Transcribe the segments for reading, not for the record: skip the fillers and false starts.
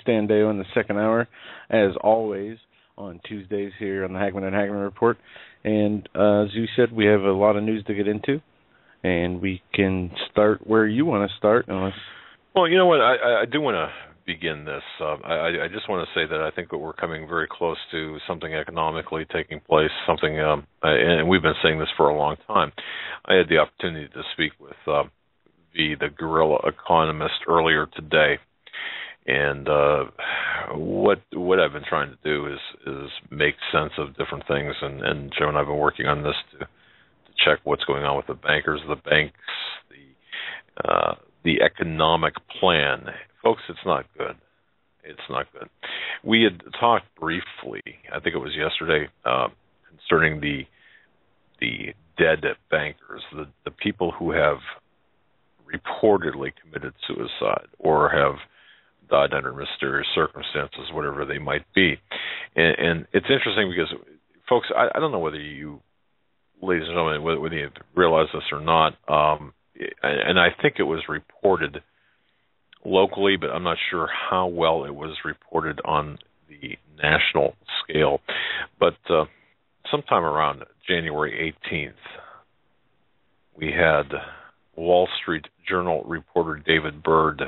Stan Deyo in the second hour, as always, on Tuesdays here on the Hagmann and Hagmann Report. And as you said, we have a lot of news to get into, and we can start where you want to start. Well, you know what? I do want to begin this. I just want to say that I think that we're coming very close to something economically taking place, something, and we've been saying this for a long time. I had the opportunity to speak with the guerrilla economist earlier today, and what I've been trying to do is make sense of different things, and Joe and I have been working on this to check what's going on with the bankers, the banks, the economic plan. Folks, it's not good. It's not good. We had talked briefly, I think it was yesterday, concerning the dead bankers, the people who have reportedly committed suicide or have died under mysterious circumstances, whatever they might be. And it's interesting because, folks, I don't know whether you, ladies and gentlemen, whether you realize this or not, and I think it was reported locally, but I'm not sure how well it was reported on the national scale. But sometime around January 18th, we had Wall Street Journal reporter David Byrd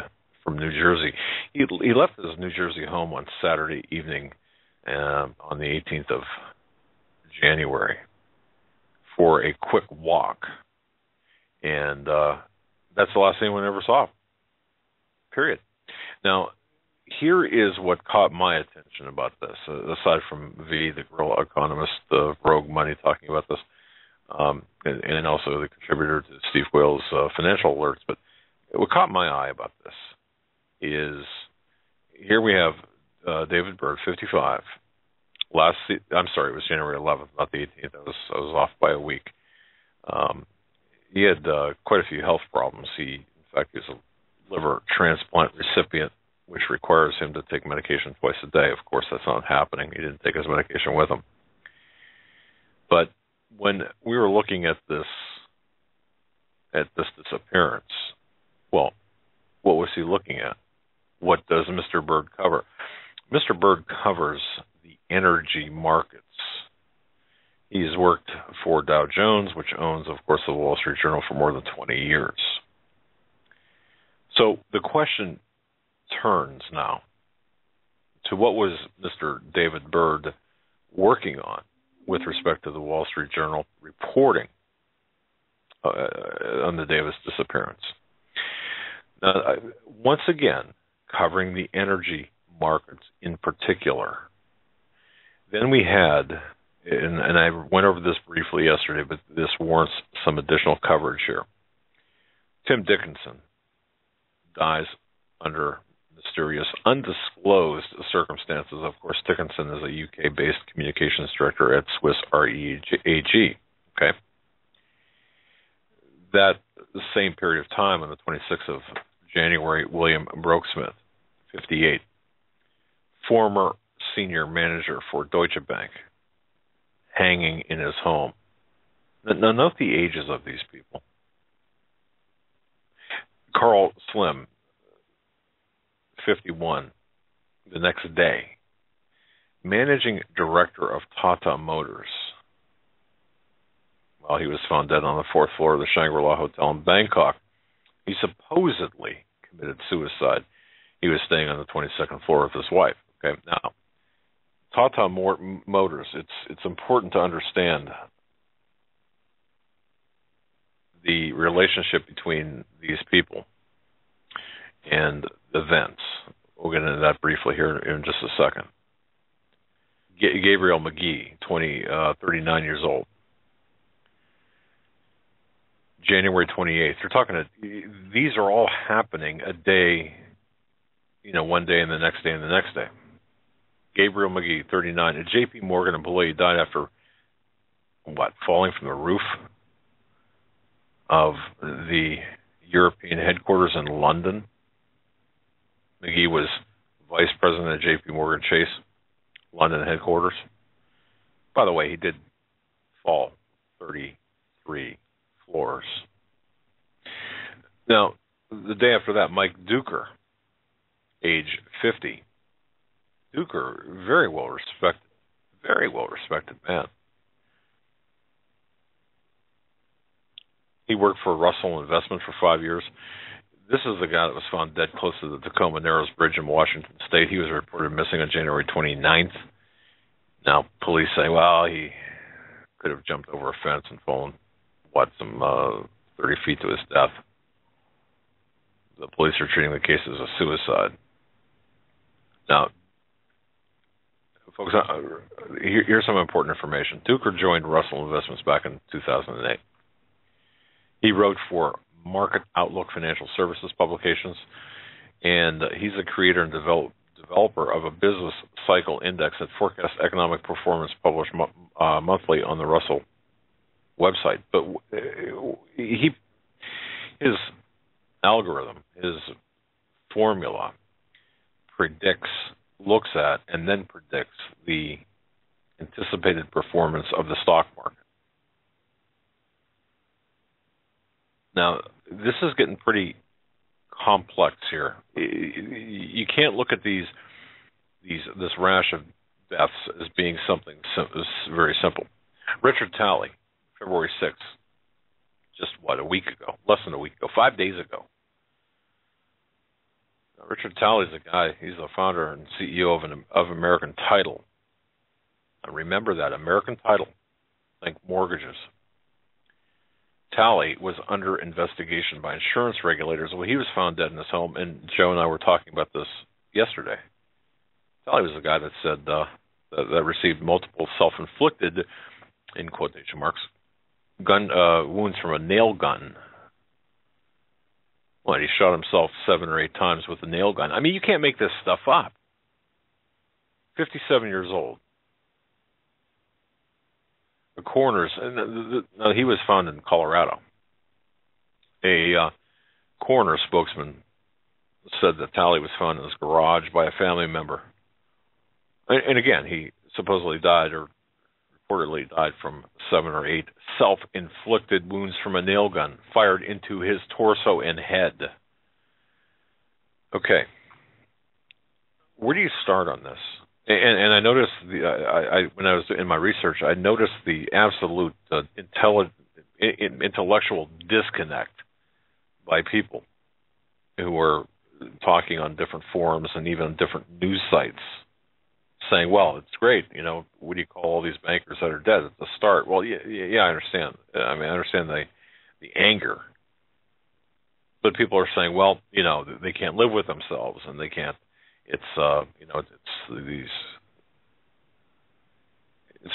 from New Jersey. He left his New Jersey home on Saturday evening on the 18th of January for a quick walk. And that's the last thing anyone ever saw. Period. Now, here is what caught my attention about this, aside from the guerrilla economist, Rogue Money, talking about this, and also the contributor to Steve Wales' financial alerts. But what caught my eye about this is here we have David Byrd, 55. It was January 11th, not the 18th. I was off by a week. He had quite a few health problems. In fact, he was a liver transplant recipient, which requires him to take medication twice a day. Of course, that's not happening. He didn't take his medication with him. But when we were looking at this disappearance, well, what was he looking at? What does Mr. Byrd cover? Mr. Byrd covers the energy markets. He's worked for Dow Jones, which owns, of course, the Wall Street Journal for more than 20 years. So the question turns now to what was Mr. David Byrd working on with respect to the Wall Street Journal reporting on the day of his disappearance. Now, once again, covering the energy markets in particular. Then we had, and I went over this briefly yesterday, but this warrants some additional coverage here. Tim Dickinson dies under mysterious, undisclosed circumstances. Of course, Dickinson is a UK-based communications director at Swiss REAG. Okay, that same period of time, on the 26th of January, William Brooksmith, 58, former senior manager for Deutsche Bank, hanging in his home. Now, note the ages of these people. Carl Slim, 51, the next day, managing director of Tata Motors. Well, he was found dead on the fourth floor of the Shangri-La Hotel in Bangkok. He supposedly committed suicide. He was staying on the 22nd floor with his wife. Okay, now, Tata Motors, it's important to understand the relationship between these people and events. We'll get into that briefly here in just a second. Gabriel McGee, 39 years old. January 28th. You're talking these are all happening a day, one day and the next day and the next day. Gabriel McGee, 39, a J.P. Morgan employee, died after, falling from the roof of the European headquarters in London. McGee was vice president of J.P. Morgan Chase, London headquarters. By the way, he did fall 33 floors. Now, the day after that, Mike Duker, age 50, Duker, very well respected man. He worked for Russell Investment for 5 years. This is the guy that was found dead close to the Tacoma Narrows Bridge in Washington State. He was reported missing on January 29th. Now, police say, well, he could have jumped over a fence and fallen, some 30 feet to his death. The police are treating the case as a suicide. Now, folks, here's some important information. Duker joined Russell Investments back in 2008. He wrote for Market Outlook Financial Services publications, and he's the creator and developer of a business cycle index that forecasts economic performance published monthly on the Russell website. But his algorithm, his formula, looks at, and then predicts the anticipated performance of the stock market. Now, this is getting pretty complex here. You can't look at this rash of deaths as being something very simple. Richard Talley, February 6th, just a week ago, less than a week ago, 5 days ago. Now, Richard Talley's the guy. He's the founder and CEO of American Title. And remember that, American Title. Think mortgages. Talley was under investigation by insurance regulators. Well, he was found dead in his home, and Joe and I were talking about this yesterday. Talley was the guy that said that received multiple self-inflicted, in quotation marks, gun wounds from a nail gun. Well, he shot himself 7 or 8 times with a nail gun. I mean, you can't make this stuff up. 57 years old. The coroners, he was found in Colorado. A coroner spokesman said that Talley was found in his garage by a family member. And again, he supposedly died, or reportedly died, from 7 or 8 self-inflicted wounds from a nail gun fired into his torso and head. Okay. Where do you start on this? And I noticed when I was in my research, I noticed the absolute intellectual disconnect by people who are talking on different forums and even different news sites, saying, "Well, it's great. What do you call all these bankers that are dead at the start?" Well, yeah, I understand. I understand the anger, but people are saying, "Well, they can't live with themselves, and they can't." It's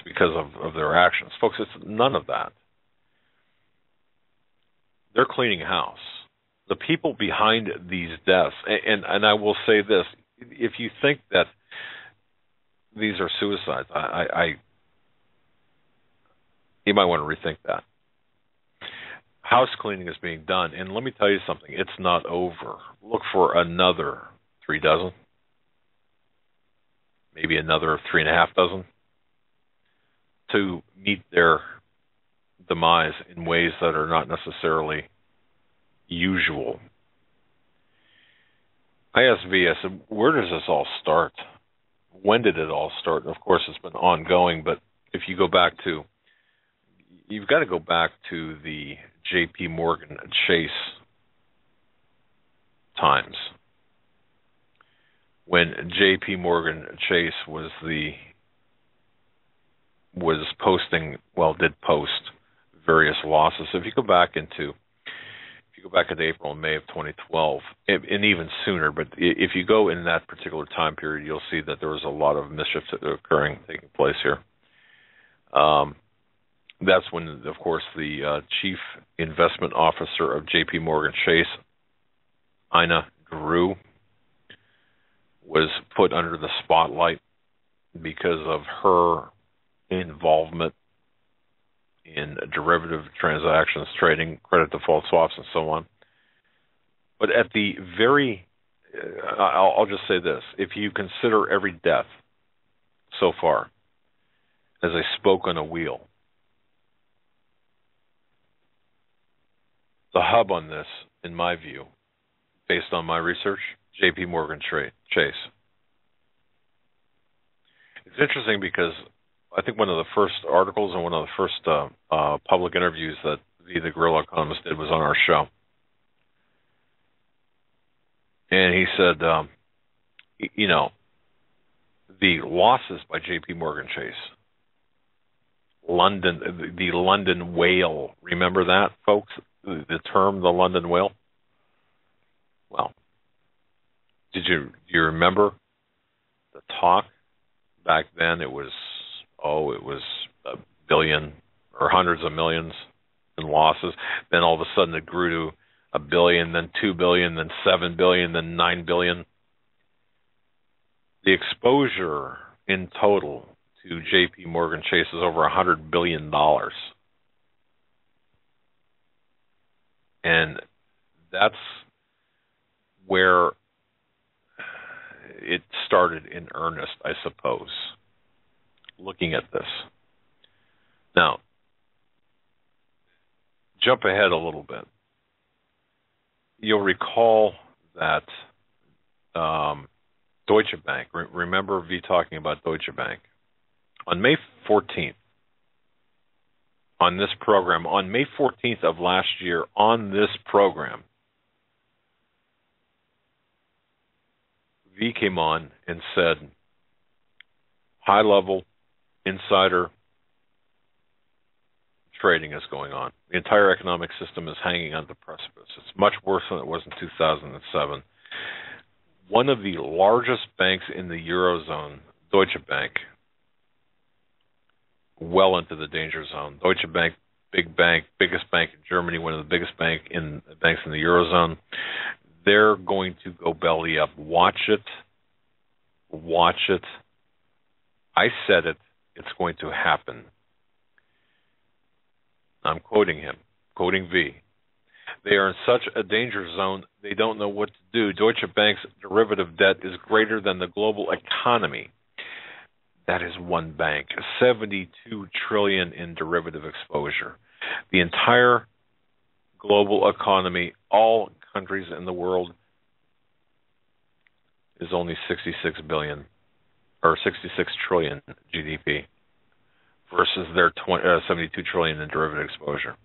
because of their actions. Folks, it's none of that. They're cleaning house. The people behind these deaths, and I will say this, if you think that these are suicides, you might want to rethink that. House cleaning is being done, and let me tell you something, it's not over. Look for another 3 dozen. Maybe another 3.5 dozen to meet their demise in ways that are not necessarily usual. I asked V, I said, where does this all start? When did it all start? And of course, it's been ongoing, but if you go back to, you've got to go back to the J.P. Morgan Chase times, when J.P. Morgan Chase did post various losses. If you go back into April and May of 2012, and even sooner, but if you go in that particular time period, you'll see that there was a lot of mischief taking place here. That's when, of course, the chief investment officer of J.P. Morgan Chase, Ina Guru, was put under the spotlight because of her involvement in derivative transactions, trading, credit default swaps, and so on. But at the I'll just say this, if you consider every death so far as a spoke on a wheel, the hub on this, in my view, based on my research, J.P. Morgan Chase. interesting because I think one of the first articles and one of the first public interviews that the guerrilla economist did was on our show. And he said, the losses by J.P. Morgan Chase, the London whale, remember that, folks? The term, the London whale? Well, do you remember the talk back then? It was a billion or hundreds of millions in losses. Then all of a sudden it grew to $1 billion, then $2 billion, then $7 billion, then $9 billion. The exposure in total to J.P. Morgan Chase is over $100 billion. And that's where it started in earnest, I suppose, looking at this. Now, jump ahead a little bit. You'll recall that Deutsche Bank, remember V talking about Deutsche Bank? On May 14th, on this program, on May 14th of last year, on this program, V came on and said, high-level insider trading is going on. The entire economic system is hanging on the precipice. It's much worse than it was in 2007. One of the largest banks in the Eurozone, Deutsche Bank, well into the danger zone. Deutsche Bank, big bank, biggest bank in Germany, one of the biggest banks in the Eurozone. They're going to go belly up. Watch it. Watch it. I said it. It's going to happen. I'm quoting him, quoting V. They are in such a danger zone, they don't know what to do. Deutsche Bank's derivative debt is greater than the global economy. That is one bank, $72 trillion in derivative exposure. The entire global economy, all countries in the world, is only 66 billion or 66 trillion GDP versus their 72 trillion in derivative exposure.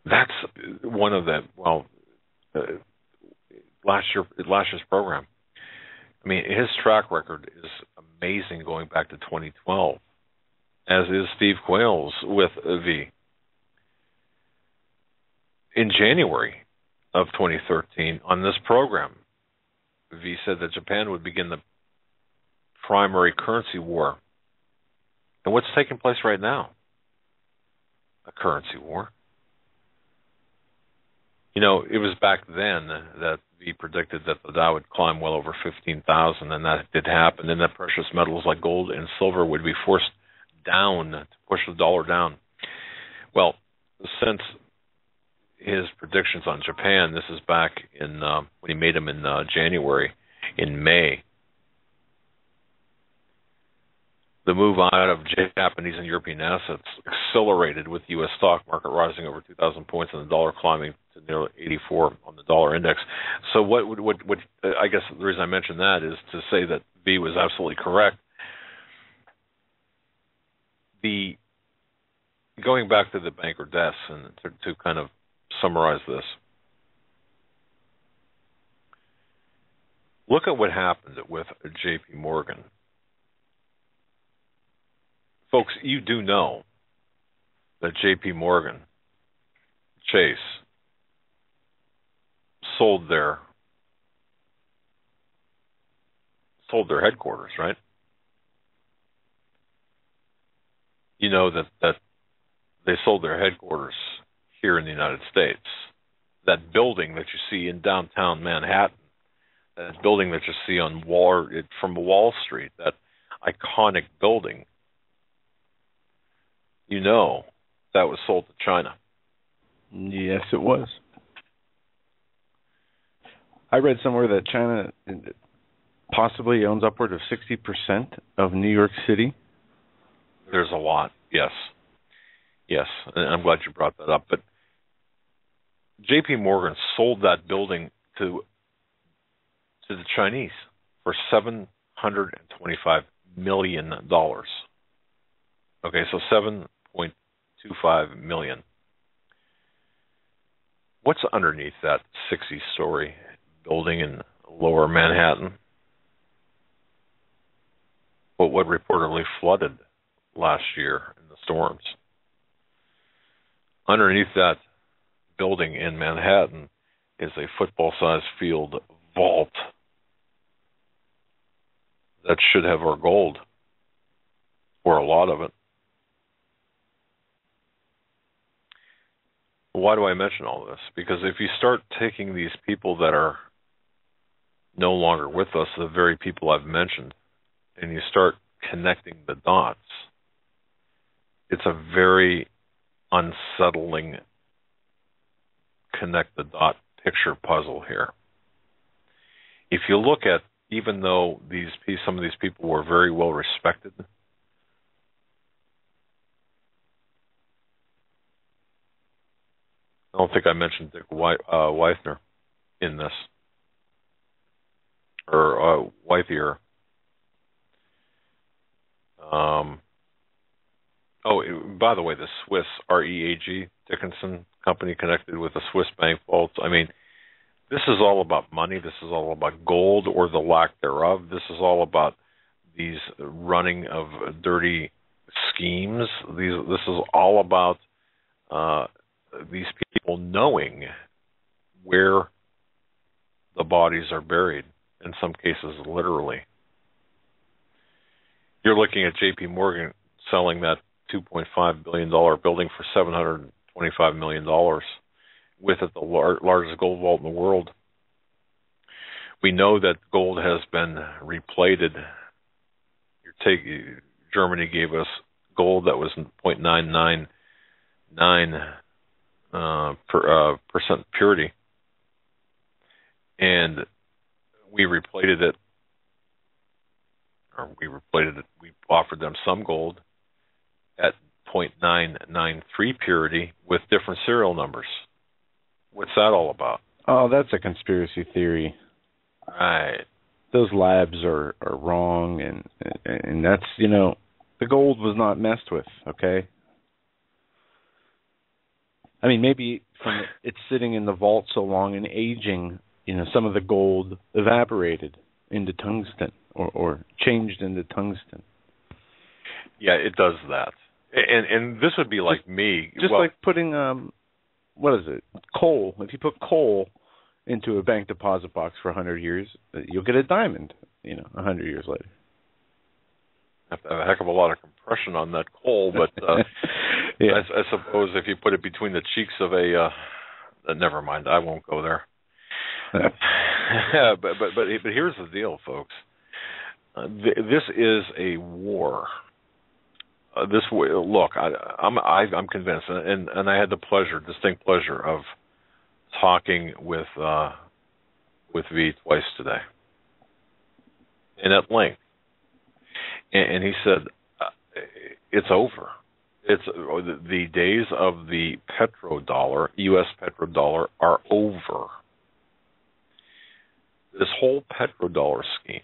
That's one of the last year's program. I mean, his track record is amazing going back to 2012, as is Steve Quayle's with V. In January of 2013, on this program, V said that Japan would begin the primary currency war. And what's taking place right now? A currency war. You know, it was back then that V predicted that the Dow would climb well over 15,000, and that did happen. And that precious metals like gold and silver would be forced down to push the dollar down. Well, since his predictions on Japan, this is back in when he made them in January, in May, the move out of Japanese and European assets accelerated, with the U.S. stock market rising over 2,000 points and the dollar climbing to nearly 84 on the dollar index. So what I guess the reason I mention that is to say that V was absolutely correct. Going back to the banker deaths and to kind of summarize this, look at what happened with J.P. Morgan. Folks, you do know that J.P. Morgan Chase sold their headquarters, right? You know that they sold their headquarters here in the United States. That building that you see in downtown Manhattan, that building that you see from Wall Street, that iconic building, you know that was sold to China. Yes, it was. I read somewhere that China possibly owns upward of 60% of New York City. There's a lot, yes. Yes, and I'm glad you brought that up. But J.P. Morgan sold that building to the Chinese for $725 million. Okay, so $7.25 million. What's underneath that 60-story building in lower Manhattan? Well, what reportedly flooded last year in the storms. Underneath that building in Manhattan is a football-sized field vault that should have our gold, or a lot of it. Why do I mention all this? Because if you start taking these people that are no longer with us, the very people I've mentioned, and you start connecting the dots, it's a very unsettling connect the dot picture puzzle here. If you look at, even though some of these people were very well respected, I don't think I mentioned Dick Weithner in this, or Weithier. By the way, the Swiss REAG Dickinson company connected with the Swiss bank vaults. I mean, this is all about money. This is all about gold or the lack thereof. This is all about these running of dirty schemes. This is all about these people knowing where the bodies are buried, in some cases literally. You're looking at J.P. Morgan selling that $2.5 billion building for $725 million, with it the largest gold vault in the world. We know that gold has been replated. Germany gave us gold that was 0.999% purity, and we replated it. We offered them some gold at 0.993 purity with different serial numbers. What's that all about? Oh, that's a conspiracy theory. Right. Those labs are wrong, and that's, the gold was not messed with, okay? I mean, maybe it's sitting in the vault so long and aging, some of the gold evaporated into tungsten or changed into tungsten. Yeah, it does that. And this would be like me. Just like putting, coal. If you put coal into a bank deposit box for 100 years, you'll get a diamond, 100 years later. Have to have a heck of a lot of compression on that coal, but yeah. I suppose if you put it between the cheeks of never mind, I won't go there. but here's the deal, folks. This is a war. I'm convinced, and I had the distinct pleasure of talking with V twice today, and at length. And he said, it's over. It's the days of the petrodollar, U.S. petrodollar, are over. This whole petrodollar scheme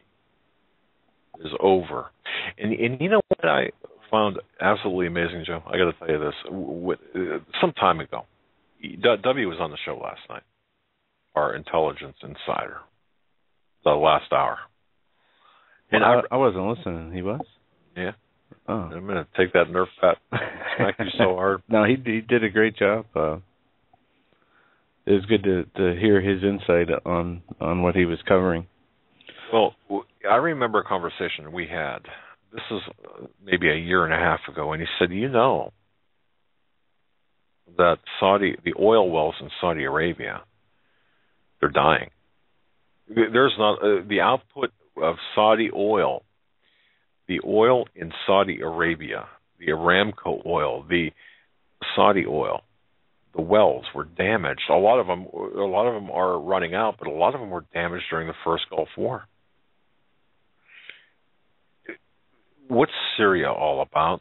is over. And you know what I found absolutely amazing, Joe? I got to tell you this. Some time ago, W was on the show last night, our intelligence insider, the last hour. And I wasn't listening. He was? Yeah. Oh. I'm going to take that Nerf bat, smack you so hard. No, he did a great job. It was good to hear his insight on what he was covering. Well, I remember a conversation we had. This is maybe a year and a half ago, and he said, that the oil wells in Saudi Arabia, they're dying. There's not the output of Saudi oil, the oil in Saudi Arabia, the Aramco oil, the Saudi oil, the wells were damaged. A lot of them are running out, but a lot of them were damaged during the first Gulf War. What's Syria all about,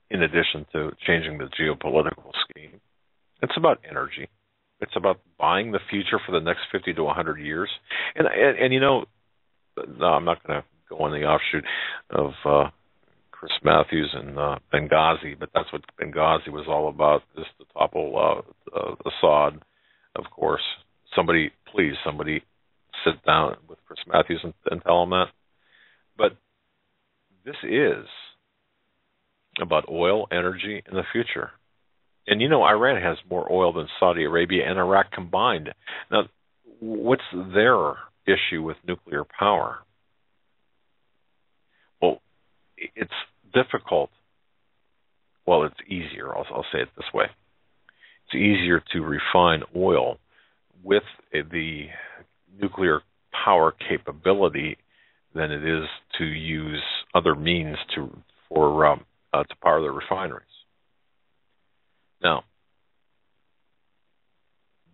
in addition to changing the geopolitical scheme? It's about energy. It's about buying the future for the next 50 to 100 years. And no, I'm not going to go on the offshoot of Chris Matthews and Benghazi, but that's what Benghazi was all about, just to topple Assad, of course. Somebody sit down with Chris Matthews and tell him that. But this is about oil, energy, and the future. And, Iran has more oil than Saudi Arabia and Iraq combined. Now, what's their issue with nuclear power? Well, it's difficult. Well, it's easier. I'll say it this way. It's easier to refine oil with the nuclear power capability than it is to use other means to power the refineries. Now,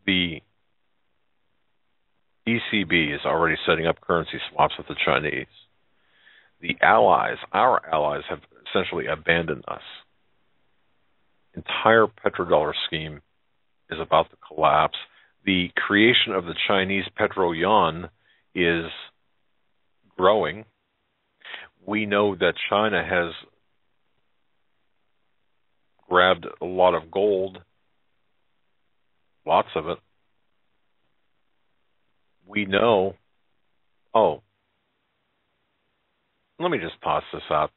the ECB is already setting up currency swaps with the Chinese. Our allies, have essentially abandoned us. Entire petrodollar scheme is about to collapse. The creation of the Chinese petro-yuan is growing. We know that China has grabbed a lot of gold, lots of it. We know, let me just toss this out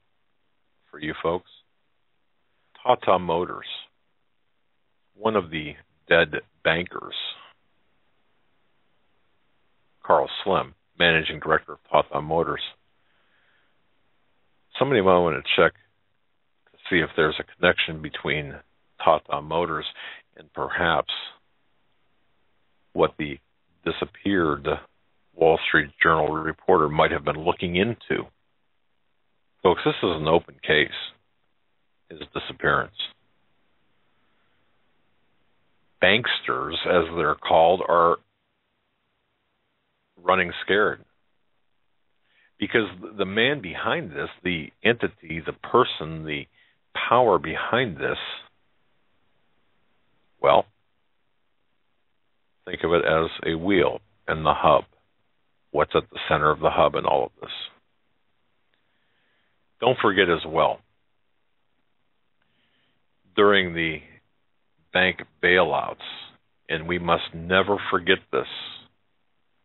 for you folks. Tata Motors, one of the dead bankers, Carl Slim, managing director of Tata Motors. Somebody might want to check to see if there's a connection between Tata Motors and perhaps what the disappeared Wall Street Journal reporter might have been looking into. Folks, this is an open case, his disappearance. Banksters, as they're called, are running scared. Because the man behind this, the entity, the person, the power behind this, well, think of it as a wheel and the hub. What's at the center of the hub in all of this? Don't forget as well, during the bank bailouts, and we must never forget this,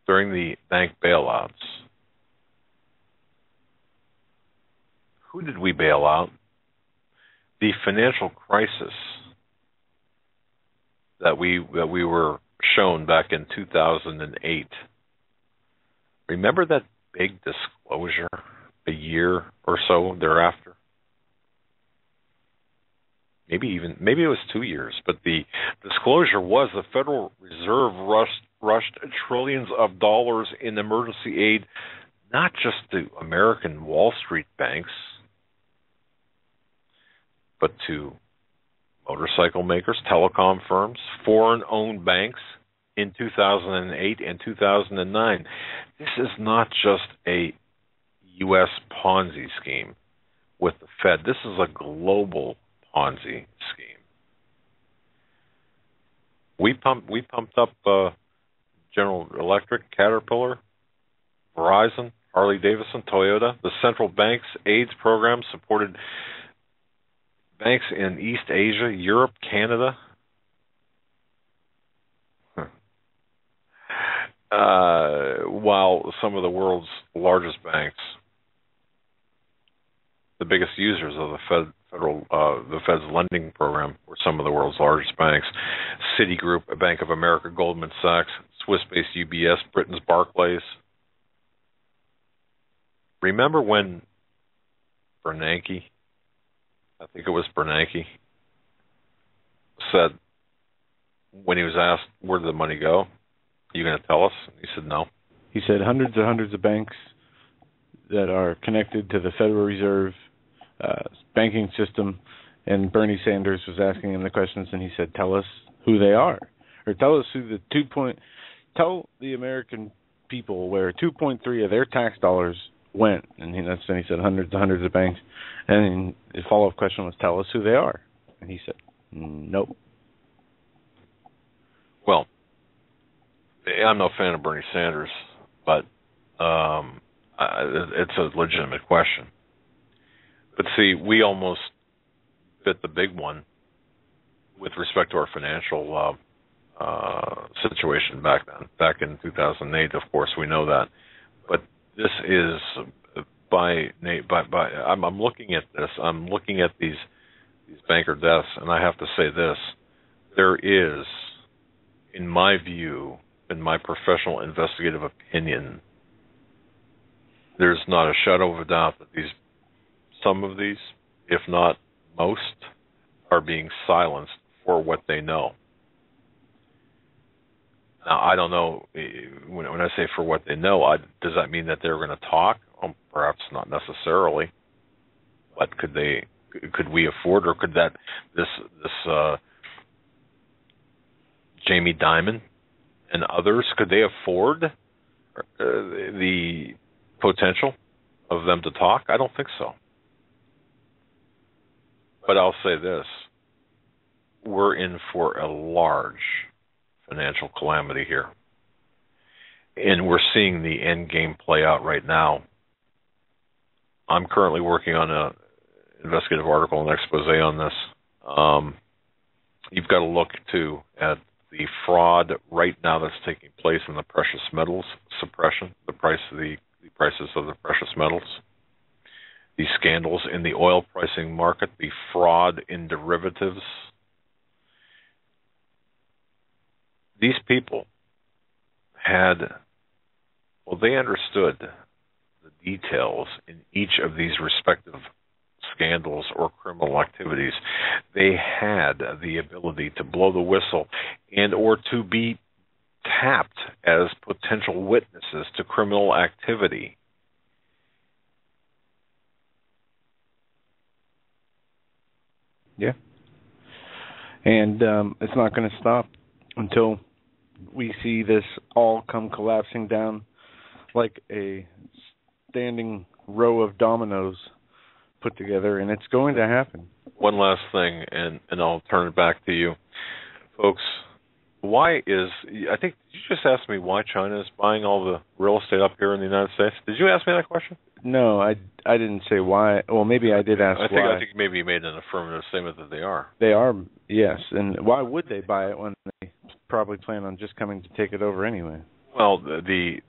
during the bank bailouts, who did we bail out? The financial crisis that we were shown back in 2008. Remember that big disclosure a year or so thereafter? Maybe it was 2 years, but the disclosure was the Federal Reserve rushed trillions of dollars in emergency aid, not just to American Wall Street banks, but to motorcycle makers, telecom firms, foreign-owned banks in 2008 and 2009. This is not just a U.S. Ponzi scheme with the Fed. This is a global Ponzi scheme. We pumped up General Electric, Caterpillar, Verizon, Harley-Davidson, Toyota. The central bank's AIDS program supported banks in East Asia, Europe, Canada. While some of the world's largest banks, the biggest users of the Fed's lending program, were some of the world's largest banks: Citigroup, Bank of America, Goldman Sachs, Swiss-based UBS, Britain's Barclays. Remember when Bernanke, I think it was Bernanke, said, when he was asked, where did the money go? Are you going to tell us? He said no. He said hundreds of banks that are connected to the Federal Reserve banking system, and Bernie Sanders was asking him the questions, and he said, tell us who they are, or tell us who tell the American people where 2.3 of their tax dollars went. And that's when he said hundreds of banks, and the follow-up question was, tell us who they are, and he said nope. Well, I'm no fan of Bernie Sanders, but It's a legitimate question. But see, we almost bit the big one with respect to our financial situation back then. Back in 2008, of course, we know that. But this is I'm looking at this. I'm looking at these banker deaths, and I have to say this: there is, in my view, in my professional investigative opinion, there's not a shadow of a doubt that some of these, if not most, are being silenced for what they know. Now, I don't know, when I say for what they know, does that mean that they're going to talk? Perhaps not necessarily. But could we afford, or could this Jamie Dimon and others, could they afford the potential of them to talk? I don't think so. But I'll say this: we're in for a large financial calamity here. And we're seeing the end game play out right now. I'm currently working on an investigative article, an expose on this. You've got to look, too, at the fraud right now that's taking place in the precious metals suppression, the prices of the precious metals, the scandals in the oil pricing market, the fraud in derivatives. These people they understood the details in each of these respective scandals or criminal activities. They had the ability to blow the whistle and or to be tapped as potential witnesses to criminal activity. Yeah. And it's not going to stop until we see this all come collapsing down like a standing row of dominoes put together, and it's going to happen. One last thing, and I'll turn it back to you. Folks, I think, did you just ask me why China is buying all the real estate up here in the United States? Did you ask me that question? No, I didn't say why. Well, maybe I did ask why. I think maybe you made an affirmative statement that they are. They are, yes. And why would they buy it when they probably plan on just coming to take it over anyway? Well, the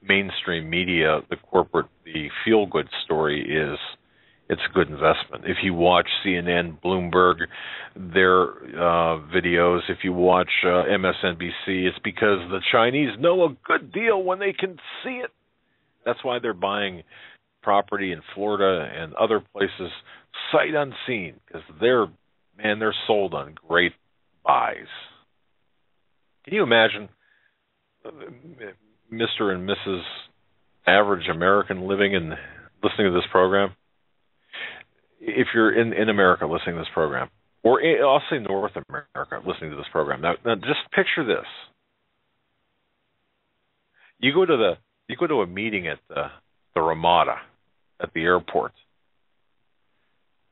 mainstream media, the feel-good story is it's a good investment. If you watch CNN, Bloomberg, their videos, if you watch MSNBC, it's because the Chinese know a good deal when they can see it. That's why they're buying property in Florida and other places sight unseen, because they're sold on great buys. Can you imagine Mr. and Mrs. Average American living and listening to this program? If you're in America listening to this program, or I'll say North America listening to this program, now just picture this. You go to a meeting at the Ramada at the airport,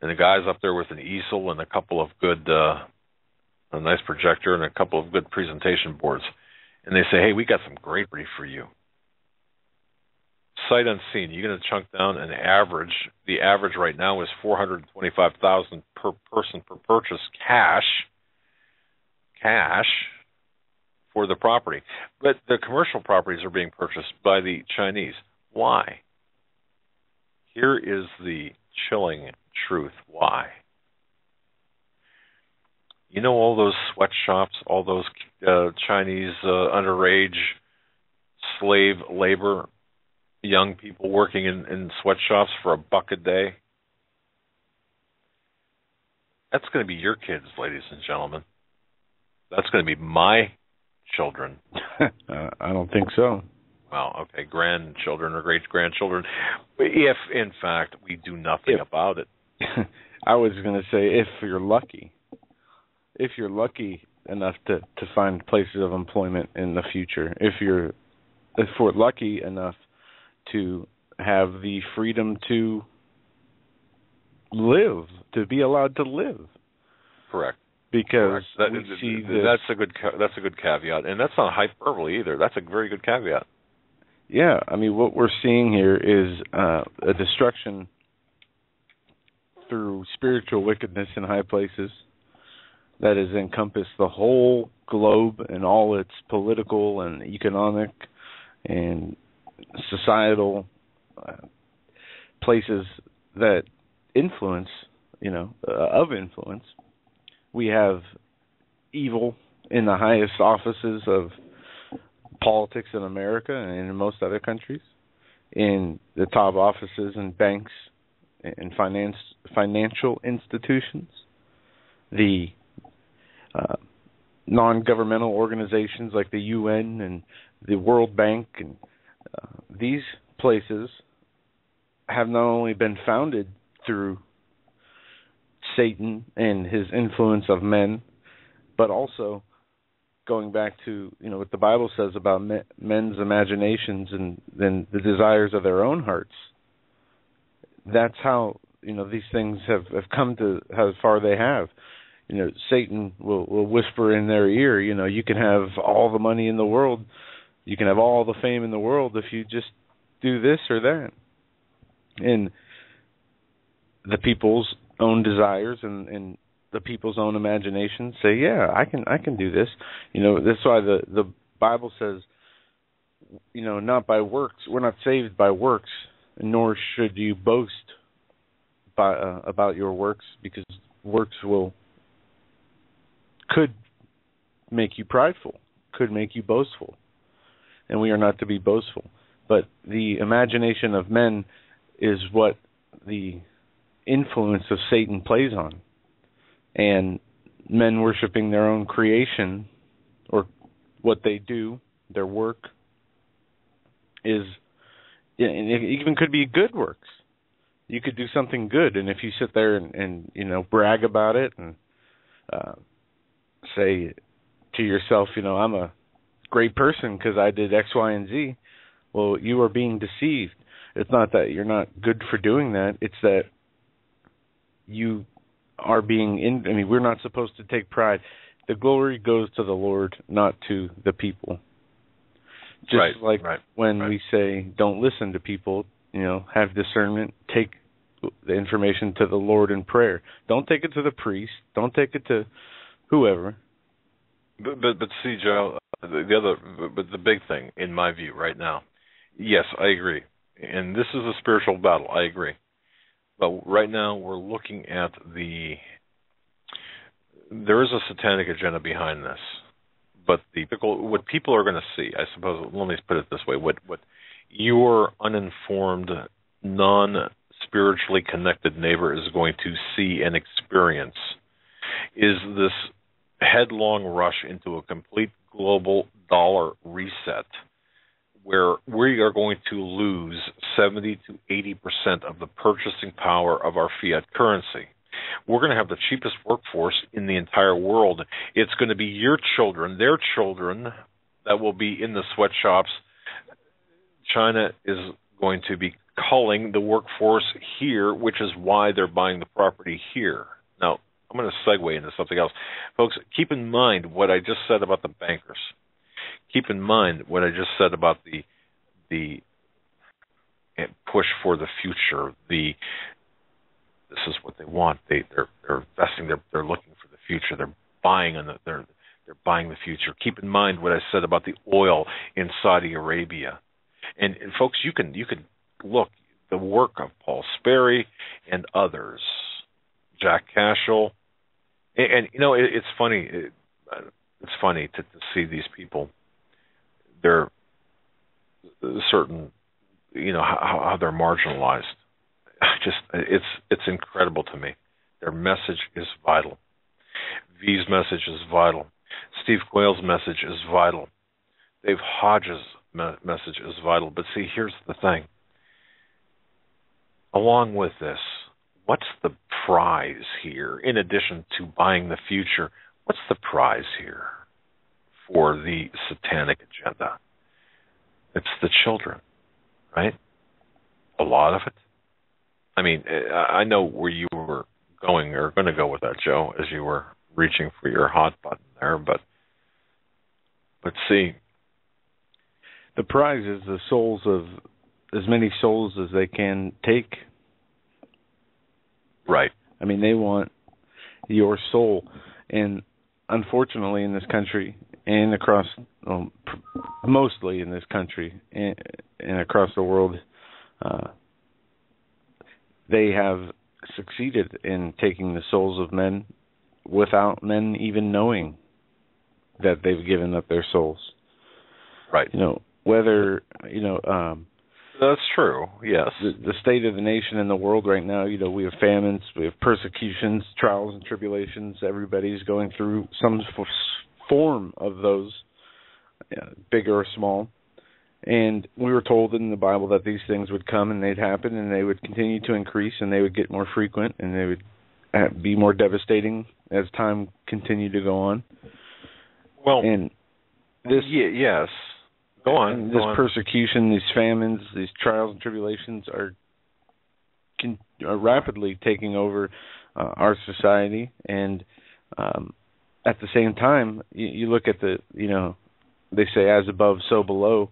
and the guy's up there with an easel and a couple of good, a nice projector and a couple of good presentation boards, and they say, "Hey, we got some great brief for you." Sight unseen, you're going to chunk down an average. The average right now is $425,000 per person per purchase, cash for the property. But the commercial properties are being purchased by the Chinese. Why? Here is the chilling truth. Why? You know all those sweatshops, all those Chinese underage slave labor, young people working in sweatshops for $1 a day? That's going to be your kids, ladies and gentlemen. That's going to be my children. I don't think so. Well, okay, grandchildren or great-grandchildren, if, in fact, we do nothing about it. I was going to say, if you're lucky enough to find places of employment in the future, if we're lucky enough to have the freedom to live, to be allowed to live. Correct. Because Correct. we see that's a good caveat, and that's not hyperbole either. That's a very good caveat. yeah, I mean, what we're seeing here is a destruction through spiritual wickedness in high places that has encompassed the whole globe and all its political and economic and societal places that influence, of influence. We have evil in the highest offices of politics in America and in most other countries, in the top offices in banks and financial institutions, the non-governmental organizations like the UN and the World Bank, and these places have not only been founded through Satan and his influence of men, but also going back to what the Bible says about men's imaginations and then the desires of their own hearts. That's how these things have come to how far they have. Satan will whisper in their ear, you can have all the money in the world, you can have all the fame in the world if you just do this or that. And the people's own desires and the people's own imaginations say, yeah, I can do this. That's why the Bible says, not by works. We're not saved by works, nor should you boast about your works, because works could make you prideful, could make you boastful, and we are not to be boastful. But the imagination of men is what the influence of Satan plays on. And men worshiping their own creation, or what they do, their work, and it even could be good works. You could do something good, and if you sit there and brag about it and say to yourself, I'm a great person because I did X, Y, and Z, well, you are being deceived. It's not that you're not good for doing that. It's that you are being we're not supposed to take pride. The glory goes to the Lord, not to the people. Just when we say don't listen to people, have discernment, take the information to the Lord in prayer. Don't take it to the priest. Don't take it to whoever. But see, Joe, the big thing in my view right now, yes, I agree, and this is a spiritual battle. I agree. But right now we're looking at there is a satanic agenda behind this. But what people are going to see, I suppose, let me put it this way, what your uninformed, non-spiritually connected neighbor is going to see and experience is this headlong rush into a complete global dollar reset, where we are going to lose 70 to 80% of the purchasing power of our fiat currency. We're going to have the cheapest workforce in the entire world. It's going to be your children, their children, that will be in the sweatshops. China is going to be culling the workforce here, which is why they're buying the property here. Now, I'm going to segue into something else. Folks, keep in mind what I just said about the bankers. Keep in mind what I just said about the push for the future. This is what they want. They're investing. They're looking for the future. They're buying they're buying the future. Keep in mind what I said about the oil in Saudi Arabia. And folks, you can look the work of Paul Sperry and others, Jack Cashel, and it's funny. It's funny to see these people. They're certain, how they're marginalized. It's incredible to me. Their message is vital. V's message is vital. Steve Quayle's message is vital. Dave Hodges' message is vital. But see, here's the thing. Along with this, what's the prize here? In addition to buying the future, what's the prize here for the satanic agenda? It's the children, right? A lot of it. I mean, I know where you were going or going to go with that, Joe, as you were reaching for your hot button there. But see, the prize is the souls of as many souls as they can take. Right. I mean, they want your soul. And unfortunately in this country and across, mostly in this country and across the world, they have succeeded in taking the souls of men without men even knowing that they've given up their souls. Right. Whether, that's true, yes. The state of the nation and the world right now, we have famines, we have persecutions, trials and tribulations. Everybody's going through some form of those, big or small. And we were told in the Bible that these things would come and they'd happen and they would continue to increase and they would get more frequent and they would be more devastating as time continued to go on. Well, and this, yes. Go on. This persecution, these famines, these trials and tribulations are rapidly taking over our society. And at the same time, you look at they say as above, so below.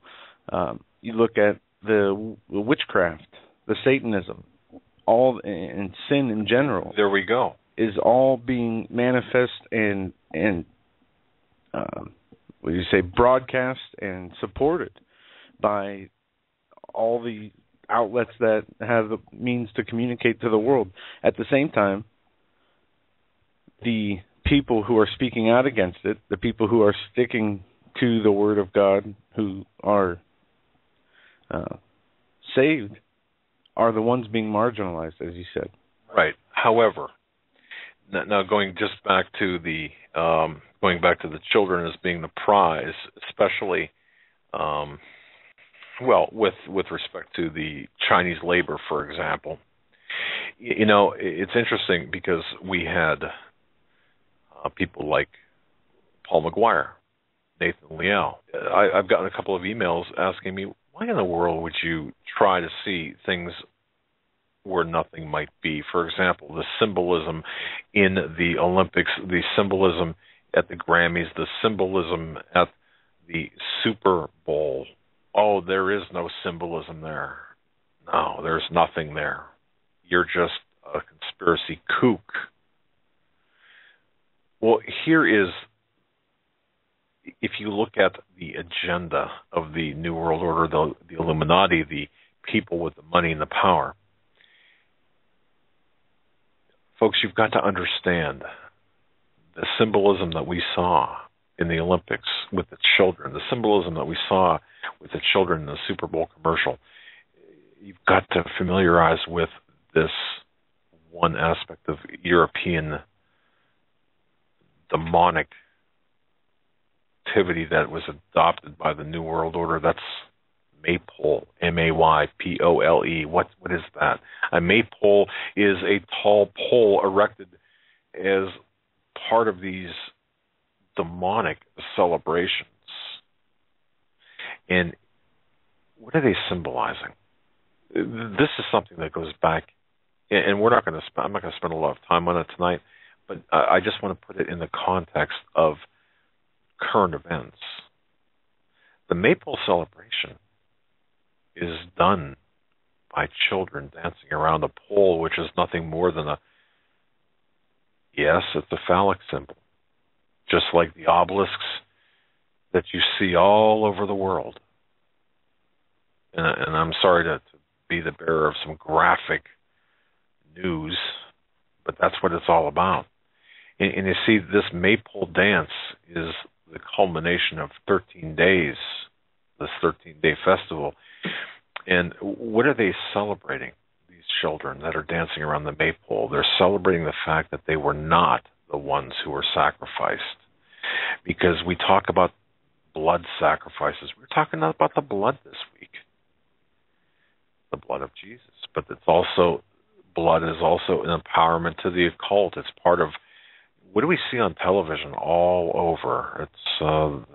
You look at the witchcraft, the Satanism, and sin in general. There we go. Is all being manifest and broadcast and supported by all the outlets that have the means to communicate to the world. At the same time, the people who are speaking out against it, the people who are sticking to the Word of God, who are saved, are the ones being marginalized, as you said. Right. However, now going back to the children as being the prize, especially, with respect to the Chinese labor, for example. It's interesting because we had people like Paul McGuire, Nathan Liao. I've gotten a couple of emails asking me, why in the world would you try to see things where nothing might be? For example, the symbolism in the Olympics, the symbolism at the Grammys, the symbolism at the Super Bowl. Oh, there is no symbolism there. No, there's nothing there. You're just a conspiracy kook. Well, here is, if you look at the agenda of the New World Order, the Illuminati, the people with the money and the power, folks, you've got to understand the symbolism that we saw in the Olympics with the children, the symbolism that we saw with the children in the Super Bowl commercial. You've got to familiarize with this one aspect of European demonic activity that was adopted by the New World Order. That's maypole, M-A-Y-P-O-L-E. What is that? A maypole is a tall pole erected as part of these demonic celebrations. And what are they symbolizing? This is something that goes back, and I'm not going to spend a lot of time on it tonight, but I just want to put it in the context of current events. The maypole celebration is done by children dancing around a pole, which is nothing more than it's a phallic symbol, just like the obelisks that you see all over the world. And I'm sorry to be the bearer of some graphic news, but that's what it's all about. And you see, this maypole dance is the culmination of 13 days, this 13-day festival. And what are they celebrating, these children that are dancing around the maypole? They're celebrating the fact that they were not the ones who were sacrificed. Because we talk about blood sacrifices. We're talking about the blood this week, the blood of Jesus. But blood is also an empowerment to the occult. It's part of, what do we see on television all over? It's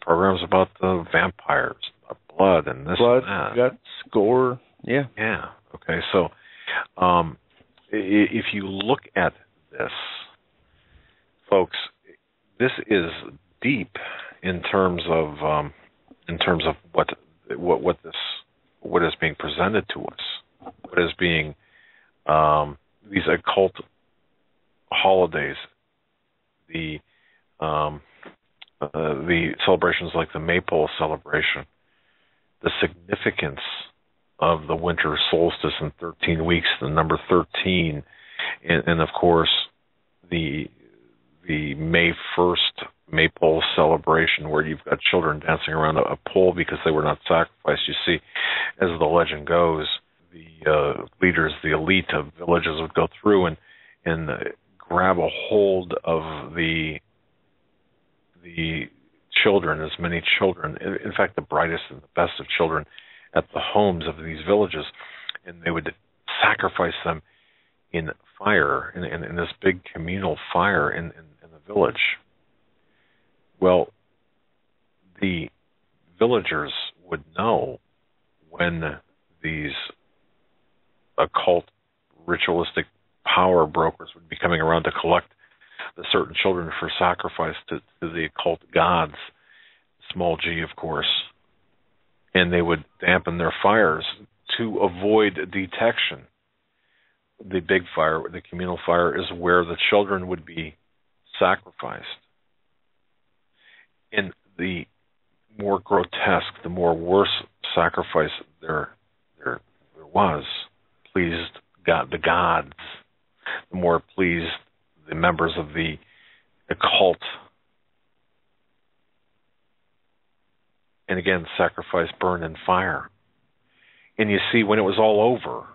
programs about the vampires, about blood and this and that. Blood, guts, gore, yeah. Yeah, okay, so if you look at this, folks, this is deep in terms of, in terms of what is being presented to us, what is being these occult holidays, the celebrations like the Maypole celebration, the significance of the winter solstice in 13 weeks, the number 13, and of course the May 1st Maypole celebration, where you've got children dancing around a pole because they were not sacrificed. You see, as the legend goes, the leaders, the elite of villages would go through and grab a hold of the children, as many children, in fact the brightest and the best of children, at the homes of these villages, and they would sacrifice them in fire, in this big communal fire in the village. Well, the villagers would know when these occult ritualistic power brokers would be coming around to collect the certain children for sacrifice to the occult gods, small g, of course. And they would dampen their fires to avoid detection. The big fire, the communal fire, is where the children would be sacrificed. And the more grotesque, the more worse sacrifice there was, pleased God, the gods, the more pleased the members of the occult. And again, sacrifice burned in fire. And you see, when it was all over,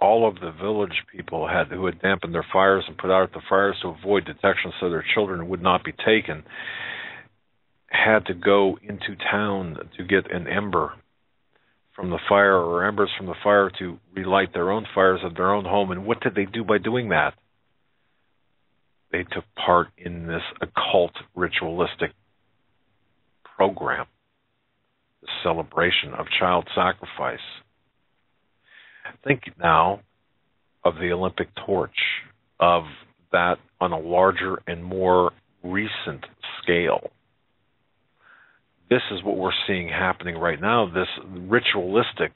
all of the village people who had dampened their fires and put out the fires to avoid detection so their children would not be taken, had to go into town to get an ember from the fire or embers from the fire to relight their own fires at their own home. And what did they do by doing that? They took part in this occult ritualistic program, the celebration of child sacrifice. Think now of the Olympic torch, of that on a larger and more recent scale. This is what we're seeing happening right now, these ritualistic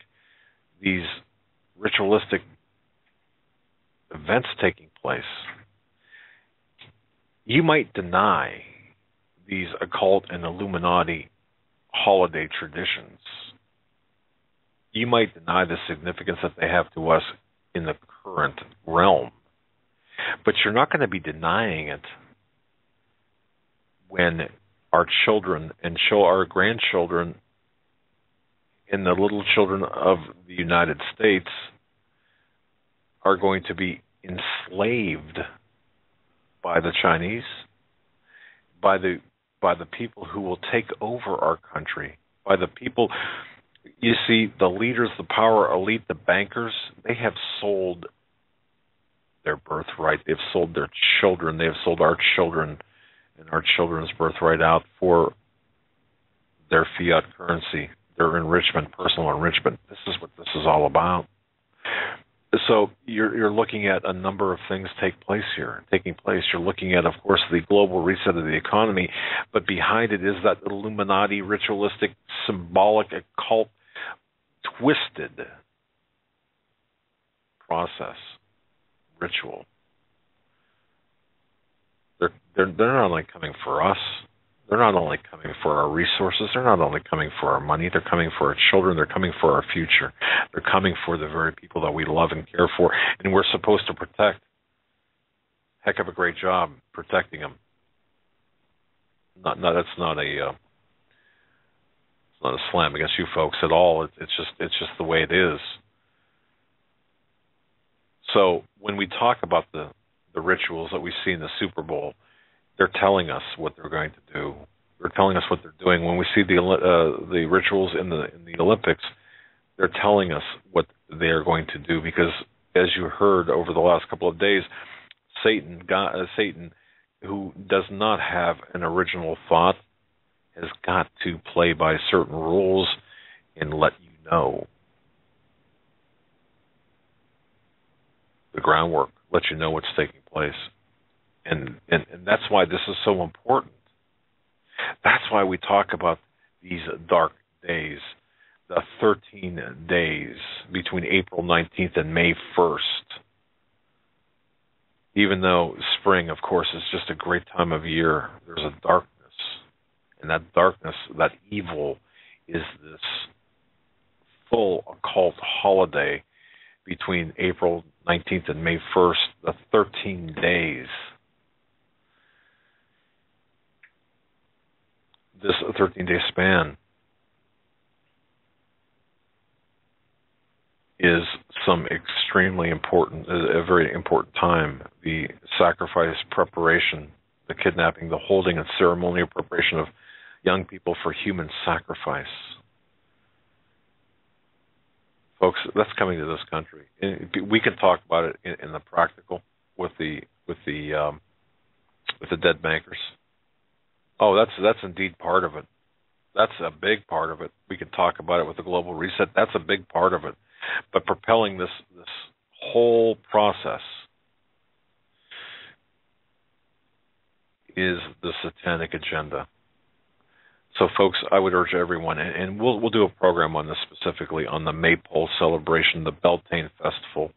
events taking place. You might deny these occult and Illuminati holiday traditions. You might deny the significance that they have to us in the current realm. But you're not going to be denying it when our children and our grandchildren and the little children of the United States are going to be enslaved by the Chinese, by the people who will take over our country, by the people. You see, the leaders, the power elite, the bankers, they have sold their birthright. They've sold their children. They have sold our children and our children's birthright out for their fiat currency, their enrichment, personal enrichment. This is what this is all about. So you're looking at a number of things taking place. You're looking at, of course, the global reset of the economy, but behind it is that Illuminati, ritualistic, symbolic, occult, twisted process, ritual. They're not only coming for us, they're not only coming for our resources, they're not only coming for our money, they're coming for our children, they're coming for our future. They're coming for the very people that we love and care for, and we're supposed to protect. Heck of a great job protecting them. That's not a slam against you folks at all. It's just the way it is. So when we talk about the rituals that we see in the Super Bowl, they're telling us what they're going to do. They're telling us what they're doing. When we see the rituals in the Olympics, they're telling us what they are going to do. Because, as you heard over the last couple of days, Satan, who does not have an original thought, has got to play by certain rules and let you know the groundwork, let you know what's taking place. And that's why this is so important. That's why we talk about these dark days, the 13 days between April 19th and May 1st. Even though spring, of course, is just a great time of year, there's a darkness. And that darkness, that evil, is this full occult holiday between April 19th and May 1st, the 13 days. This 13-day span is some extremely important, a very important time. The sacrifice preparation, the kidnapping, the holding and ceremonial preparation of young people for human sacrifice. Folks, that's coming to this country. We can talk about it in the practical with the dead bankers. Oh, that's indeed part of it. That's a big part of it. We can talk about it with the global reset. That's a big part of it. But propelling this whole process is the satanic agenda. So, folks, I would urge everyone, and we'll do a program on this specifically on the Maypole celebration, the Beltane Festival.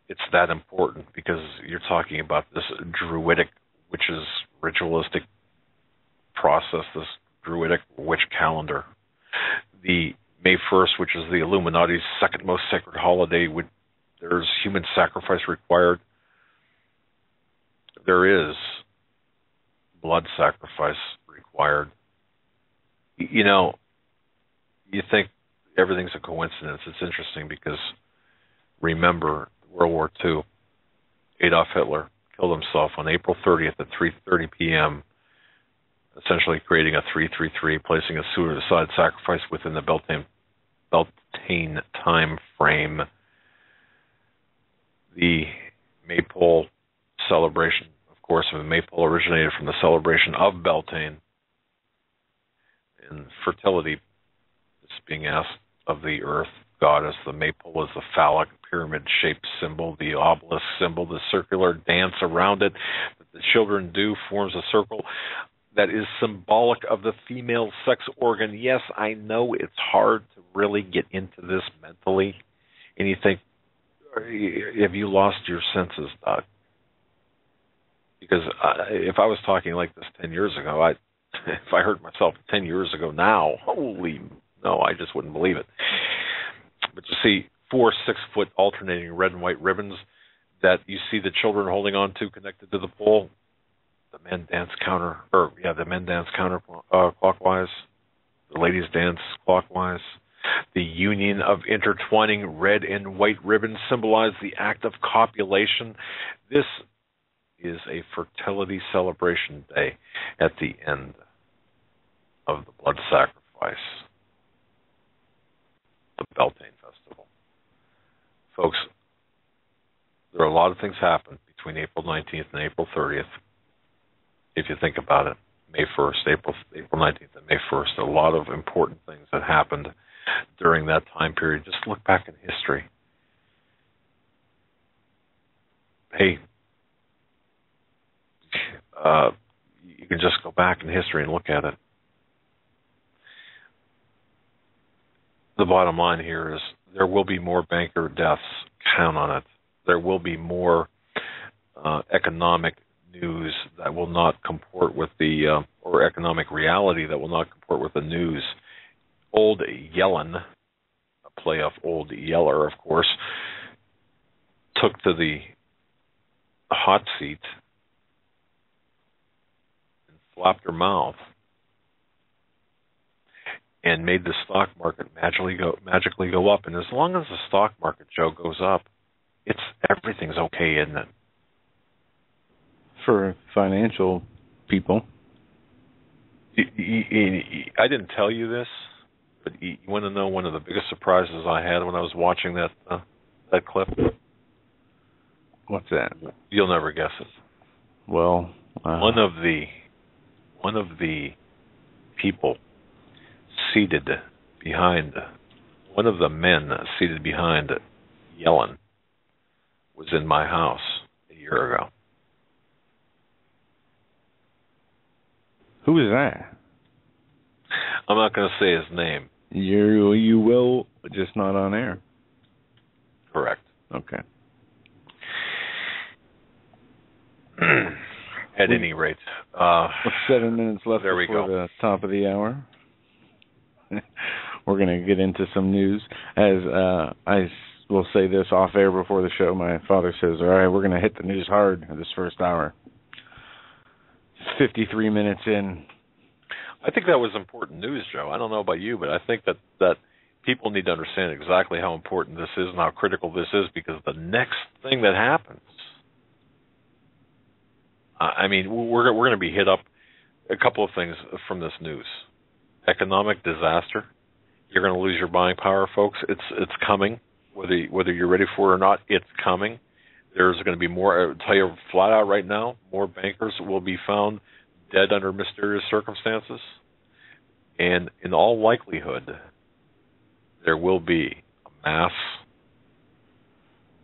It's that important because you're talking about this druidic, which is ritualistic process, this druidic witch calendar. The May 1st, which is the Illuminati's second most sacred holiday, there's human sacrifice required. There is blood sacrifice required. You know, you think everything's a coincidence. It's interesting because remember World War II, Adolf Hitler killed himself on April 30th at 3:30 p.m., essentially creating a 333, placing a suicide sacrifice within the Beltane time frame. The Maypole celebration, of course, Maypole originated from the celebration of Beltane. And fertility is being asked of the earth goddess. The maypole is the phallic pyramid-shaped symbol, the obelisk symbol, the circular dance around it that the children do forms a circle that is symbolic of the female sex organ. Yes, I know it's hard to really get into this mentally. And you think, have you lost your senses, Doug? Because if I was talking like this 10 years ago, if I heard myself 10 years ago now, no, I just wouldn't believe it. But you see 4 6-foot alternating red and white ribbons that you see the children holding on to connected to the pole. The men dance counterclockwise. The ladies dance clockwise. The union of intertwining red and white ribbons symbolize the act of copulation. This is a fertility celebration day at the end of the blood sacrifice, the Beltane Festival. Folks, there are a lot of things happen between April 19th and April 30th. If you think about it, May 1st, April 19th and May 1st, a lot of important things that happened during that time period. Just look back in history. Hey, you can just go back in history and look at it. The bottom line here is there will be more banker deaths. Count on it. There will be more economic news that will not comport with the, or economic reality that will not comport with the news. Old Yellen, a play off Old Yeller, of course, took to the hot seat and flapped her mouth and made the stock market magically go up. And as long as the stock market, Joe, goes up, everything's okay, isn't it? For financial people. I didn't tell you this, but you want to know one of the biggest surprises I had when I was watching that clip? What's that? You'll never guess it. Well, one of the people seated behind, one of the men seated behind Yellen was in my house a year ago. Who is that? I'm not going to say his name. You will, just not on air. Correct. Okay. At any rate. 7 minutes left there before the top of the hour. We're going to get into some news. As I will say this off air before the show, my father says, all right, we're going to hit the news hard this first hour. 53 minutes in. I think that was important news, Joe. I don't know about you, but I think that people need to understand exactly how important this is and how critical this is, because the next thing that happens, I mean, we're going to be hit up a couple of things from this news. Economic disaster. You're going to lose your buying power, folks. It's coming. Whether you're ready for it or not, it's coming. There's going to be more, I'll tell you flat out right now, more bankers will be found dead under mysterious circumstances. And in all likelihood, there will be a mass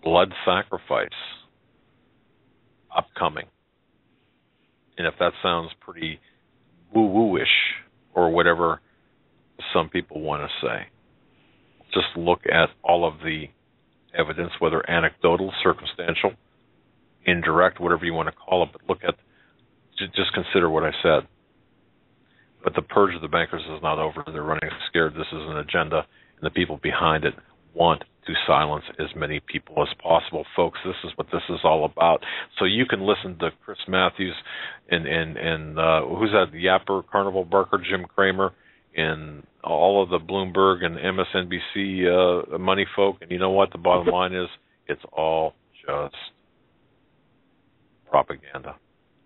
blood sacrifice upcoming. And if that sounds pretty woo-woo-ish, or whatever some people want to say, just look at all of the evidence, whether anecdotal, circumstantial, indirect, whatever you want to call it, but look at, just consider what I said. But the purge of the bankers is not over. They're running scared. This is an agenda, and the people behind it want to silence as many people as possible. Folks, this is what this is all about. So you can listen to Chris Matthews and who's that, Yapper, Carnival Barker, Jim Cramer, and all of the Bloomberg and MSNBC money folk. And you know what? The bottom line is, it's all just propaganda.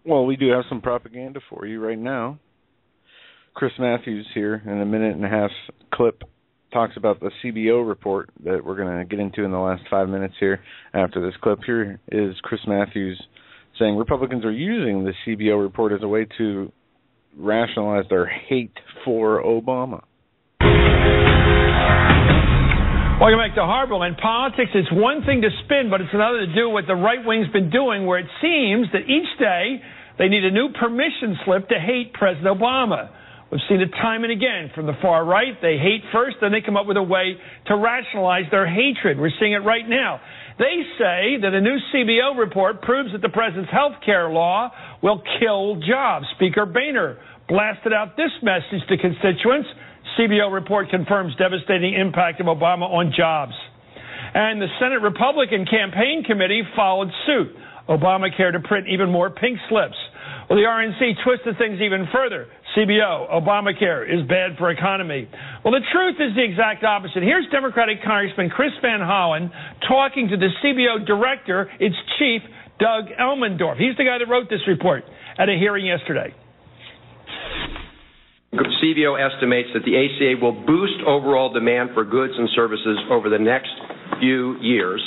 Well, we do have some propaganda for you right now. Chris Matthews here in a minute and a half clip talks about the CBO report that we're going to get into in the last 5 minutes here after this clip. Here is Chris Matthews saying Republicans are using the CBO report as a way to rationalize their hate for Obama. Welcome back to Harville. In politics, it's one thing to spin, but it's another to do what the right wing's been doing, where it seems that each day they need a new permission slip to hate President Obama. We've seen it time and again from the far right. They hate first, then they come up with a way to rationalize their hatred. We're seeing it right now. They say that a new CBO report proves that the president's health care law will kill jobs. Speaker Boehner blasted out this message to constituents. CBO report confirms devastating impact of Obama on jobs. And the Senate Republican Campaign Committee followed suit. Obamacare to print even more pink slips. Well, the RNC twisted things even further. CBO, Obamacare is bad for economy. Well, the truth is the exact opposite. Here's Democratic Congressman Chris Van Hollen talking to the CBO director, its chief, Doug Elmendorf. He's the guy that wrote this report at a hearing yesterday. CBO estimates that the ACA will boost overall demand for goods and services over the next few years.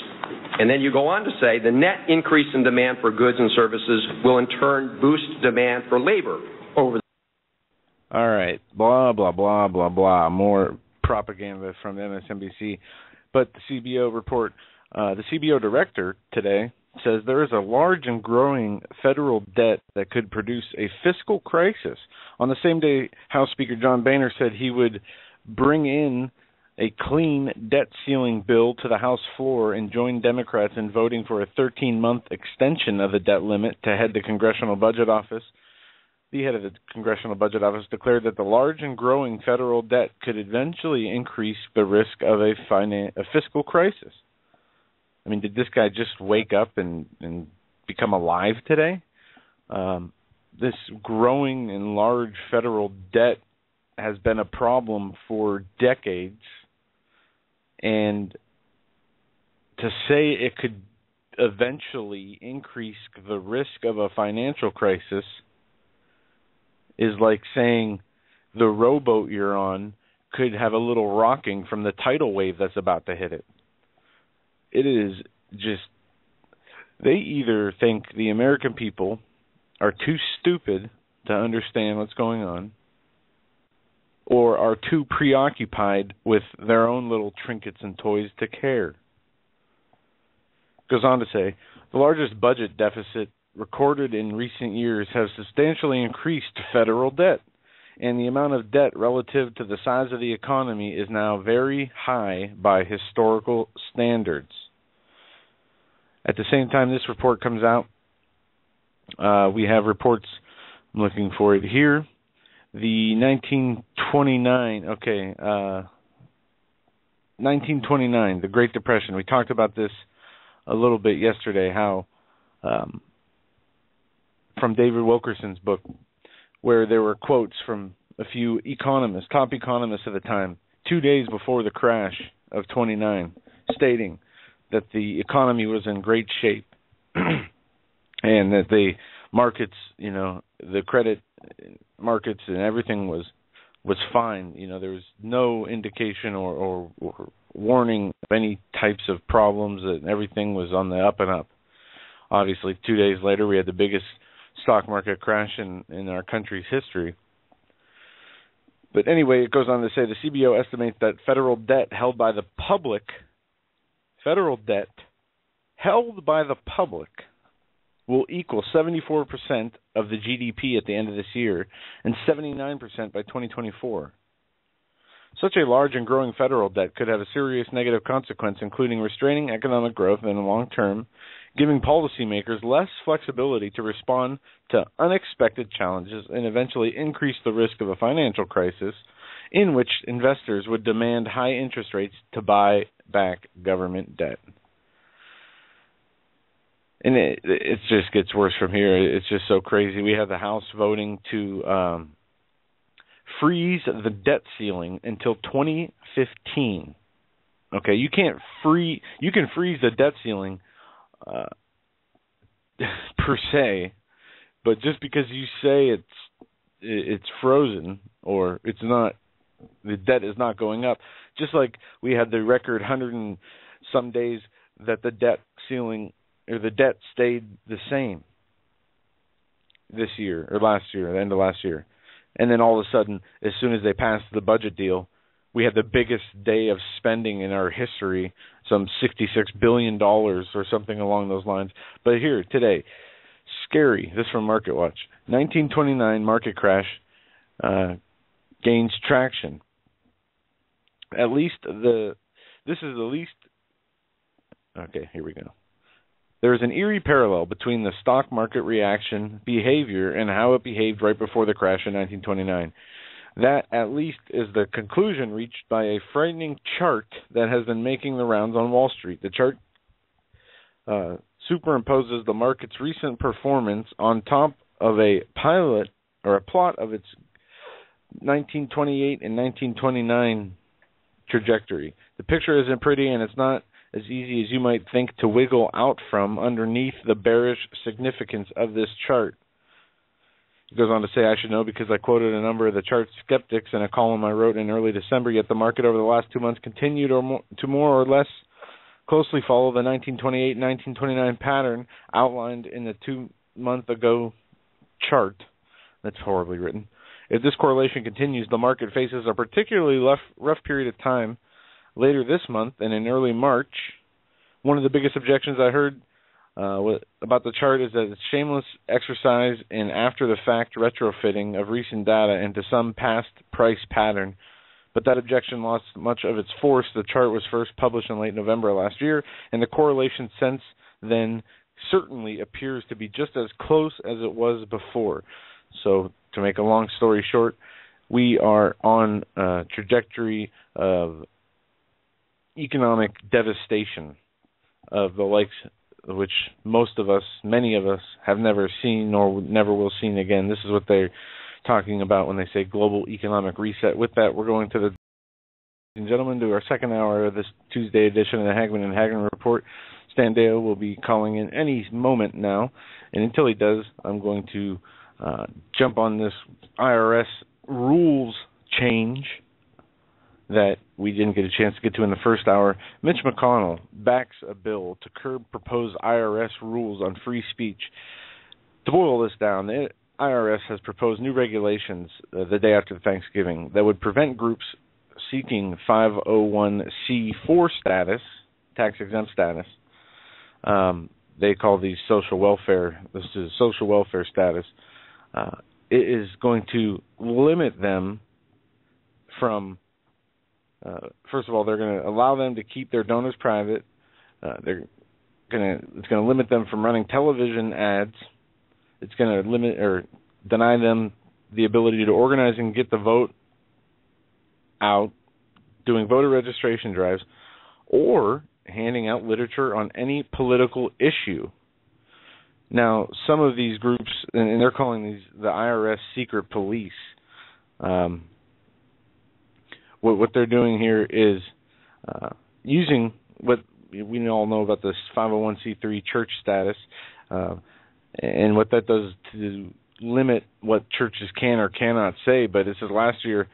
And then you go on to say the net increase in demand for goods and services will in turn boost demand for labor over the... All right, blah, blah, blah, blah, blah. More propaganda from MSNBC. But the CBO report, the CBO director today says there is a large and growing federal debt that could produce a fiscal crisis. On the same day, House Speaker John Boehner said he would bring in a clean debt ceiling bill to the House floor and join Democrats in voting for a 13-month extension of the debt limit to head the Congressional Budget Office. The head of the Congressional Budget Office declared that the large and growing federal debt could eventually increase the risk of a fiscal crisis. I mean, did this guy just wake up and become alive today? This growing and large federal debt has been a problem for decades. And to say it could eventually increase the risk of a financial crisis is like saying the rowboat you're on could have a little rocking from the tidal wave that's about to hit it. It is just, they either think the American people are too stupid to understand what's going on, or are too preoccupied with their own little trinkets and toys to care. Goes on to say, the largest budget deficit recorded in recent years have substantially increased federal debt, and the amount of debt relative to the size of the economy is now very high by historical standards. At the same time this report comes out, we have reports, I'm looking for it here, the 1929, the Great Depression. We talked about this a little bit yesterday, how from David Wilkerson's book, where there were quotes from a few economists, top economists of the time, 2 days before the crash of 29, stating that the economy was in great shape and that the markets, the credit markets and everything was fine. There was no indication or warning of any types of problems, and everything was on the up and up. Obviously, 2 days later, we had the biggest stock market crash in our country's history. But anyway, it goes on to say the CBO estimates that federal debt held by the public will equal 74% of the GDP at the end of this year and 79% by 2024. Such a large and growing federal debt could have a serious negative consequence, including restraining economic growth in the long term, giving policymakers less flexibility to respond to unexpected challenges, and eventually increase the risk of a financial crisis in which investors would demand high interest rates to buy back government debt. And it just gets worse from here. It's just so crazy. We have the House voting to freeze the debt ceiling until 2015. Okay, you can freeze the debt ceiling per se, but just because you say it's frozen or it's not, the debt is not going up. Just like we had the record 100 and some days that the debt ceiling or the debt stayed the same this year or last year, the end of last year. And then all of a sudden, as soon as they passed the budget deal, we had the biggest day of spending in our history, some $66 billion or something along those lines. But here, today, scary, this from MarketWatch, 1929 market crash gains traction. Okay, here we go. There is an eerie parallel between the stock market reaction behavior and how it behaved right before the crash in 1929. That, at least, is the conclusion reached by a frightening chart that has been making the rounds on Wall Street. The chart superimposes the market's recent performance on top of a plot of its 1928 and 1929 trajectory. The picture isn't pretty, and it's not as easy as you might think to wiggle out from underneath the bearish significance of this chart. He goes on to say, I should know because I quoted a number of the chart skeptics in a column I wrote in early December, yet the market over the last 2 months continued to more or less closely follow the 1928 and 1929 pattern outlined in the 2 month ago chart. That's horribly written. If this correlation continues, the market faces a particularly rough period of time later this month and in early March. One of the biggest objections I heard about the chart is that it's shameless exercise in after-the-fact retrofitting of recent data into some past price pattern. But that objection lost much of its force. The chart was first published in late November last year, and the correlation since then certainly appears to be just as close as it was before. So, to make a long story short, we are on a trajectory of economic devastation of the likes of which many of us, have never seen or never will see again. This is what they're talking about when they say global economic reset. With that, we're going to ladies and gentlemen, to our second hour of this Tuesday edition of the Hagmann and Hagmann Report. Stan Deyo will be calling in any moment now, and until he does, I'm going to jump on this IRS rules change that we didn't get a chance to get to in the first hour. Mitch McConnell backs a bill to curb proposed IRS rules on free speech. To boil this down, the IRS has proposed new regulations the day after Thanksgiving that would prevent groups seeking 501c4 status, tax-exempt status, they call these social welfare. This is social welfare status. It is going to limit them from. First of all, they're going to allow them to keep their donors private. It's going to limit them from running television ads. It's going to limit or deny them the ability to organize and get the vote out, doing voter registration drives, or handing out literature on any political issue. Now, some of these groups, and they're calling these the IRS secret police. What they're doing here is using what we all know about this 501c3 church status, and what that does to limit what churches can or cannot say. But it says last year,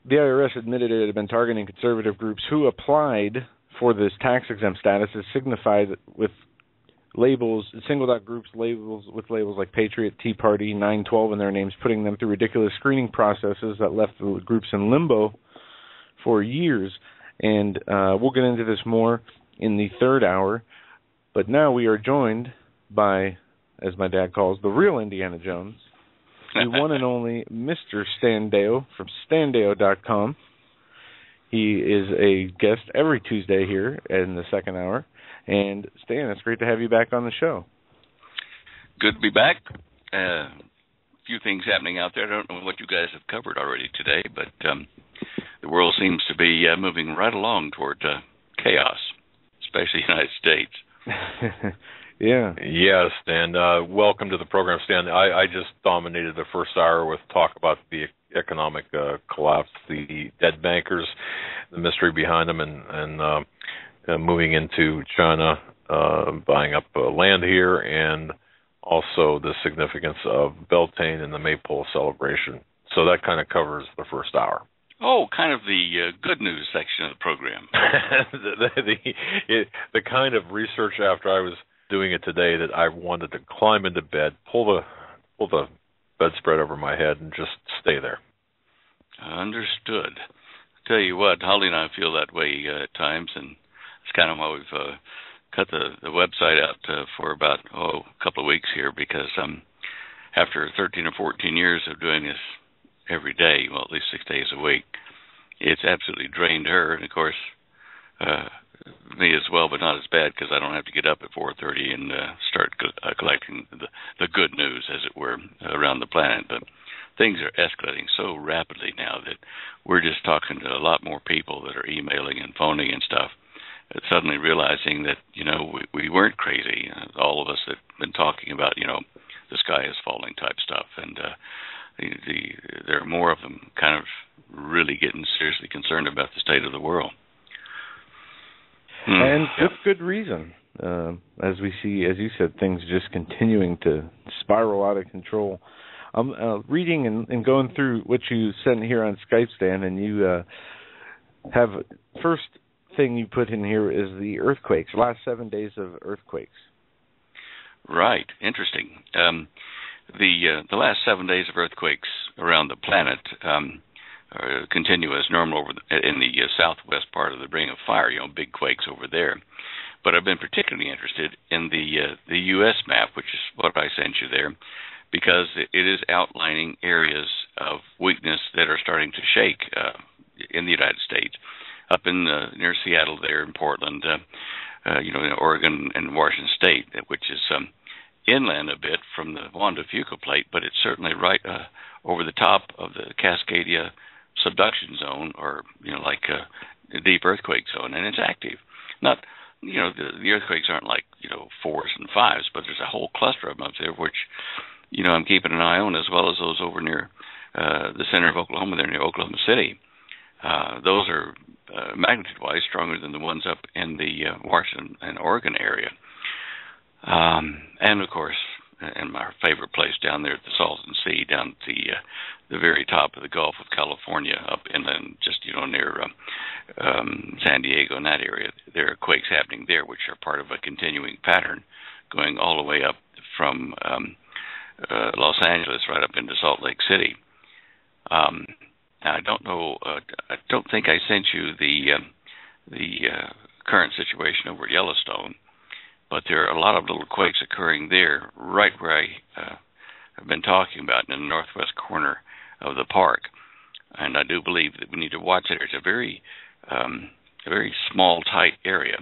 the IRS admitted it had been targeting conservative groups who applied for this tax-exempt status is signified with labels, singled out groups with labels like Patriot, Tea Party, 912 in their names, putting them through ridiculous screening processes that left the groups in limbo for years. And we'll get into this more in the third hour. But now we are joined by, as my dad calls, the real Indiana Jones, the one and only Mr. Stan Deyo from standeyo.com. He is a guest every Tuesday here in the second hour. And Stan, it's great to have you back on the show. Good to be back. A few things happening out there. I don't know what you guys have covered already today, but the world seems to be moving right along toward chaos, especially the United States. Yeah. Yes, and welcome to the program, Stan. I just dominated the first hour with talk about the economic collapse, the dead bankers, the mystery behind them, and moving into China, buying up land here, and also the significance of Beltane and the Maypole celebration. So that kind of covers the first hour. Oh, kind of the good news section of the program. the kind of research after I was doing it today that I wanted to climb into bed, pull the bedspread over my head, and just stay there. Understood. Tell you what, Holly and I feel that way at times, and it's kind of why we've cut the website out for about a couple of weeks here, because after 13 or 14 years of doing this every day, well, at least 6 days a week, it's absolutely drained her, and of course me as well, but not as bad, because I don't have to get up at 4:30 and start collecting the good news, as it were, around the planet. But things are escalating so rapidly now that we're just talking to a lot more people that are emailing and phoning and stuff, suddenly realizing that, we weren't crazy. All of us that have been talking about, the sky is falling type stuff, and there are more of them kind of really getting seriously concerned about the state of the world. And with good reason, as we see, as you said, things just continuing to spiral out of control. I'm reading and going through what you sent here on Skype, Stan, and you have, first thing you put in here is the earthquakes, last 7 days of earthquakes. Right. Interesting. The last 7 days of earthquakes around the planet continue as normal in the southwest part of the Ring of Fire, big quakes over there. But I've been particularly interested in the U.S. map, which is what I sent you there, because it is outlining areas of weakness that are starting to shake in the United States. Up in near Seattle there, in Portland, in Oregon and Washington State, which is inland a bit from the Juan de Fuca plate, but it's certainly right over the top of the Cascadia subduction zone, or a deep earthquake zone, and it's active. Not, the earthquakes aren't like 4s and 5s, but there's a whole cluster of them up there, which I'm keeping an eye on, as well as those over near the center of Oklahoma, there near Oklahoma City. Those are magnitude-wise stronger than the ones up in the Washington and Oregon area. And, of course, in my favorite place down there at the Salton Sea, down at the very top of the Gulf of California, up inland, just, near San Diego and that area, there are quakes happening there, which are part of a continuing pattern going all the way up from Los Angeles right up into Salt Lake City. I don't know. I don't think I sent you the current situation over at Yellowstone, but there are a lot of little quakes occurring there, right where I have been talking about, in the northwest corner of the park. And I do believe that we need to watch it. It's a very small, tight area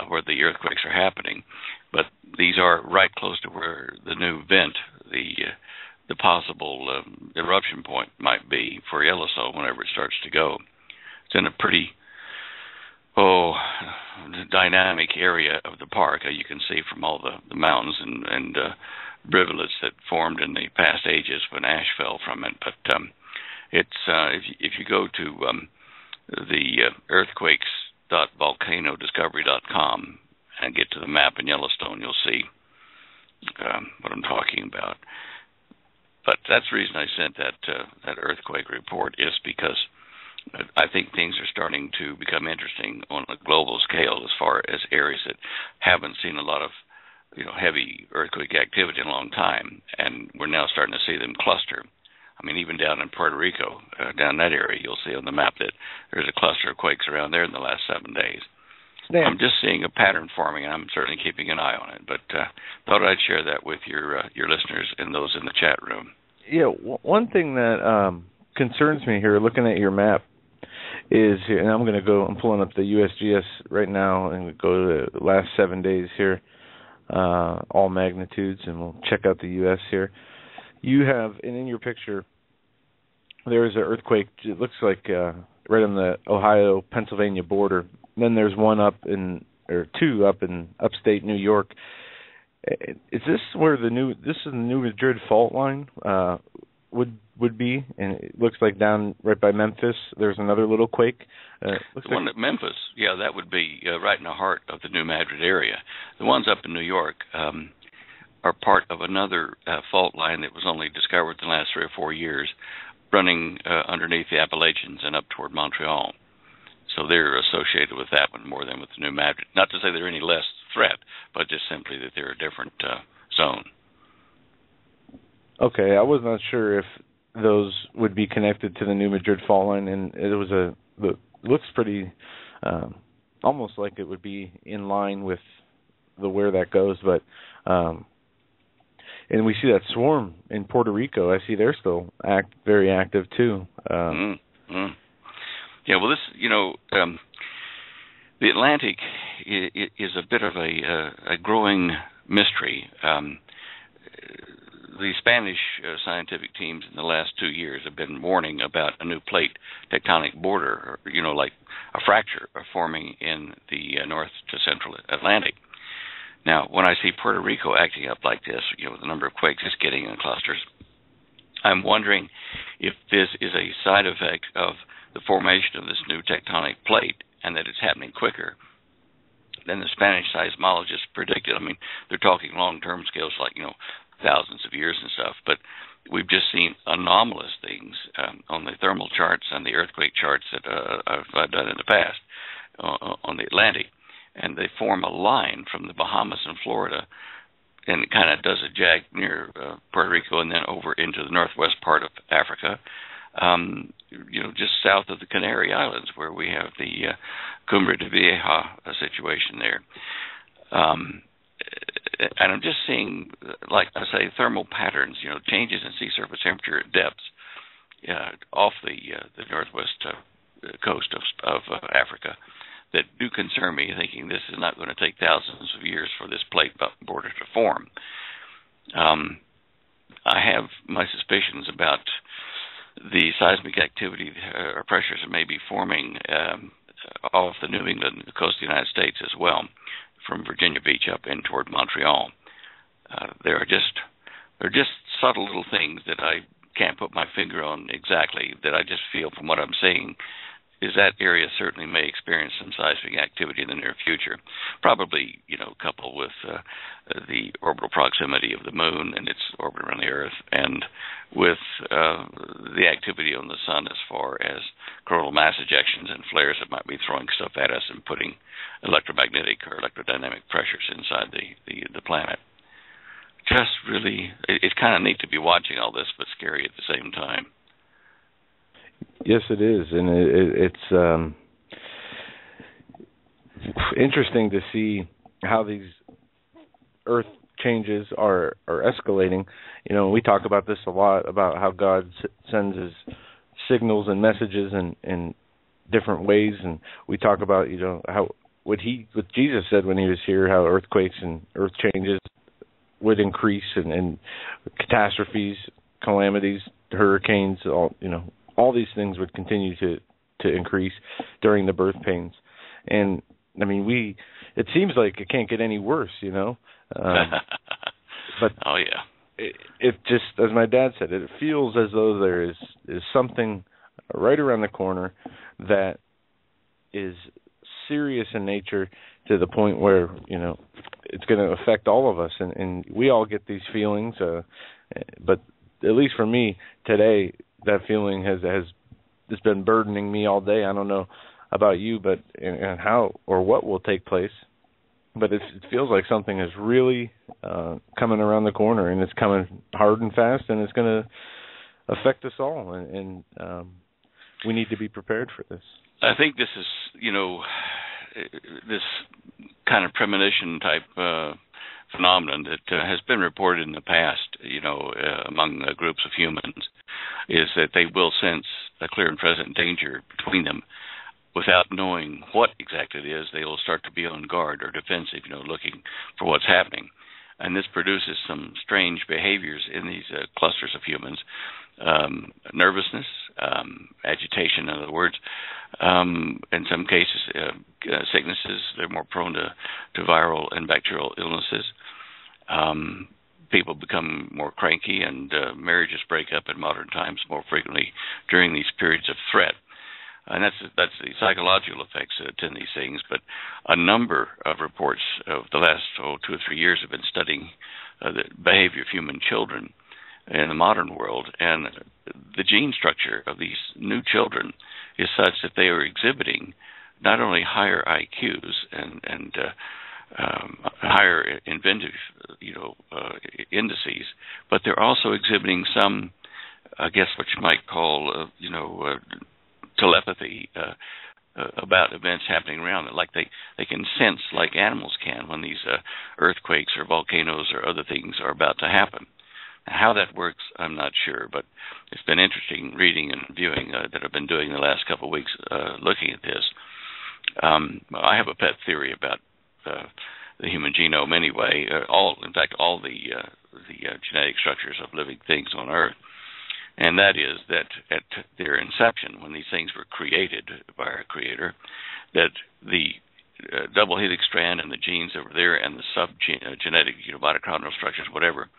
where the earthquakes are happening, but these are right close to where the new vent, the possible eruption point might be for Yellowstone whenever it starts to go. It's in a pretty dynamic area of the park. You can see from all the mountains and rivulets that formed in the past ages when ash fell from it. But it's if you go to the earthquakes.volcanodiscovery.com and get to the map in Yellowstone, you'll see what I'm talking about. But that's the reason I sent that earthquake report, is because I think things are starting to become interesting on a global scale as far as areas that haven't seen a lot of heavy earthquake activity in a long time, and we're now starting to see them cluster. I mean, even down in Puerto Rico, down that area, you'll see on the map that there's a cluster of quakes around there in the last 7 days. Yeah. I'm just seeing a pattern forming, and I'm certainly keeping an eye on it. But thought I'd share that with your listeners and those in the chat room. Yeah, one thing that concerns me here, looking at your map, is, and I'm pulling up the USGS right now and go to the last 7 days here, all magnitudes, and we'll check out the U.S. here. You have, and in your picture, there is an earthquake. It looks like right on the Ohio-Pennsylvania border. Then there's two up in upstate New York. Is this where this is the New Madrid fault line would be? And it looks like down right by Memphis, there's another little quake. One at Memphis, yeah, that would be right in the heart of the New Madrid area. The ones up in New York are part of another fault line that was only discovered in the last 3 or 4 years, running underneath the Appalachians and up toward Montreal. So they're associated with that one more than with the New Madrid. Not to say they're any less threat, but just simply that they're a different zone. Okay, I was not sure if those would be connected to the New Madrid fault line, and it looks pretty, almost like it would be in line with where that goes, but and we see that swarm in Puerto Rico. I see they're still very active too. Yeah, well, this, the Atlantic is a bit of a growing mystery. The Spanish scientific teams in the last 2 years have been warning about a new plate tectonic border, like a fracture forming in the north to central Atlantic. Now, when I see Puerto Rico acting up like this, the number of quakes it's getting in clusters, I'm wondering if this is a side effect of the formation of this new tectonic plate, and that it's happening quicker than the Spanish seismologists predicted. I mean, they're talking long-term scales like, thousands of years and stuff, but we've just seen anomalous things on the thermal charts and the earthquake charts that I've done in the past on the Atlantic, and they form a line from the Bahamas and Florida, and it kind of does a jag near Puerto Rico and then over into the northwest part of Africa, just south of the Canary Islands, where we have the Cumbre de Vieja situation there. And I'm just seeing, like I say, thermal patterns, changes in sea surface temperature at depths off the northwest coast of Africa that do concern me, thinking this is not going to take thousands of years for this plate border to form. I have my suspicions about the seismic activity or pressures that may be forming off the New England coast of the United States as well, from Virginia Beach up in toward Montreal. There are just subtle little things that I can't put my finger on exactly, that I just feel from what I'm seeing is that area certainly may experience some seismic activity in the near future. Probably, coupled with the orbital proximity of the moon and its orbit around the Earth, and with the activity on the sun as far as coronal mass ejections and flares that might be throwing stuff at us and putting electromagnetic or electrodynamic pressures inside the planet. Just really, it's kind of neat to be watching all this, but scary at the same time. Yes, it is, and it's interesting to see how these Earth changes are escalating. We talk about this a lot, about how God sends his signals and messages in different ways, and we talk about how what Jesus said when he was here, how earthquakes and earth changes would increase, and catastrophes, calamities, hurricanes, all these things would continue to increase during the birth pains. And I mean, it seems like it can't get any worse, but oh yeah, it just, as my dad said, it feels as though there is something right around the corner that is serious in nature, to the point where it's going to affect all of us, and we all get these feelings. But at least for me today, that feeling has been burdening me all day. I don't know about you, but and how or what will take place. But it feels like something is really coming around the corner, and it's coming hard and fast, and it's going to affect us all. And we need to be prepared for this. I think this is, this kind of premonition type phenomenon that has been reported in the past, among groups of humans, is that they will sense a clear and present danger between them. Without knowing what exactly it is, they will start to be on guard or defensive, looking for what's happening. And this produces some strange behaviors in these clusters of humans. Nervousness, agitation, in other words. In some cases, sicknesses. They're more prone to viral and bacterial illnesses. People become more cranky, and marriages break up in modern times more frequently during these periods of threat. And that's the psychological effects that attend these things. But a number of reports of the last 2 or 3 years have been studying the behavior of human children in the modern world, and the gene structure of these new children is such that they are exhibiting not only higher IQs and higher inventive, indices, but they're also exhibiting some, I guess, what you might call, telepathy about events happening around it. Like they can sense, like animals can, when these earthquakes or volcanoes or other things are about to happen. How that works, I'm not sure, but it's been interesting reading and viewing that I've been doing the last couple of weeks looking at this. I have a pet theory about the human genome anyway, all the genetic structures of living things on Earth. And that is that at their inception, when these things were created by our Creator, that the double helix strand and the genes that were there and the sub-genetic mitochondrial structures, whatever,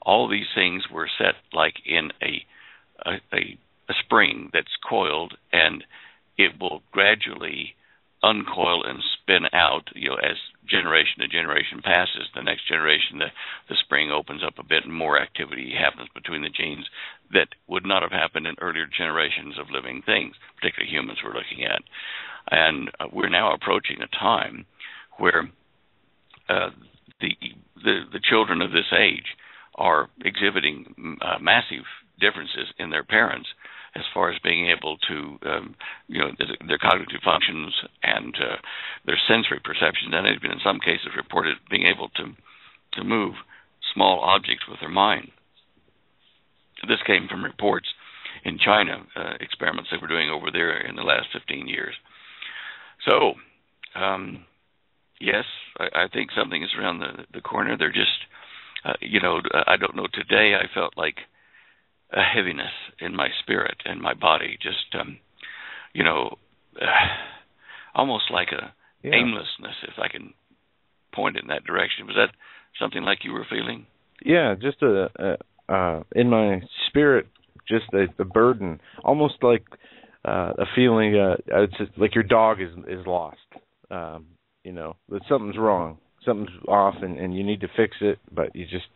all these things were set like in a spring that's coiled, and it will gradually uncoil and spin out, as generation to generation passes. The next generation, the spring opens up a bit and more activity happens between the genes that would not have happened in earlier generations of living things, particularly humans we're looking at. And we're now approaching a time where the children of this age are exhibiting massive differences in their parents as far as being able to, their cognitive functions and their sensory perceptions, and they've been in some cases reported being able to move small objects with their mind. This came from reports in China, experiments they were doing over there in the last 15 years. So, yes, I think something is around the corner. They're just, I don't know, today I felt like a heaviness in my spirit and my body, just, almost like a aimlessness, if I can point in that direction. Was that something like you were feeling? Yeah, just in my spirit, just a burden, almost like a feeling, it's just like your dog is lost, that something's wrong, something's off, and you need to fix it, but you just,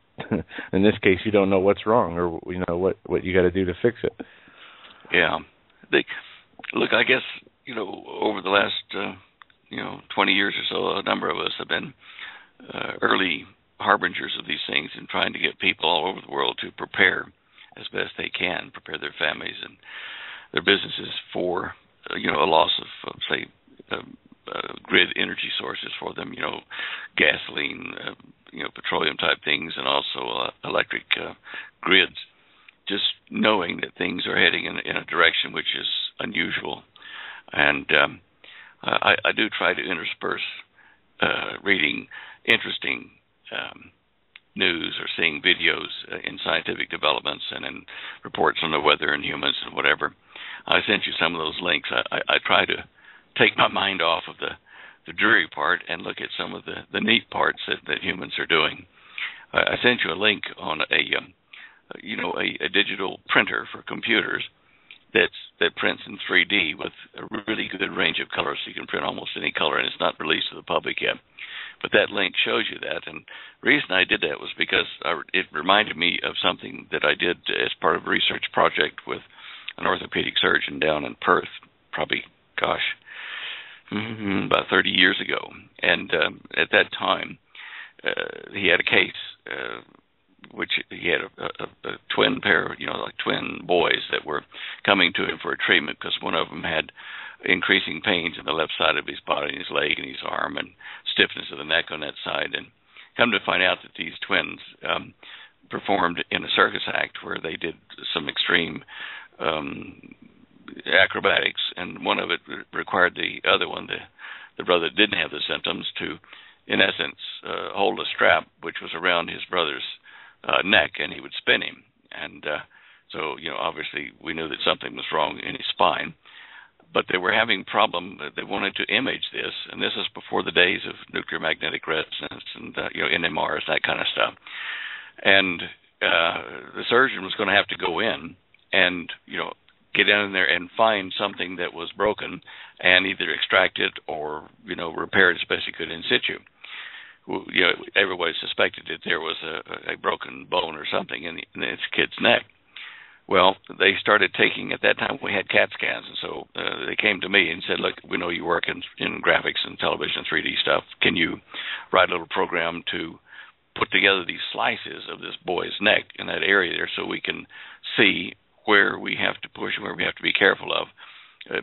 in this case, you don't know what's wrong or what you got to do to fix it. Yeah. Look, I guess, over the last, 20 years or so, a number of us have been early harbingers of these things and trying to get people all over the world to prepare as best they can, prepare their families and their businesses for, a loss of say, grid energy sources for them, gasoline, petroleum type things, and also electric grids. Just knowing that things are heading in a direction which is unusual. And I do try to intersperse reading interesting news or seeing videos in scientific developments and in reports on the weather and humans and whatever. I sent you some of those links. I try to take my mind off of the dreary part and look at some of the neat parts that humans are doing. I sent you a link on a digital printer for computers that prints in 3D with a really good range of colors, so you can print almost any color, and it's not released to the public yet. But that link shows you that, and the reason I did that was because it reminded me of something that I did as part of a research project with an orthopedic surgeon down in Perth, probably, about 30 years ago. And at that time, he had a case which he had a twin pair, like twin boys that were coming to him for a treatment because one of them had increasing pains in the left side of his body, his leg and his arm, and stiffness of the neck on that side. And come to find out that these twins performed in a circus act where they did some extreme acrobatics, and one of it required the other one, the brother that didn't have the symptoms, to, in essence, hold a strap which was around his brother's neck, and he would spin him. And so, obviously we knew that something was wrong in his spine. But they were having a problem. They wanted to image this, and this is before the days of nuclear magnetic resonance and NMRs, that kind of stuff. And the surgeon was going to have to go in and get in there and find something that was broken and either extract it or repair it as best he could in situ. Everybody suspected that there was a broken bone or something in this kid's neck. Well, they started taking, at that time we had CAT scans, and so they came to me and said, look, we know you work in graphics and television 3D stuff. Can you write a little program to put together these slices of this boy's neck in that area there so we can see where we have to push and where we have to be careful of?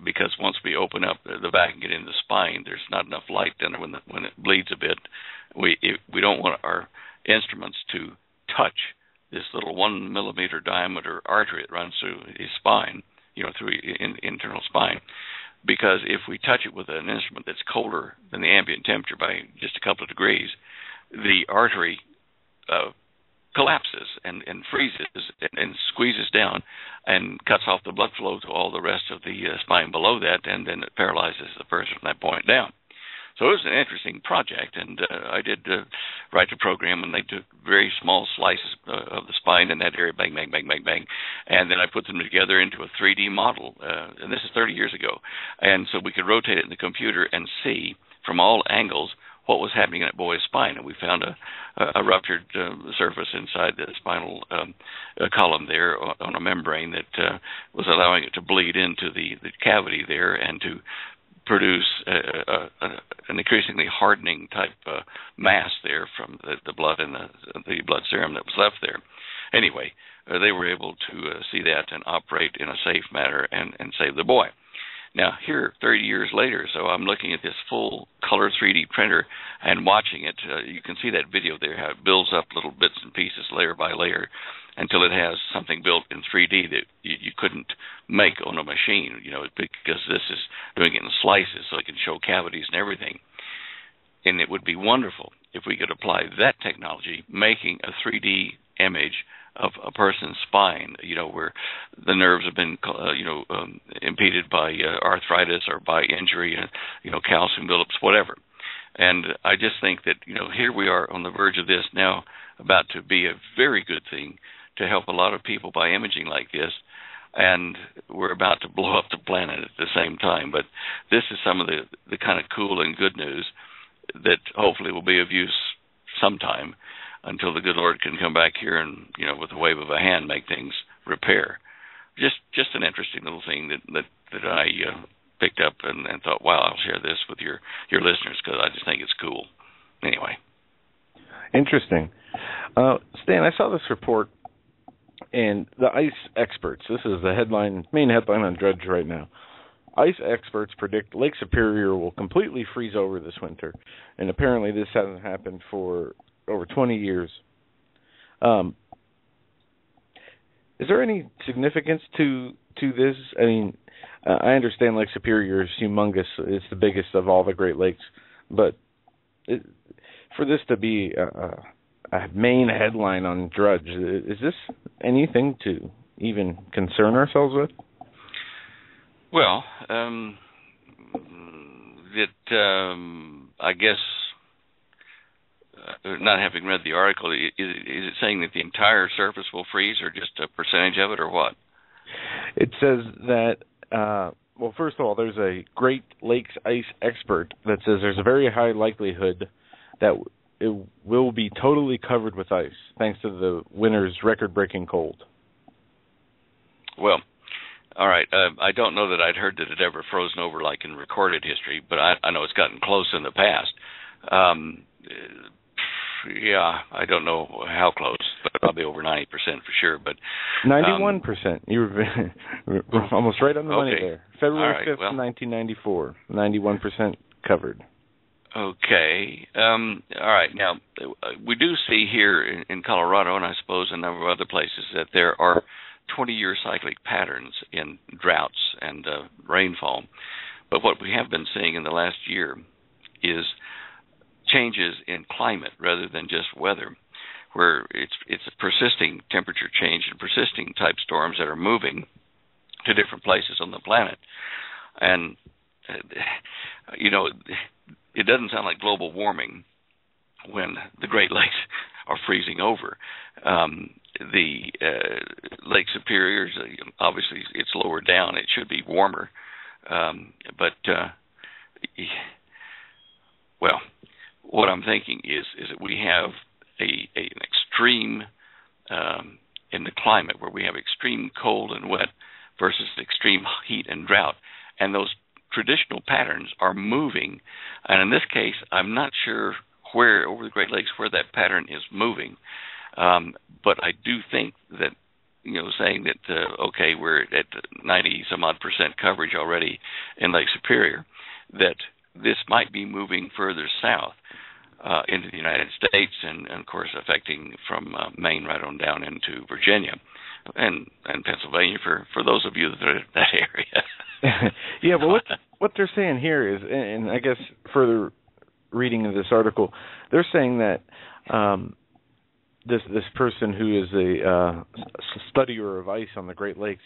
Because once we open up the back and get into the spine, there's not enough light down there when it bleeds a bit. We don't want our instruments to touch this little 1 millimeter diameter artery that runs through his spine, through internal spine, because if we touch it with an instrument that's colder than the ambient temperature by just a couple of degrees, the artery collapses and freezes and squeezes down and cuts off the blood flow to all the rest of the spine below that, and then it paralyzes the person from that point down. So it was an interesting project, and I did write the program, and they took very small slices of the spine in that area, bang, bang, bang, bang, bang, and then I put them together into a 3D model, and this is 30 years ago, and so we could rotate it in the computer and see from all angles what was happening in that boy's spine, and we found a ruptured surface inside the spinal column there on a membrane that was allowing it to bleed into the cavity there and to produce an increasingly hardening type mass there from the blood and the blood serum that was left there. Anyway, they were able to see that and operate in a safe manner and save the boy. Now, here, 30 years later, so I'm looking at this full color 3D printer and watching it. You can see that video there, how it builds up little bits and pieces layer by layer until it has something built in 3D that you couldn't make on a machine, because this is doing it in slices so it can show cavities and everything. And it would be wonderful if we could apply that technology, making a 3D image of a person's spine, where the nerves have been, impeded by arthritis or by injury, calcium buildups, whatever. And I just think that, here we are on the verge of this now, about to be a very good thing to help a lot of people by imaging like this, and we're about to blow up the planet at the same time. But this is some of the kind of cool and good news that hopefully will be of use sometime, until the good Lord can come back here and, with a wave of a hand, make things repair. Just an interesting little thing that I picked up and thought, wow, I'll share this with your listeners because I just think it's cool. Anyway. Interesting. Stan, I saw this report, and the ICE experts, this is the main headline on Drudge right now. ice experts predict Lake Superior will completely freeze over this winter, and apparently this hasn't happened for over 20 years. Is there any significance to this? I mean, I understand Lake Superior is humongous. It's the biggest of all the Great Lakes. But for this to be a main headline on Drudge, is this anything to even concern ourselves with? Well, I guess, not having read the article, is it saying that the entire surface will freeze, or just a percentage of it, or what? It says that, well, first of all, there's a Great Lakes ice expert that says there's a very high likelihood that it will be totally covered with ice, thanks to the winter's record-breaking cold. Well, all right. I don't know that I'd heard that it ever frozen over like in recorded history, but I know it's gotten close in the past. Yeah, I don't know how close, but probably over 90% for sure. But 91%. You were almost right on the money there. February 5th, 1994. 91% covered. Okay. All right. Now, we do see here in Colorado, and I suppose a number of other places, that there are 20-year cyclic patterns in droughts and rainfall. But what we have been seeing in the last year is changes in climate rather than just weather, where it's a persisting temperature change and persisting type storms that are moving to different places on the planet. And, it doesn't sound like global warming when the Great Lakes are freezing over. The Lake Superior, obviously, it's lower down. It should be warmer. Well, what I'm thinking is that we have an extreme in the climate where we have extreme cold and wet versus extreme heat and drought. And those traditional patterns are moving. And in this case, I'm not sure where over the Great Lakes where that pattern is moving. But I do think that, saying that, okay, we're at 90-some-odd% coverage already in Lake Superior, that this might be moving further south into the United States and, of course, affecting from Maine right on down into Virginia and Pennsylvania for those of you that are in that area. Yeah, but what they're saying here is, and I guess further reading of this article, they're saying that this person who is a studier of ice on the Great Lakes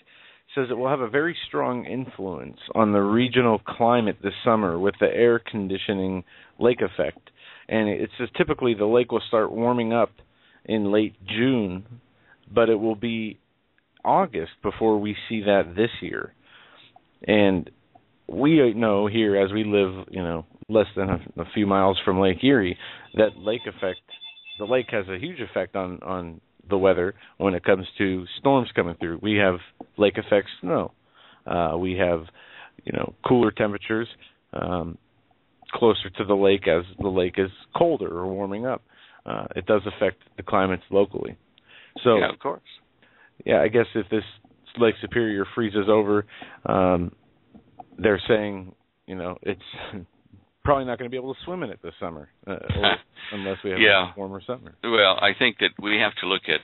says it will have a very strong influence on the regional climate this summer with the air conditioning lake effect. And it says typically the lake will start warming up in late June, but it will be August before we see that this year. And we know here, as we live, less than a few miles from Lake Erie, that the lake has a huge effect on the weather when it comes to storms coming through. We have lake effect snow. We have, cooler temperatures closer to the lake as the lake is colder or warming up. It does affect the climates locally. So, yeah, of course. Yeah, I guess if this Lake Superior freezes over, they're saying, it's probably not going to be able to swim in it this summer unless we have a warmer summer. Well, I think that we have to look at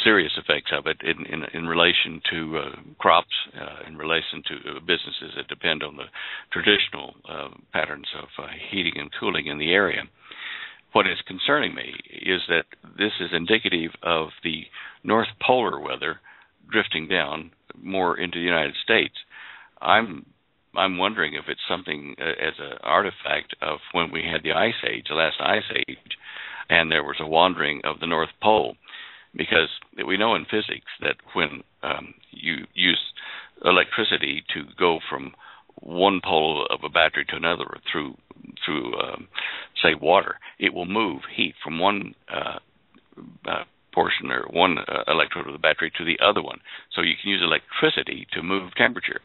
serious effects of it in relation to crops, in relation to businesses that depend on the traditional patterns of heating and cooling in the area. What is concerning me is that this is indicative of the North Polar weather drifting down more into the United States. I'm wondering if it's something as an artifact of when we had the Ice Age, the last Ice Age, and there was a wandering of the North Pole, because we know in physics that when you use electricity to go from one pole of a battery to another through say water, it will move heat from one portion or one electrode of the battery to the other one. So you can use electricity to move temperature.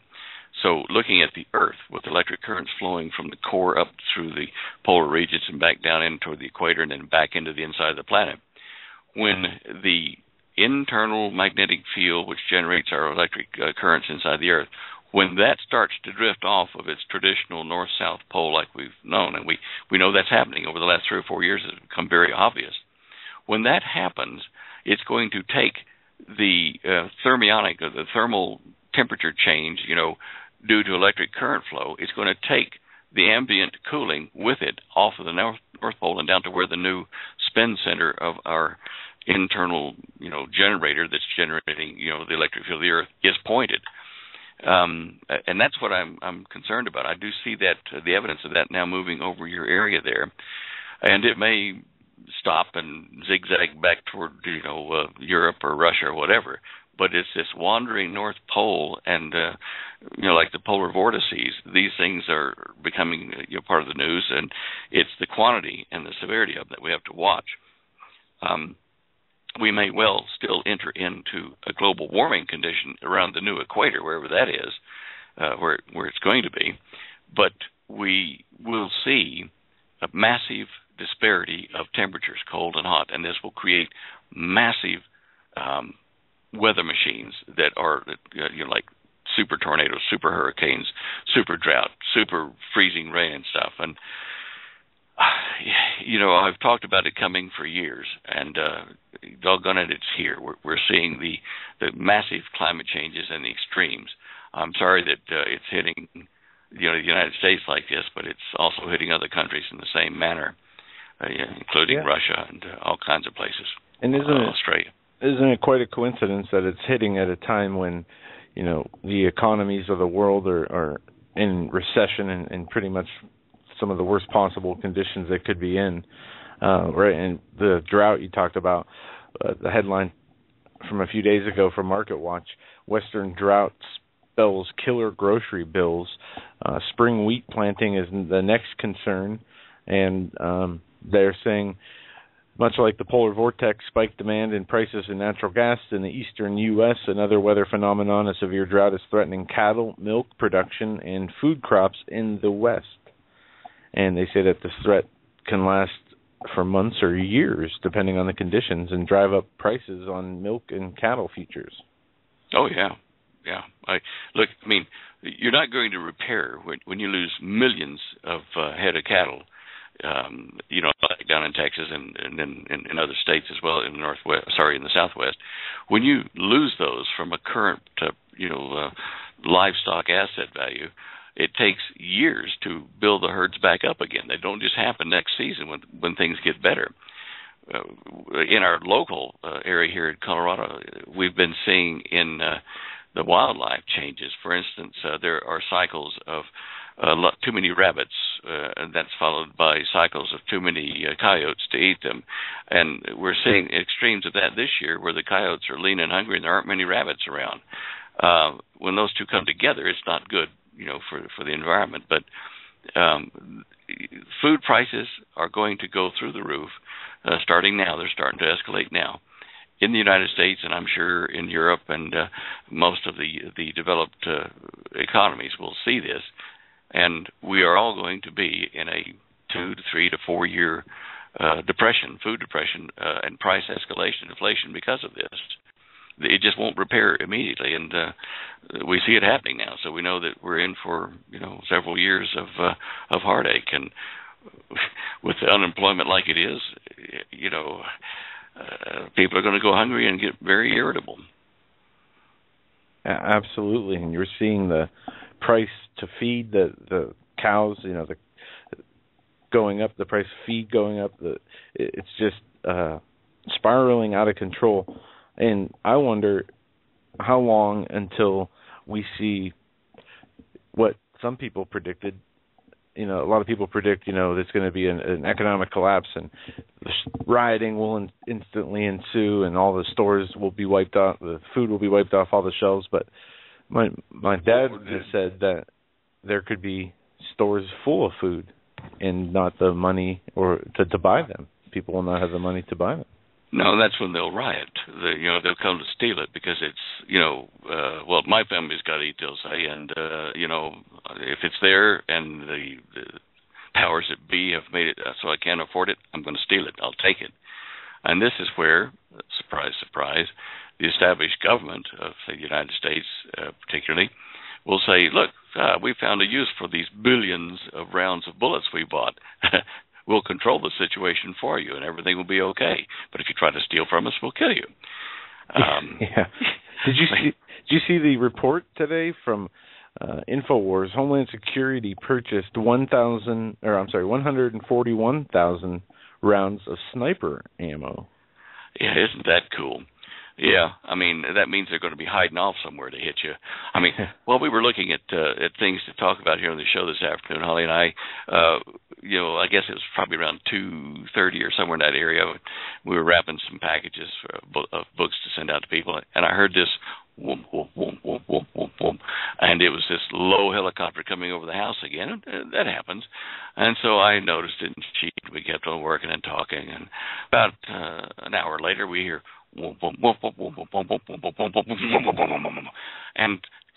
So looking at the Earth with electric currents flowing from the core up through the polar regions and back down in toward the equator and then back into the inside of the planet, when the internal magnetic field which generates our electric currents inside the Earth, when that starts to drift off of its traditional north-south pole like we've known, and we know that's happening over the last 3 or 4 years, it's become very obvious. When that happens, it's going to take the thermionic, or the thermal temperature change, due to electric current flow. It's going to take the ambient cooling with it off of the North Pole and down to where the new spin center of our internal, generator that's generating, the electric field of the Earth is pointed. And that's what I'm concerned about. I do see that the evidence of that now moving over your area there, and it may stop and zigzag back toward Europe or Russia or whatever. But it's this wandering North Pole, and like the polar vortices, these things are becoming part of the news, and it's the quantity and the severity of them that we have to watch. We may well still enter into a global warming condition around the new equator, wherever that is, where it's going to be, but we will see a massive disparity of temperatures, cold and hot, and this will create massive weather machines that are like super tornadoes, super hurricanes, super drought, super freezing rain and stuff. And I've talked about it coming for years, and doggone it, it's here. We're seeing the massive climate changes and the extremes. I'm sorry that it's hitting the United States like this, but it's also hitting other countries in the same manner, including Russia and all kinds of places. And Australia. Isn't it quite a coincidence that it's hitting at a time when, the economies of the world are in recession and pretty much some of the worst possible conditions they could be in, right? And the drought you talked about, the headline from a few days ago from Market Watch, Western drought spells killer grocery bills. Spring wheat planting is the next concern, and they're saying, much like the polar vortex, spiked demand and prices in natural gas in the eastern U.S., another weather phenomenon, a severe drought is threatening cattle, milk production, and food crops in the West. And they say that this threat can last for months or years, depending on the conditions, and drive up prices on milk and cattle futures. Oh, yeah. Yeah. You're not going to repair when you lose millions of head of cattle, like down in Texas and then in other states as well, in the Southwest. When you lose those from a current, livestock asset value, it takes years to build the herds back up again. They don't just happen next season when things get better. In our local area here in Colorado, we've been seeing in the wildlife changes. For instance, there are cycles of too many rabbits, and that's followed by cycles of too many coyotes to eat them. And we're seeing extremes of that this year where the coyotes are lean and hungry and there aren't many rabbits around. When those two come together, it's not good, for the environment. But food prices are going to go through the roof starting now. They're starting to escalate now in the United States, and I'm sure in Europe and most of the developed economies will see this. And we are all going to be in a 2 to 3 to 4 year depression, food depression, and price escalation, inflation because of this. It just won't repair immediately, and we see it happening now. So we know that we're in for several years of heartache, and with the unemployment like it is, people are going to go hungry and get very irritable. Absolutely, and you're seeing the price to feed the cows, the going up, the price of feed going up. It's just spiraling out of control. And I wonder how long until we see what some people predicted. A lot of people predict, there's going to be an economic collapse and the rioting will instantly ensue and all the stores will be wiped out, the food will be wiped off all the shelves. But my dad just said that there could be stores full of food and not the money or to buy them. People will not have the money to buy them. No, that's when they'll riot. They'll come to steal it because it's, my family's got to eat, they'll say, and, if it's there and the powers that be have made it so I can't afford it, I'm going to steal it. I'll take it. And this is where, surprise, surprise, the established government of the United States particularly will say, look, we found a use for these billions of rounds of bullets we bought. We'll control the situation for you, and everything will be okay. But if you try to steal from us, we'll kill you. Yeah. Did you see the report today from InfoWars? Homeland Security purchased 141,000 rounds of sniper ammo. Yeah, isn't that cool? Yeah, I mean, that means they're going to be hiding off somewhere to hit you. I mean, well, we were looking at things to talk about here on the show this afternoon, Holly and I. I guess it was probably around 2:30 or somewhere in that area. We were wrapping some packages of books to send out to people, and I heard this whoom, whoom, whoom, whoom, whoom, whoom, whoom, and it was this low helicopter coming over the house again. That happens. And so I noticed it, and we kept on working and talking, and about an hour later we hear and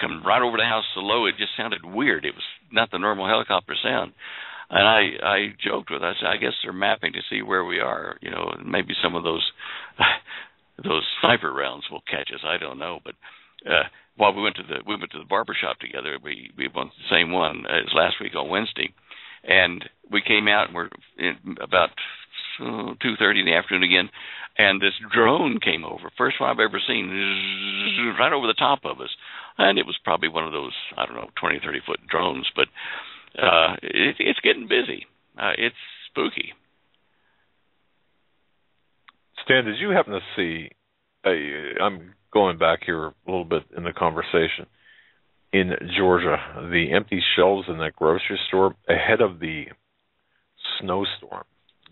come right over the house so low it just sounded weird. It was not the normal helicopter sound. And I joked with her. I said, I guess they're mapping to see where we are. Maybe some of those sniper rounds will catch us. I don't know. But while we went to the barber shop together, we went to the same one as last week on Wednesday, and we came out and we're about 2:30 in the afternoon again, and this drone came over. First one I've ever seen, right over the top of us. And it was probably one of those, 20, 30-foot drones, but it's getting busy. It's spooky. Stan, did you happen to see, I'm going back here a little bit in the conversation, in Georgia, the empty shelves in that grocery store ahead of the snowstorm.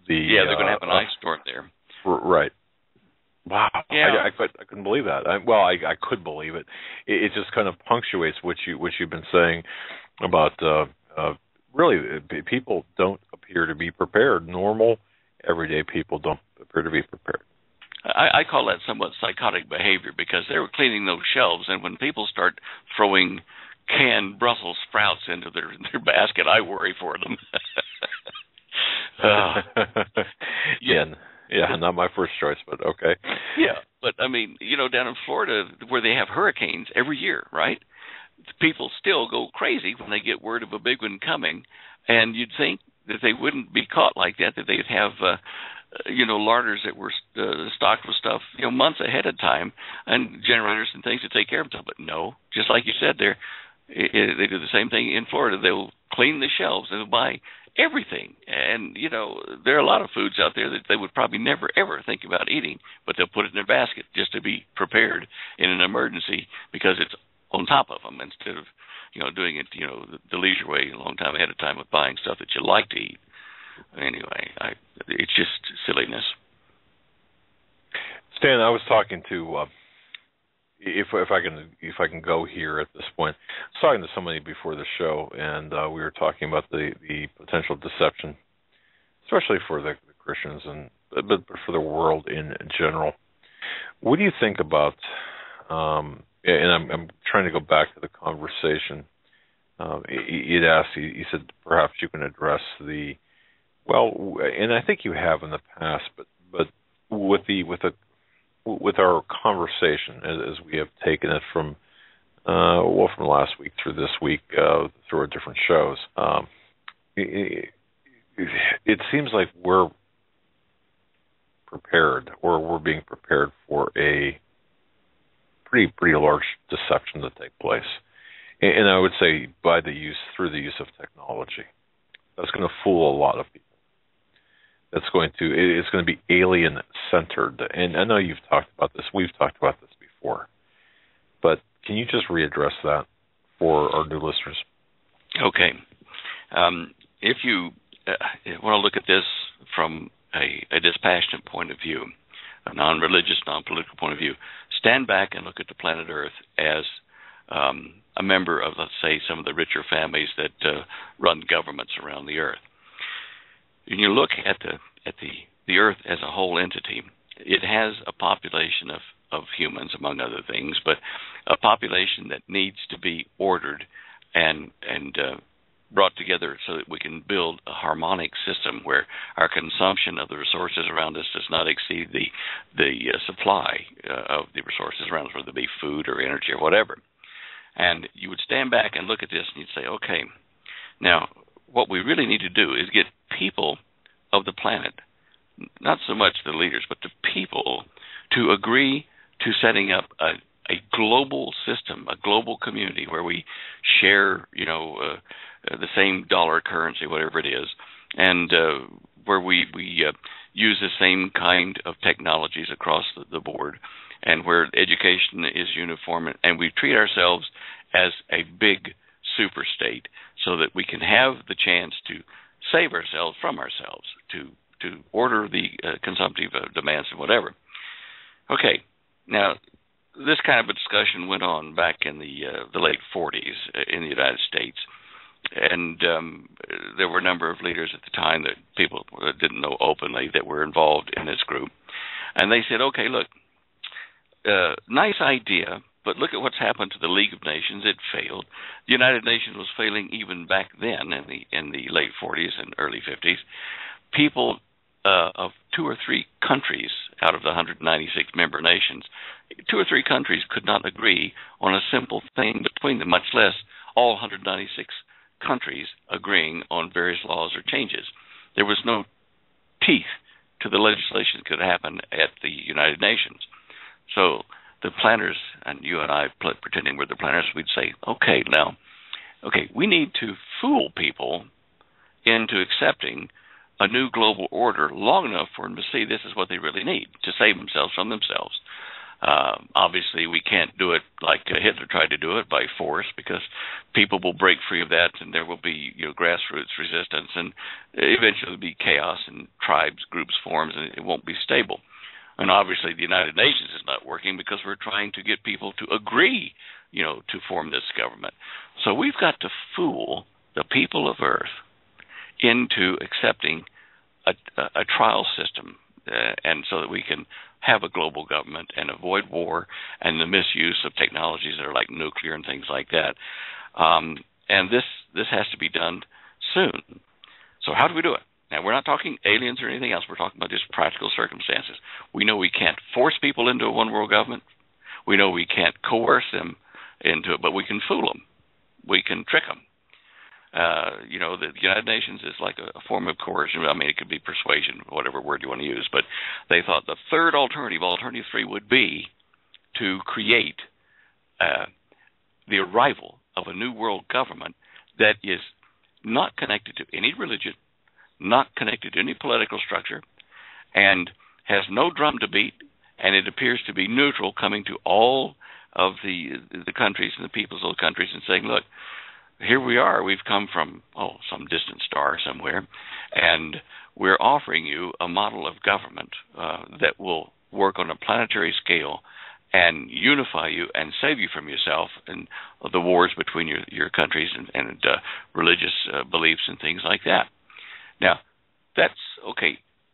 They're going to have an ice storm there. Right. Wow. Yeah. I couldn't believe that. I could believe it. It just kind of punctuates what you've been saying about really people don't appear to be prepared. Normal, everyday people don't appear to be prepared. I call that somewhat psychotic behavior, because they were cleaning those shelves, and when people start throwing canned Brussels sprouts into their basket, I worry for them. Yeah, not my first choice, but okay. Yeah, but I mean, down in Florida where they have hurricanes every year, right? People still go crazy when they get word of a big one coming, and you'd think that they wouldn't be caught like that they'd have, larders that were stocked with stuff, months ahead of time, and generators and things to take care of them. But no, just like you said there, they do the same thing in Florida. They'll clean the shelves and they'll buy everything. And, there are a lot of foods out there that they would probably never, ever think about eating, but they'll put it in their basket just to be prepared in an emergency, because it's on top of them, instead of, doing it, the leisure way a long time ahead of time with buying stuff that you like to eat. Anyway, it's just silliness. Stan, I was talking to, if I can go here at this point, I was talking to somebody before the show, and we were talking about the potential deception, especially for the Christians but for the world in general. What do you think about? And I'm trying to go back to the conversation. He'd asked. He said perhaps you can address and I think you have in the past, but with our conversation as we have taken it from last week through this week through our different shows, it seems like we're prepared, or we're being prepared for a pretty large deception to take place, and I would say through the use of technology, that's going to fool a lot of people. It's going to be alien centered, and I know you've talked about this. We've talked about this before, but can you just readdress that for our new listeners? Okay. If you want to look at this from a dispassionate point of view, a non-religious, non-political point of view, stand back and look at the planet Earth as a member of, let's say, some of the richer families that run governments around the Earth. When you look at the Earth as a whole entity, it has a population of humans, among other things, but a population that needs to be ordered and brought together so that we can build a harmonic system where our consumption of the resources around us does not exceed the supply of the resources around us, whether it be food or energy or whatever. And you would stand back and look at this and you'd say, okay, now what we really need to do is get people of the planet, not so much the leaders, but the people, to agree to setting up a global system, a global community where we share, the same dollar currency, whatever it is, and where we use the same kind of technologies across the board, and where education is uniform, and we treat ourselves as a big super state so that we can have the chance to save ourselves from ourselves, to order the consumptive demands and whatever. Okay, now this kind of a discussion went on back in the late 40s in the United States, and there were a number of leaders at the time that people didn't know openly that were involved in this group, and they said, okay, look, nice idea, but look at what's happened to the League of Nations. It failed. The United Nations was failing even back then in the late 40s and early 50s. People of 2 or 3 countries out of the 196 member nations, 2 or 3 countries could not agree on a simple thing between them, much less all 196 countries agreeing on various laws or changes. There was no teeth to the legislation that could happen at the United Nations. So the planners, and you and I pretending we're the planners, we'd say, okay, we need to fool people into accepting a new global order long enough for them to see this is what they really need to save themselves from themselves. Obviously, we can't do it like Hitler tried to do it by force, because people will break free of that, and there will be grassroots resistance, and eventually there'll be chaos and tribes, groups, forms, and it won't be stable. And obviously, the United Nations is not working because we're trying to get people to agree, to form this government. So we've got to fool the people of Earth into accepting a trial system, and so that we can have a global government and avoid war and the misuse of technologies that are like nuclear and things like that. And this has to be done soon. So how do we do it? Now, we're not talking aliens or anything else. We're talking about just practical circumstances. We know we can't force people into a one-world government. We know we can't coerce them into it, but we can fool them. We can trick them. The United Nations is like a form of coercion. I mean, it could be persuasion, whatever word you want to use. But they thought the third alternative 3, would be to create the arrival of a new world government that is not connected to any religion, not connected to any political structure, and has no drum to beat, and it appears to be neutral, coming to all of the countries and the peoples of the countries and saying, look, here we are. We've come from, some distant star somewhere, and we're offering you a model of government that will work on a planetary scale and unify you and save you from yourself and the wars between your countries and religious beliefs and things like that. Now, that's,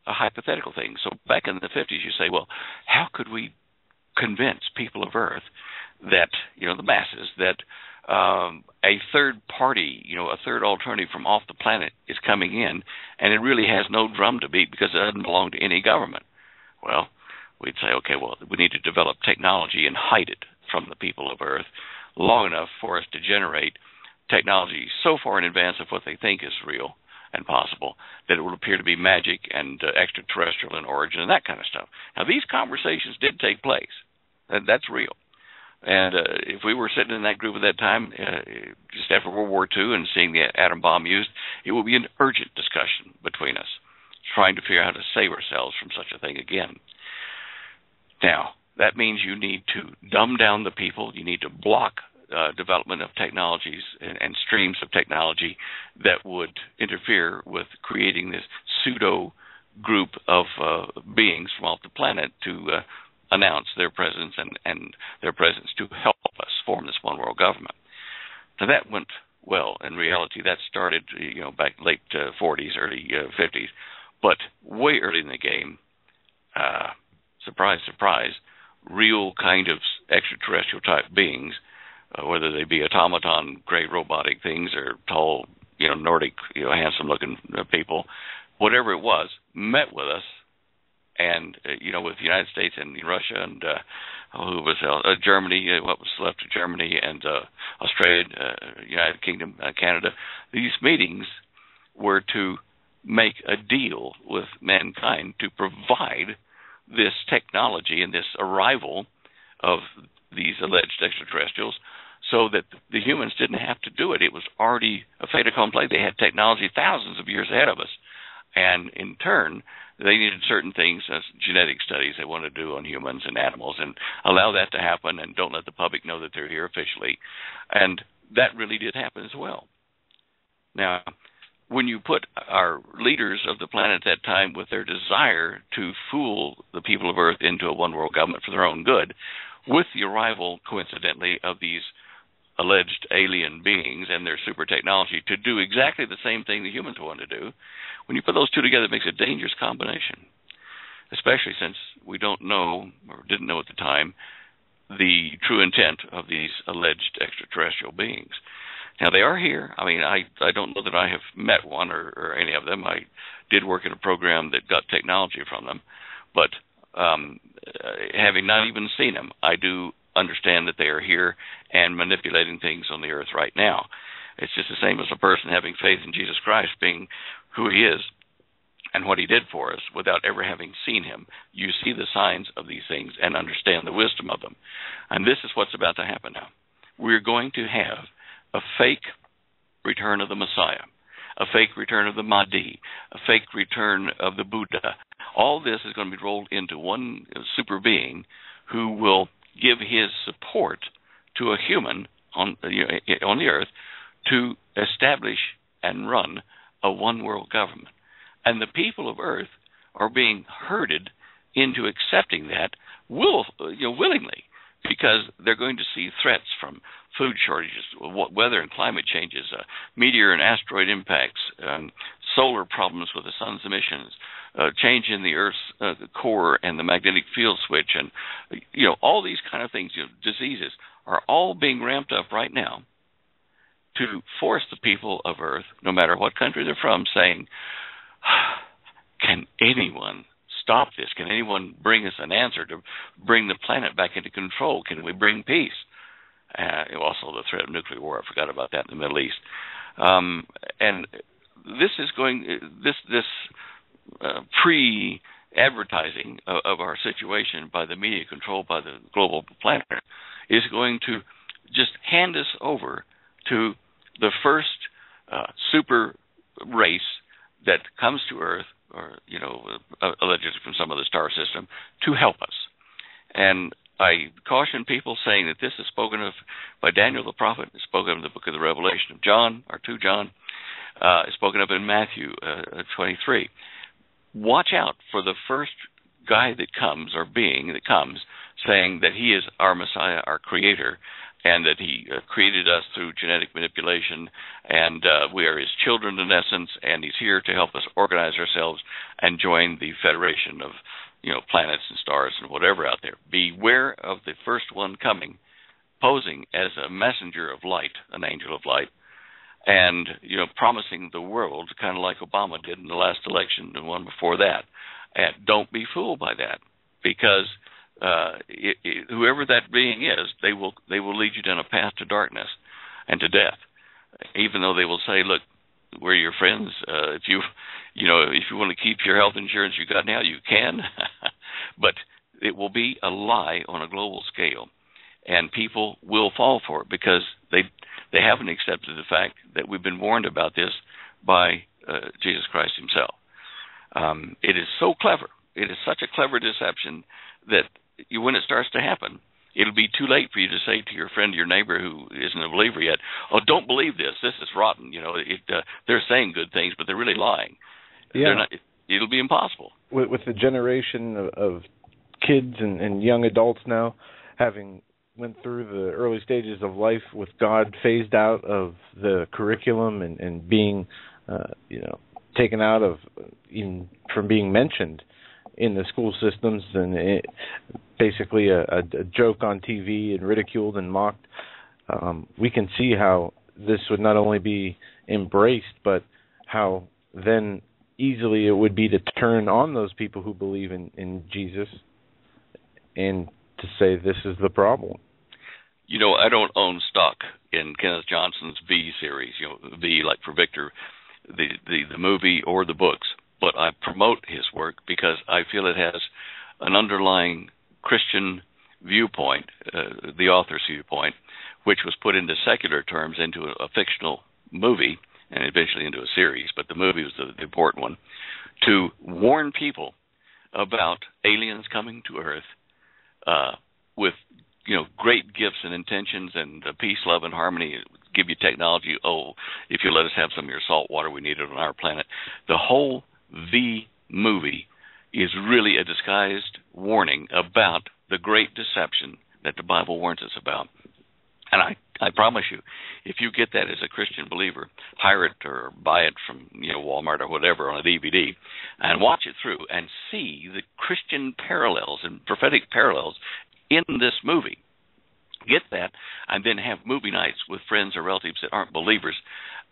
a hypothetical thing. So back in the 50s, you say, well, how could we convince people of Earth that, the masses, that a third party, a third alternative from off the planet is coming in, and it really has no drum to beat because it doesn't belong to any government? Well, we'd say, we need to develop technology and hide it from the people of Earth long enough for us to generate technology so far in advance of what they think is real and possible that it will appear to be magic and extraterrestrial in origin and that kind of stuff. Now, these conversations did take place. That's real. And if we were sitting in that group at that time, just after World War II, and seeing the atom bomb used, it would be an urgent discussion between us, trying to figure out how to save ourselves from such a thing again. Now, that means you need to dumb down the people. You need to block development of technologies and streams of technology that would interfere with creating this pseudo group of beings from off the planet to announce their presence and their presence to help us form this one world government. Now that went well. In reality, that started back late 40s, early 50s, but way early in the game. Surprise, surprise, real kind of extraterrestrial type beings, whether they be automaton, gray robotic things, or tall Nordic, handsome-looking people, whatever it was, met with us, and with the United States and Russia and who was Germany, what was left of Germany, and Australia, United Kingdom, Canada. These meetings were to make a deal with mankind to provide this technology and this arrival of these alleged extraterrestrials, so that the humans didn't have to do it. It was already a fait accompli. They had technology thousands of years ahead of us. And in turn, they needed certain things, as genetic studies they want to do on humans and animals, and allow that to happen and don't let the public know that they're here officially. And that really did happen as well. Now, when you put our leaders of the planet at that time with their desire to fool the people of Earth into a one-world government for their own good, with the arrival, coincidentally, of these alleged alien beings and their super technology to do exactly the same thing the humans want to do, when you put those two together, it makes a dangerous combination, especially since we don't know, or didn't know at the time, the true intent of these alleged extraterrestrial beings. Now, they are here. I mean, I don't know that I have met one or any of them. I did work in a program that got technology from them, but having not even seen them, I do understand that they are here and manipulating things on the earth right now. It's just the same as a person having faith in Jesus Christ being who he is and what he did for us without ever having seen him. You see the signs of these things and understand the wisdom of them. And this is what's about to happen now. We're going to have a fake return of the Messiah, a fake return of the Mahdi, a fake return of the Buddha. All this is going to be rolled into one super being who will give his support to a human on the earth to establish and run a one-world government. And the people of Earth are being herded into accepting that willingly, because they're going to see threats from food shortages, weather and climate changes, meteor and asteroid impacts, solar problems with the sun's emissions, change in the Earth's core and the magnetic field switch, and all these kind of things, diseases, are all being ramped up right now to force the people of Earth, no matter what country they're from, saying, can anyone stop this? Can anyone bring us an answer to bring the planet back into control? Can we bring peace? Also the threat of nuclear war. I forgot about that in the Middle East. And this is pre-advertising of our situation by the media controlled by the global planet is going to just hand us over to the first super race that comes to Earth, or allegedly from some other star system, to help us. And I caution people saying that this is spoken of by Daniel the prophet, it's spoken of in the book of the Revelation of John, or 2 John, it's spoken of in Matthew 23. Watch out for the first guy that comes, or being that comes, saying that he is our Messiah, our Creator, and that he created us through genetic manipulation, and we are his children in essence, and he's here to help us organize ourselves and join the federation of planets and stars and whatever out there. Beware of the first one coming, posing as a messenger of light, an angel of light, and promising the world, kind of like Obama did in the last election and one before that. And don't be fooled by that, because whoever that being is, they will lead you down a path to darkness and to death. Even though they will say, "Look, we're your friends. If you want to keep your health insurance you got now, you can." But it will be a lie on a global scale, and people will fall for it because they haven't accepted the fact that we've been warned about this by Jesus Christ himself. It is so clever. It is such a clever deception that when it starts to happen, it'll be too late for you to say to your friend, your neighbor who isn't a believer yet, "Oh, don't believe this. This is rotten." They're saying good things, but they're really lying. Yeah. It'll be impossible. With the generation of kids and young adults now having went through the early stages of life with God phased out of the curriculum and being, taken out of even from being mentioned in the school systems, and basically a joke on TV and ridiculed and mocked. We can see how this would not only be embraced, but how then easily it would be to turn on those people who believe in Jesus and to say this is the problem. You know, I don't own stock in Kenneth Johnson's V series, you know, V like for Victor, the movie or the books, but I promote his work because I feel it has an underlying Christian viewpoint, the author's viewpoint, which was put into secular terms into a fictional movie and eventually into a series, but the movie was the important one, to warn people about aliens coming to Earth with, you know, great gifts and intentions and peace, love, and harmony, give you technology. Oh, if you let us have some of your salt water, we need it on our planet. The whole V movie is really a disguised warning about the great deception that the Bible warns us about. And I promise you, if you get that as a Christian believer, hire it or buy it from, you know, Walmart or whatever on a DVD and watch it through and see the Christian parallels and prophetic parallels in this movie. Get that, and then have movie nights with friends or relatives that aren't believers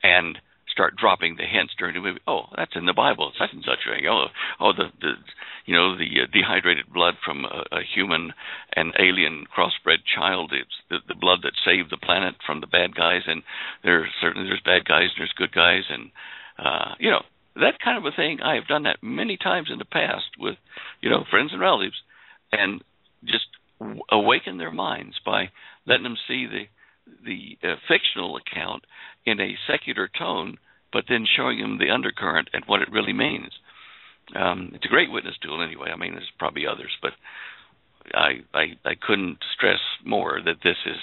and start dropping the hints during the movie. Oh, that's in the Bible, such and such. The dehydrated blood from a human and alien crossbred child. It's the blood that saved the planet from the bad guys, and there's bad guys and there's good guys, and that kind of a thing. I have done that many times in the past with, friends and relatives, and just awaken their minds by letting them see the fictional account in a secular tone, but then showing them the undercurrent and what it really means. It's a great witness tool anyway. I mean, there's probably others, but I couldn't stress more that this is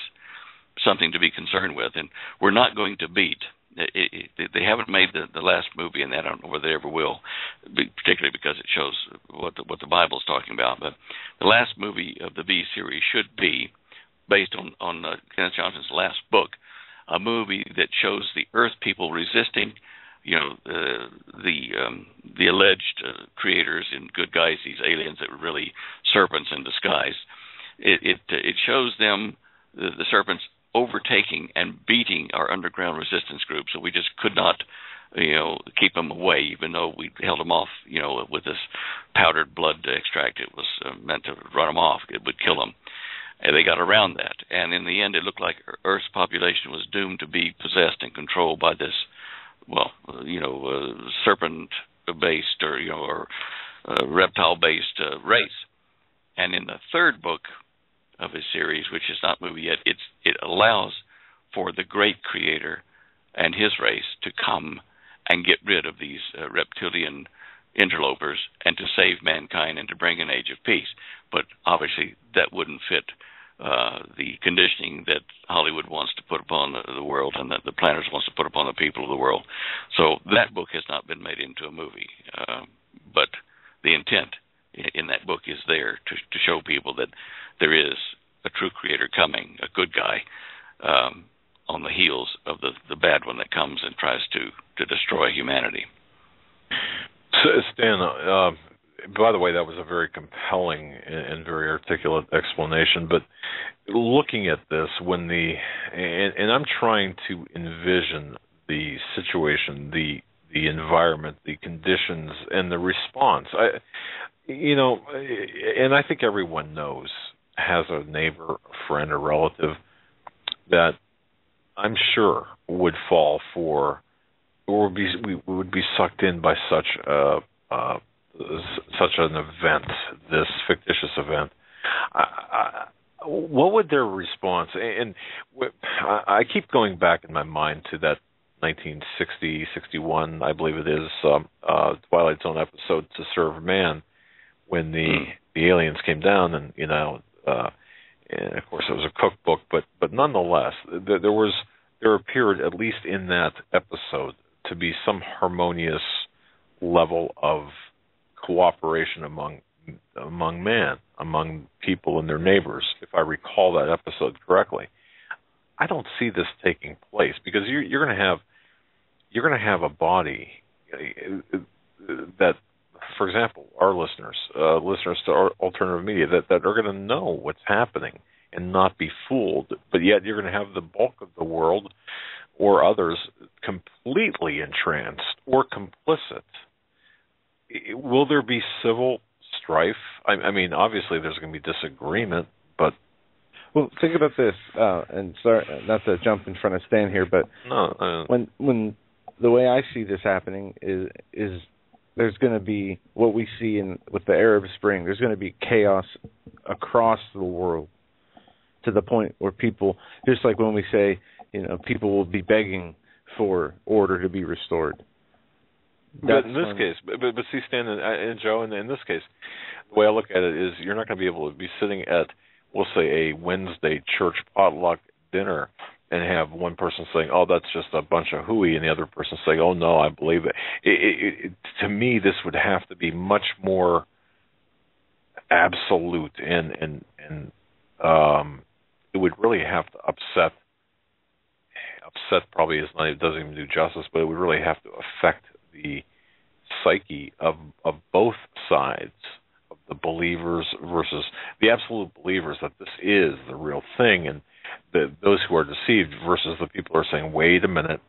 something to be concerned with, and we're not going to beat. They haven't made the last movie, and I don't know whether they ever will, particularly because it shows what the Bible's talking about. But the last movie of the V series should be based on Kenneth Johnson's last book, a movie that shows the Earth people resisting, the alleged creators and good guys, these aliens that were really serpents in disguise. It shows them, the serpents, overtaking and beating our underground resistance group, so we just could not, keep them away, even though we held them off, with this powdered blood extract. It was meant to run them off. It would kill them. And they got around that. And in the end, it looked like Earth's population was doomed to be possessed and controlled by this, serpent-based or reptile-based race. And in the third book of his series, which is not movie yet, it allows for the great creator and his race to come and get rid of these reptilian interlopers and to save mankind and to bring an age of peace. But obviously that wouldn't fit the conditioning that Hollywood wants to put upon the world and that the planners wants to put upon the people of the world. So that book has not been made into a movie, but the intent in that book is there to show people that there is a true creator coming, a good guy, on the heels of the bad one that comes and tries to destroy humanity. So, Stan, by the way, that was a very compelling and very articulate explanation. But looking at this, and I'm trying to envision the situation, the environment, the conditions, and the response. And I think everyone knows, has a neighbor, a friend, a relative that I'm sure would fall for, or would be sucked in by such an event, this fictitious event. What would their response? And I keep going back in my mind to that 1960, 61, I believe it is, Twilight Zone episode, To Serve Man, when the aliens came down, and and of course it was a cookbook, but nonetheless, there appeared, at least in that episode, to be some harmonious level of cooperation among people and their neighbors, if I recall that episode correctly. I don't see this taking place because you're going to have a body that, for example, our listeners to our alternative media that are going to know what's happening and not be fooled, but yet you're going to have the bulk of the world or others completely entranced or complicit, will there be civil strife? I mean, obviously there's going to be disagreement, but... Well, think about this, and sorry, not to jump in front of Stan here, but when the way I see this happening is there's going to be what we see with the Arab Spring. There's going to be chaos across the world to the point where people, just like when we say, people will be begging for order to be restored. But in this case, but see, Stan and Joe, in this case, the way I look at it is you're not going to be able to be sitting at, we'll say, a Wednesday church potluck dinner and have one person saying, "Oh, that's just a bunch of hooey," and the other person saying, "Oh, no, I believe it." To me, this would have to be much more absolute, and it would really have to upset. Probably is not. It doesn't even do justice, but it would really have to affect the psyche of both sides, of the believers versus the absolute believers that this is the real thing, and those who are deceived versus the people who are saying, "Wait a minute,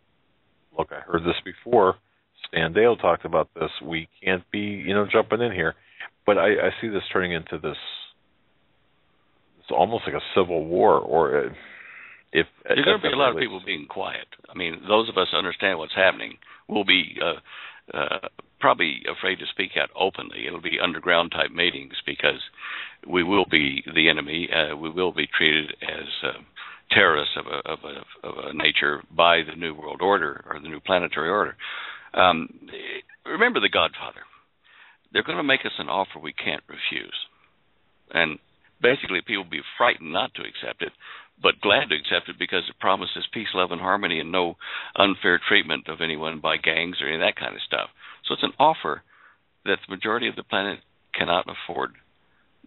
look, I heard this before. Stan Deyo talked about this. We can't be, jumping in here." But I see this turning into this. It's almost like a civil war, or if there's going to be a lot of people being quiet. I mean, those of us who understand what's happening will be probably afraid to speak out openly. It'll be underground type meetings because we will be the enemy. We will be treated as terrorists of a nature by the New World Order or the New Planetary Order. Remember the Godfather. They're going to make us an offer we can't refuse. And basically people will be frightened not to accept it, but glad to accept it because it promises peace, love, and harmony and no unfair treatment of anyone by gangs or any of that kind of stuff. So it's an offer that the majority of the planet cannot afford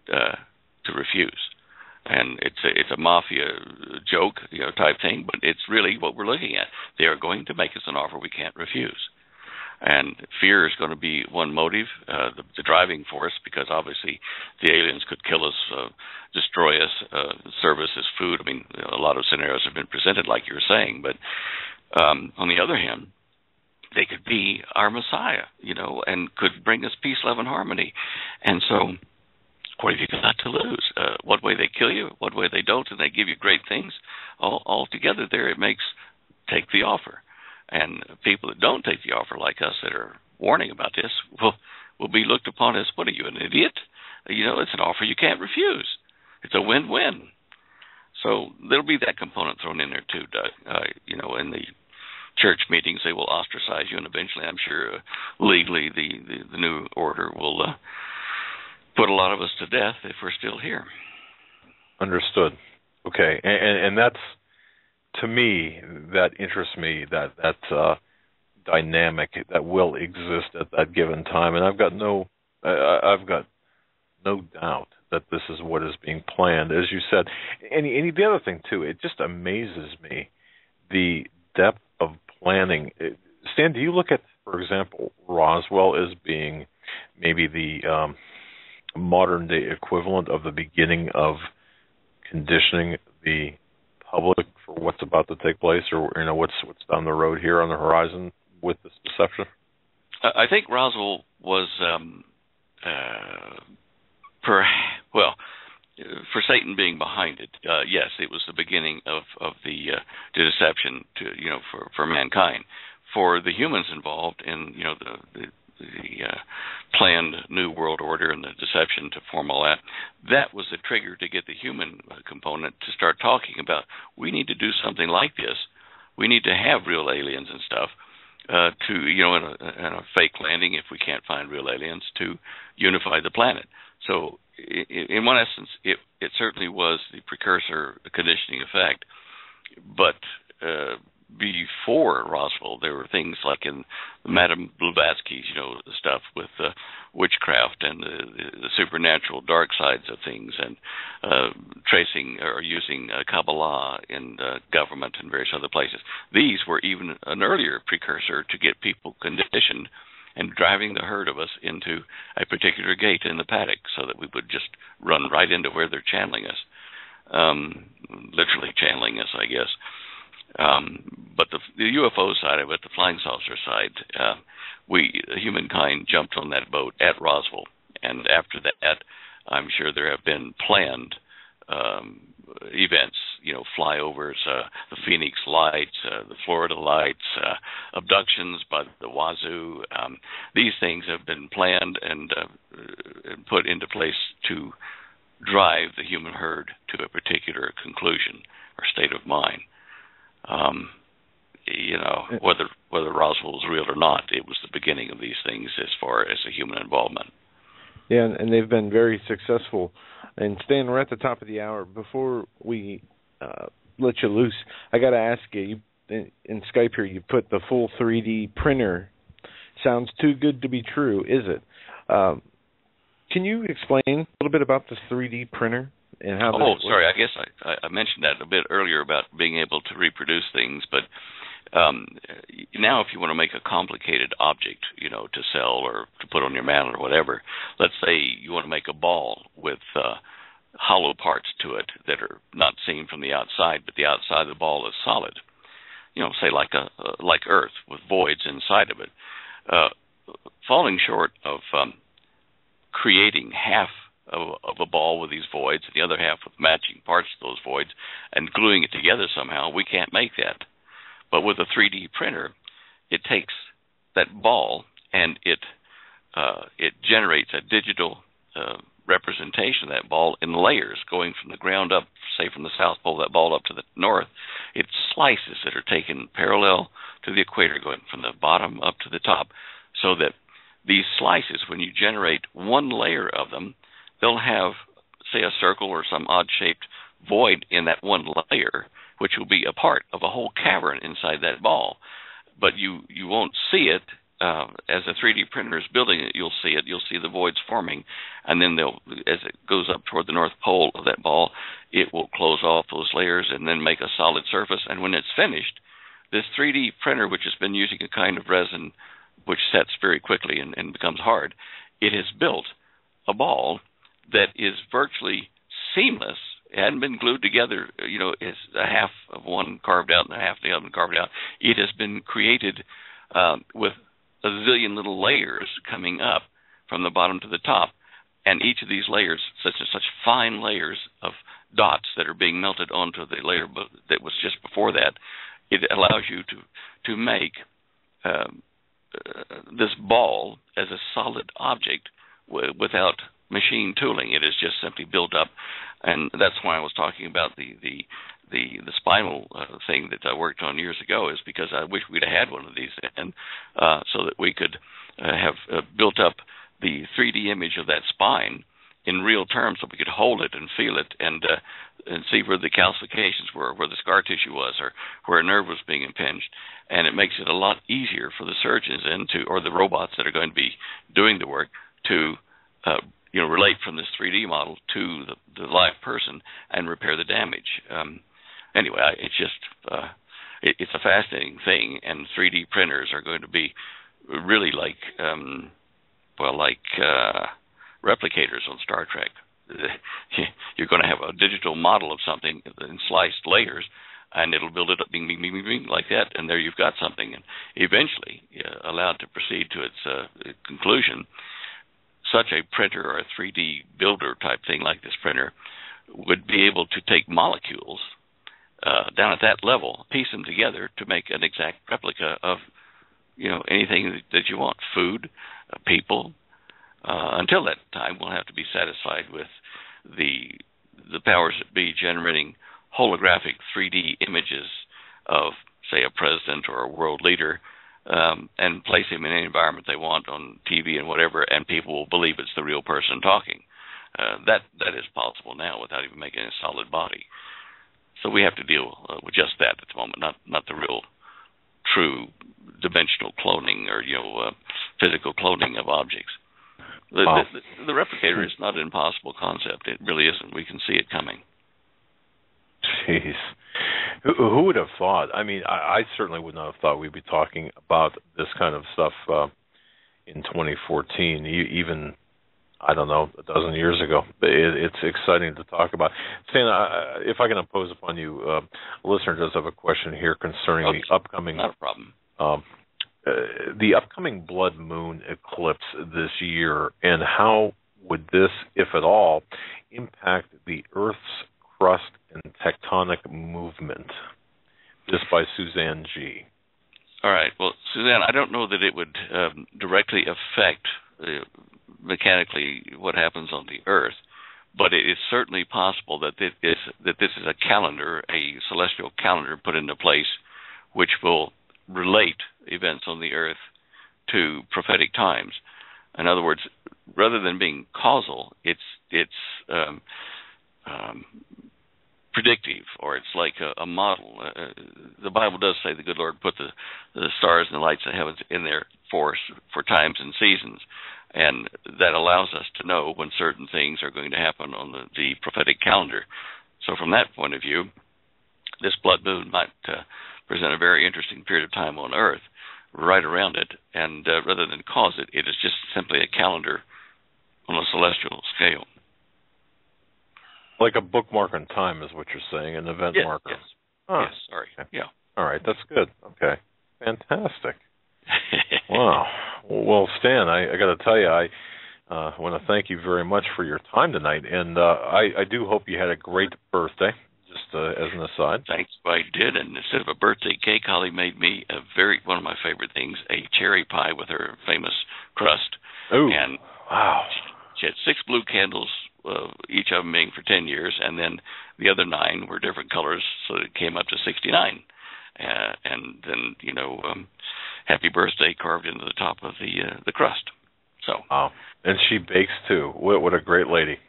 to refuse. And it's a mafia joke, type thing, but it's really what we're looking at. They are going to make us an offer we can't refuse. And fear is going to be one motive, the driving force, because obviously the aliens could kill us, destroy us, serve us as food. I mean, a lot of scenarios have been presented like you were saying. But on the other hand, they could be our Messiah, and could bring us peace, love, and harmony. And so what have you got to lose? What way they kill you, what way they don't, and they give you great things. All together there, it makes take the offer. And people that don't take the offer, like us, that are warning about this, will be looked upon as, what are you, an idiot? It's an offer you can't refuse. It's a win-win. So there'll be that component thrown in there too, Doug. In the church meetings, they will ostracize you, and eventually, I'm sure, legally, the new order will put a lot of us to death if we're still here. Understood. Okay, and that's, to me, that interests me, that dynamic that will exist at that given time, and I've got no doubt that this is what is being planned, as you said. And the other thing too, it just amazes me the depth of planning. Stan, do you look at, for example, Roswell as being maybe the modern day equivalent of the beginning of conditioning the public for what's about to take place, or what's down the road here on the horizon with this deception? I think Roswell was for Satan being behind it. Yes, it was the beginning of the deception for mankind. For the humans involved in the planned New World Order and the deception to form all that was the trigger to get the human component to start talking about, we need to do something like this. We need to have real aliens and stuff in a fake landing, if we can't find real aliens, to unify the planet. So in one essence, it certainly was the precursor conditioning effect. But before Roswell, there were things like in Madame Blavatsky's, stuff with witchcraft and the supernatural dark sides of things, and tracing or using Kabbalah in government and various other places. These were even an earlier precursor to get people conditioned and driving the herd of us into a particular gate in the paddock so that we would just run right into where they're channeling us, literally channeling us, I guess. But the UFO side of it, the flying saucer side, humankind jumped on that boat at Roswell, and after that, I'm sure there have been planned events, flyovers, the Phoenix Lights, the Florida Lights, abductions by the Wazoo. These things have been planned and put into place to drive the human herd to a particular conclusion or state of mind. Whether Roswell was real or not, it was the beginning of these things as far as the human involvement. Yeah, and they've been very successful. And Stan, we're at the top of the hour. Before we let you loose, I got to ask you, in Skype here, you put the full 3D printer. Sounds too good to be true, is it? Can you explain a little bit about this 3D printer and how? Oh, sorry. I guess I mentioned that a bit earlier about being able to reproduce things, but now if you want to make a complicated object, to sell or to put on your mantle or whatever, let's say you want to make a ball with hollow parts to it that are not seen from the outside, but the outside of the ball is solid. Say like Earth with voids inside of it. Falling short of creating half of a ball with these voids and the other half with matching parts to those voids and gluing it together somehow, we can't make that. But with a 3D printer, it takes that ball and it generates a digital representation of that ball in layers, going from the ground up, say from the South Pole, that ball up to the north. It's slices that are taken parallel to the equator, going from the bottom up to the top, so that these slices, when you generate one layer of them, they'll have, say, a circle or some odd-shaped void in that one layer, which will be a part of a whole cavern inside that ball. But you won't see it. As a 3D printer is building it, you'll see it. You'll see the voids forming, and then as it goes up toward the North Pole of that ball, it will close off those layers and then make a solid surface. And when it's finished, this 3D printer, which has been using a kind of resin which sets very quickly and becomes hard, it has built a ball that is virtually seamless. It hadn't been glued together, it's a half of one carved out and a half of the other carved out. It has been created with a zillion little layers coming up from the bottom to the top, and each of these layers, such fine layers of dots that are being melted onto the layer that was just before that, it allows you to make this ball as a solid object without machine tooling. It is just simply built up, and that's why I was talking about the spinal thing that I worked on years ago, is because I wish we'd have had one of these then, so that we could have built up the 3D image of that spine in real terms, so we could hold it and feel it and see where the calcifications were, where the scar tissue was, or where a nerve was being impinged. And it makes it a lot easier for the surgeons or the robots that are going to be doing the work to relate from this 3D model to the live person and repair the damage. Anyway, it's just it's a fascinating thing, and 3D printers are going to be really like replicators on Star Trek. You're going to have a digital model of something in sliced layers, and it'll build it up, bing, bing, bing, bing, bing, like that, and there you've got something. And eventually, allowed to proceed to its conclusion, such a printer or a 3D builder type thing like this printer would be able to take molecules down at that level, piece them together to make an exact replica of anything that you want, food, people. Until that time, we'll have to be satisfied with the powers that be generating holographic 3D images of, say, a president or a world leader, and place him in any environment they want on TV and whatever, and people will believe it's the real person talking. That is possible now without even making a solid body. So we have to deal with just that at the moment, not the real, true dimensional cloning or physical cloning of objects. The replicator is not an impossible concept. It really isn't. We can see it coming. Jeez. Who would have thought? I mean, I certainly would not have thought we'd be talking about this kind of stuff in 2014. Even I don't know, a dozen years ago. It's exciting to talk about. Stan, if I can impose upon you, a listener does have a question here concerning the upcoming... Not a problem. The upcoming blood moon eclipse this year, and how would this, if at all, impact the Earth's crust and tectonic movement? This by Suzanne G. All right. Well, Suzanne, I don't know that it would directly affect mechanically what happens on the Earth, but it is certainly possible that this is a calendar, a celestial calendar put into place, which will relate events on the Earth to prophetic times. In other words, rather than being causal, it's predictive, or it's like a model. The Bible does say the good Lord put the stars and the lights of the heavens in there for us for times and seasons, and that allows us to know when certain things are going to happen on the prophetic calendar. So from that point of view, this blood moon might present a very interesting period of time on Earth right around it, and rather than cause it, it is just simply a calendar on a celestial scale. Like a bookmark in time is what you're saying, an event marker. Yes. Huh. Yes, sorry. Okay. Yeah. All right, that's good. Okay. Fantastic. Wow. Well, Stan, I got to tell you, I want to thank you very much for your time tonight, and I do hope you had a great birthday, just as an aside. Thanks, I did, and instead of a birthday cake, Holly made me one of my favorite things, a cherry pie with her famous crust. Ooh, and wow. She had 6 blue candles, each of them being for 10 years, and then the other 9 were different colors, so it came up to 69. And then, happy birthday carved into the top of the crust. So. Wow. And she bakes, too. What a great lady.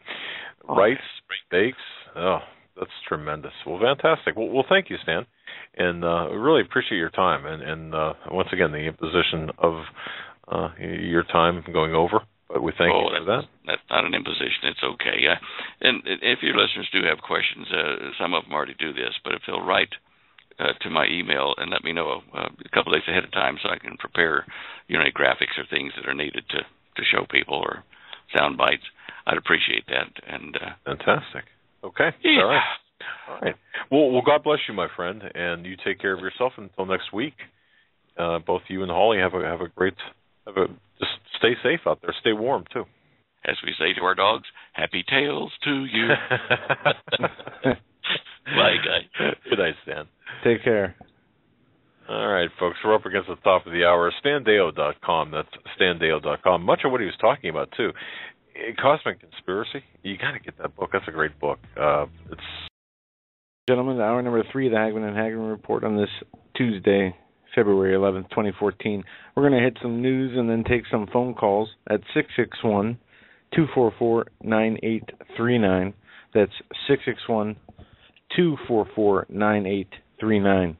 Writes, bakes. Oh, that's tremendous. Well, fantastic. Well, thank you, Stan. And we really appreciate your time. And once again, the imposition of your time going over. But we thank you for that. That's not an imposition. It's okay. And if your listeners do have questions, some of them already do this, but if they'll write to my email and let me know a couple days ahead of time so I can prepare any graphics or things that are needed to show people or sound bites, I'd appreciate that. And fantastic. Okay. Yeah. All right. Well, God bless you, my friend, and you take care of yourself until next week. Both you and Holly have a great... just stay safe out there. Stay warm, too. As we say to our dogs, happy tails to you. Bye, guys. Good night, Stan. Take care. All right, folks. We're up against the top of the hour. StanDeyo.com. That's StanDeyo.com. Much of what he was talking about, too. Cosmic Conspiracy. You got to get that book. That's a great book. It's... Gentlemen, hour number 3 of the Hagmann and Hagmann Report on this Tuesday, February 11th, 2014. We're going to hit some news and then take some phone calls at 661-244-9839. That's 661-244-9839.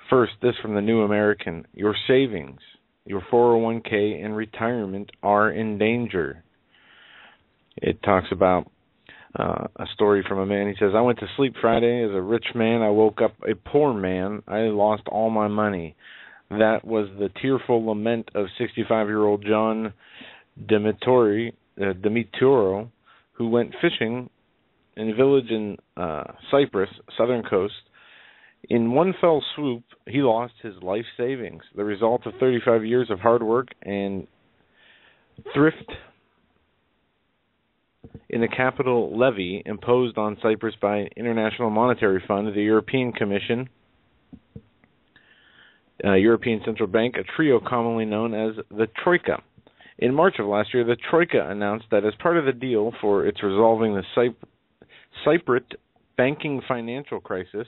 First, this from the New American. Your savings, your 401k and retirement are in danger. It talks about a story from a man. He says, I went to sleep Friday as a rich man. I woke up a poor man. I lost all my money. That was the tearful lament of 65-year-old John Demituro, who went fishing in a village in Cyprus, southern coast. In one fell swoop, he lost his life savings, the result of 35 years of hard work and thrift in the capital levy imposed on Cyprus by International Monetary Fund, the European Commission, European Central Bank, a trio commonly known as the Troika. In March of last year, the Troika announced that as part of the deal for its resolving the Cypriot banking financial crisis,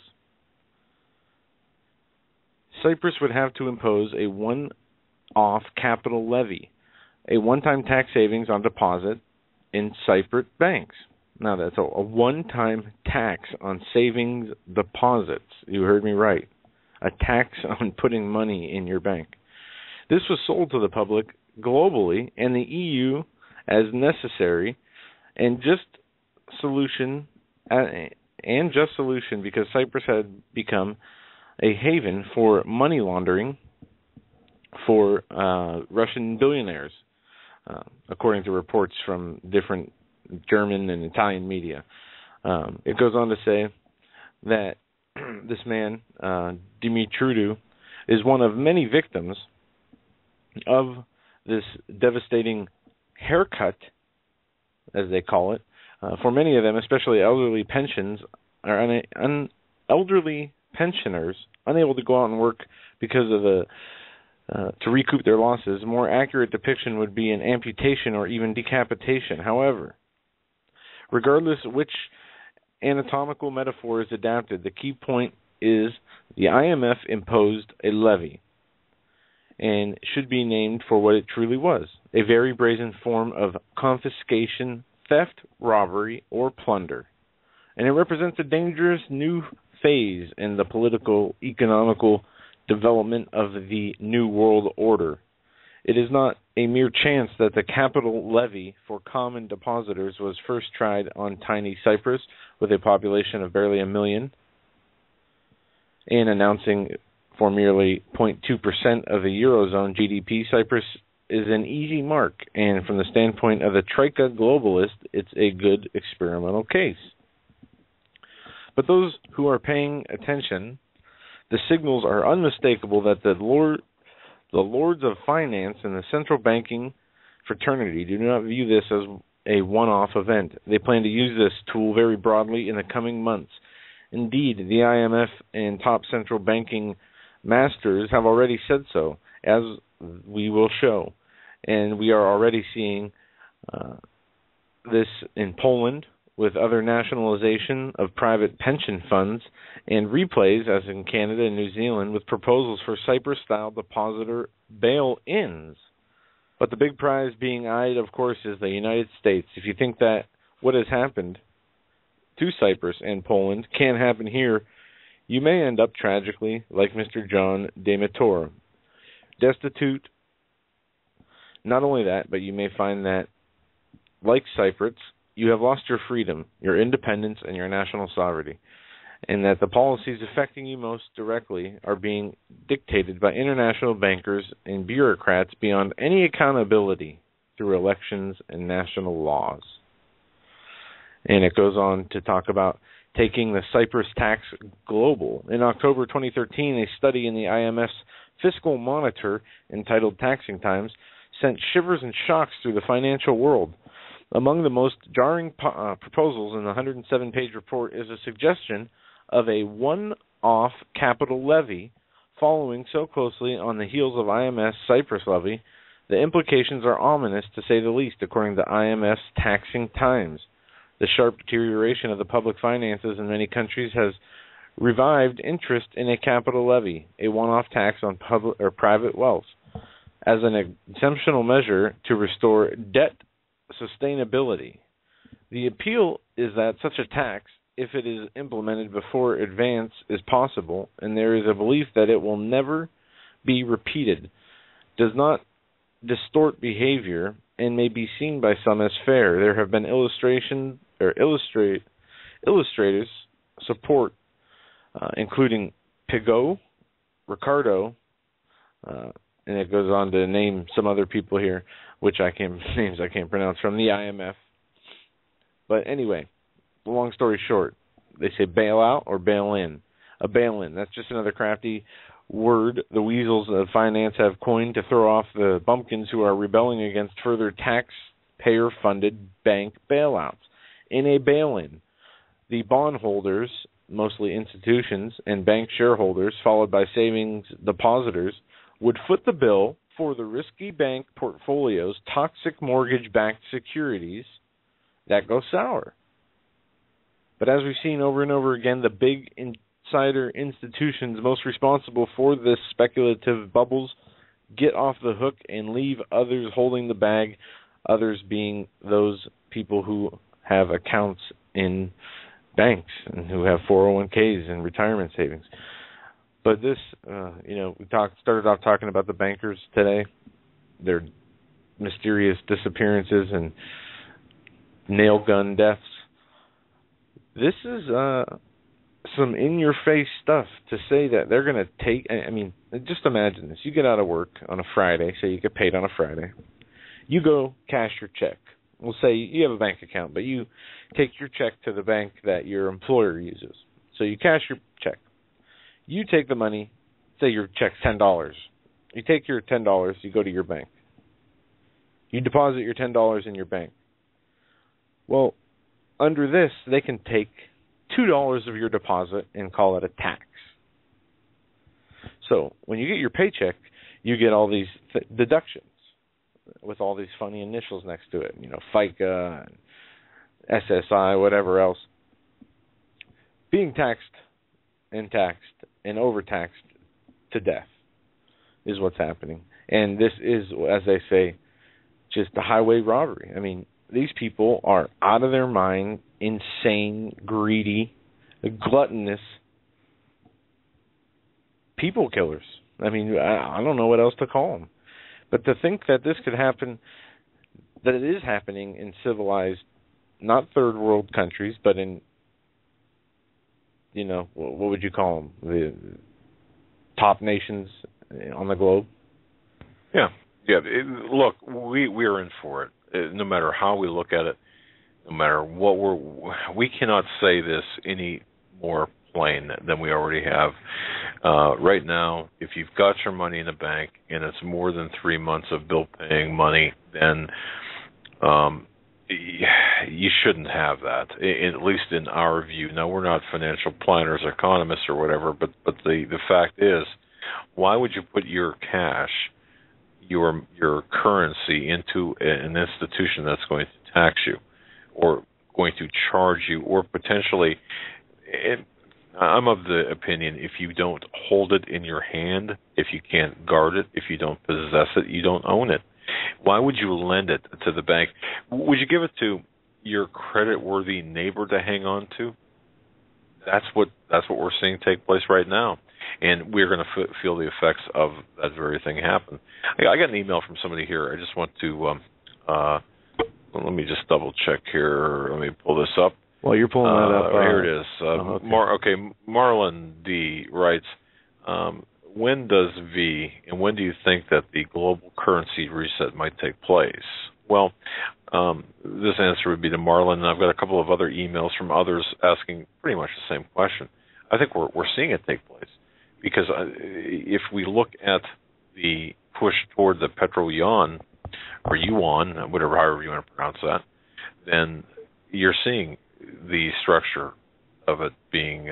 Cyprus would have to impose a one-off capital levy, a one-time tax savings on deposit in Cypriot banks. Now, that's a one-time tax on savings deposits. You heard me right. A tax on putting money in your bank. This was sold to the public globally and the EU as necessary and just solution because Cyprus had become a haven for money laundering for Russian billionaires. according to reports from different German and Italian media. It goes on to say that this man, Dumitru, is one of many victims of this devastating haircut, as they call it. For many of them, especially elderly pensioners, unable to go out and work because of to recoup their losses. A more accurate depiction would be an amputation or even decapitation. However, regardless of which anatomical metaphor is adapted, the key point is the IMF imposed a levy, and should be named for what it truly was, a very brazen form of confiscation, theft, robbery, or plunder. And it represents a dangerous new phase in the political, economical development of the New World Order. It is not a mere chance that the capital levy for common depositors was first tried on tiny Cyprus with a population of barely 1 million, and announcing for merely 0.2% of the Eurozone GDP, Cyprus is an easy mark, and from the standpoint of the Troika globalist, it's a good experimental case. But those who are paying attention, the signals are unmistakable that the lords of finance and the central banking fraternity do not view this as a one-off event. They plan to use this tool very broadly in the coming months. Indeed, the IMF and top central banking masters have already said so, as we will show. And we are already seeing this in Poland, with other nationalization of private pension funds, and replays, as in Canada and New Zealand, with proposals for Cyprus-style depositor bail-ins. But the big prize being eyed, of course, is the United States. If you think that what has happened to Cyprus and Poland can happen here, you may end up tragically like Mr. John Demeter, destitute. Not only that, but you may find that, like Cyprus, you have lost your freedom, your independence, and your national sovereignty, and that the policies affecting you most directly are being dictated by international bankers and bureaucrats beyond any accountability through elections and national laws. And it goes on to talk about taking the Cyprus tax global. In October 2013, a study in the IMF's Fiscal Monitor entitled Taxing Times sent shivers and shocks through the financial world. Among the most jarring proposals in the 107-page report is a suggestion of a one-off capital levy following so closely on the heels of IMF's Cyprus levy. The implications are ominous, to say the least, according to IMF's Taxing Times. The sharp deterioration of the public finances in many countries has revived interest in a capital levy, a one-off tax on public or private wealth, as an exceptional measure to restore debt sustainability. The appeal is that such a tax, if it is implemented before advance is possible, and there is a belief that it will never be repeated, does not distort behavior and may be seen by some as fair. There have been illustrators support, including Pigot, Ricardo, and it goes on to name some other people here, which names I can't pronounce, from the IMF. But anyway, long story short, they say bail-out or bail-in. A bail-in, that's just another crafty word the weasels of finance have coined to throw off the bumpkins who are rebelling against further taxpayer-funded bank bailouts. In a bail-in, the bondholders, mostly institutions, and bank shareholders, followed by savings depositors, would foot the bill for the risky bank portfolio's toxic mortgage-backed securities that go sour. But as we've seen over and over again, the big insider institutions most responsible for this speculative bubbles get off the hook and leave others holding the bag, others being those people who have accounts in banks and who have 401ks and retirement savings. But this, we started off talking about the bankers today, their mysterious disappearances and nail gun deaths. This is some in-your-face stuff to say that they're going to take. I mean, just imagine this. You get out of work on a Friday, say you get paid on a Friday. You go cash your check. We'll say you have a bank account, but you take your check to the bank that your employer uses. So you cash your check. You take the money, say your check's $10. You take your $10, you go to your bank. You deposit your $10 in your bank. Well, under this, they can take $2 of your deposit and call it a tax. So when you get your paycheck, you get all these deductions with all these funny initials next to it, FICA, and SSI, whatever else. Being taxed and overtaxed to death is what's happening. And this is, as they say, just a highway robbery. I mean, these people are out of their mind, insane, greedy, gluttonous people killers. I mean, I don't know what else to call them. But to think that this could happen, that it is happening in civilized, not third world countries, but in, what would you call them? The top nations on the globe? Yeah. Look, we are in for it. No matter how we look at it, no matter what we cannot say this any more plain than we already have. Right now, if you've got your money in the bank and it's more than 3 months of bill paying money, then you shouldn't have that, at least in our view. Now, we're not financial planners, economists, or whatever, but the fact is, why would you put your cash, your currency, into an institution that's going to tax you or going to charge you, or potentially, I'm of the opinion, if you don't hold it in your hand, if you can't guard it, if you don't possess it, you don't own it. Why would you lend it to the bank? Would you give it to your credit-worthy neighbor to hang on to? That's what we're seeing take place right now, and we're going to feel the effects of that very thing happen. I got an email from somebody here. I just want to let me just double check here. Let me pull this up. Well, you're pulling that up. Here it is. Okay. Marlon D. writes, when does V, and when do you think that the global currency reset might take place? Well, this answer would be to Marlon, and I've got a couple of other emails from others asking pretty much the same question. I think we're seeing it take place, because if we look at the push toward the petro-yuan, or yuan, however you want to pronounce that, then you're seeing the structure of it being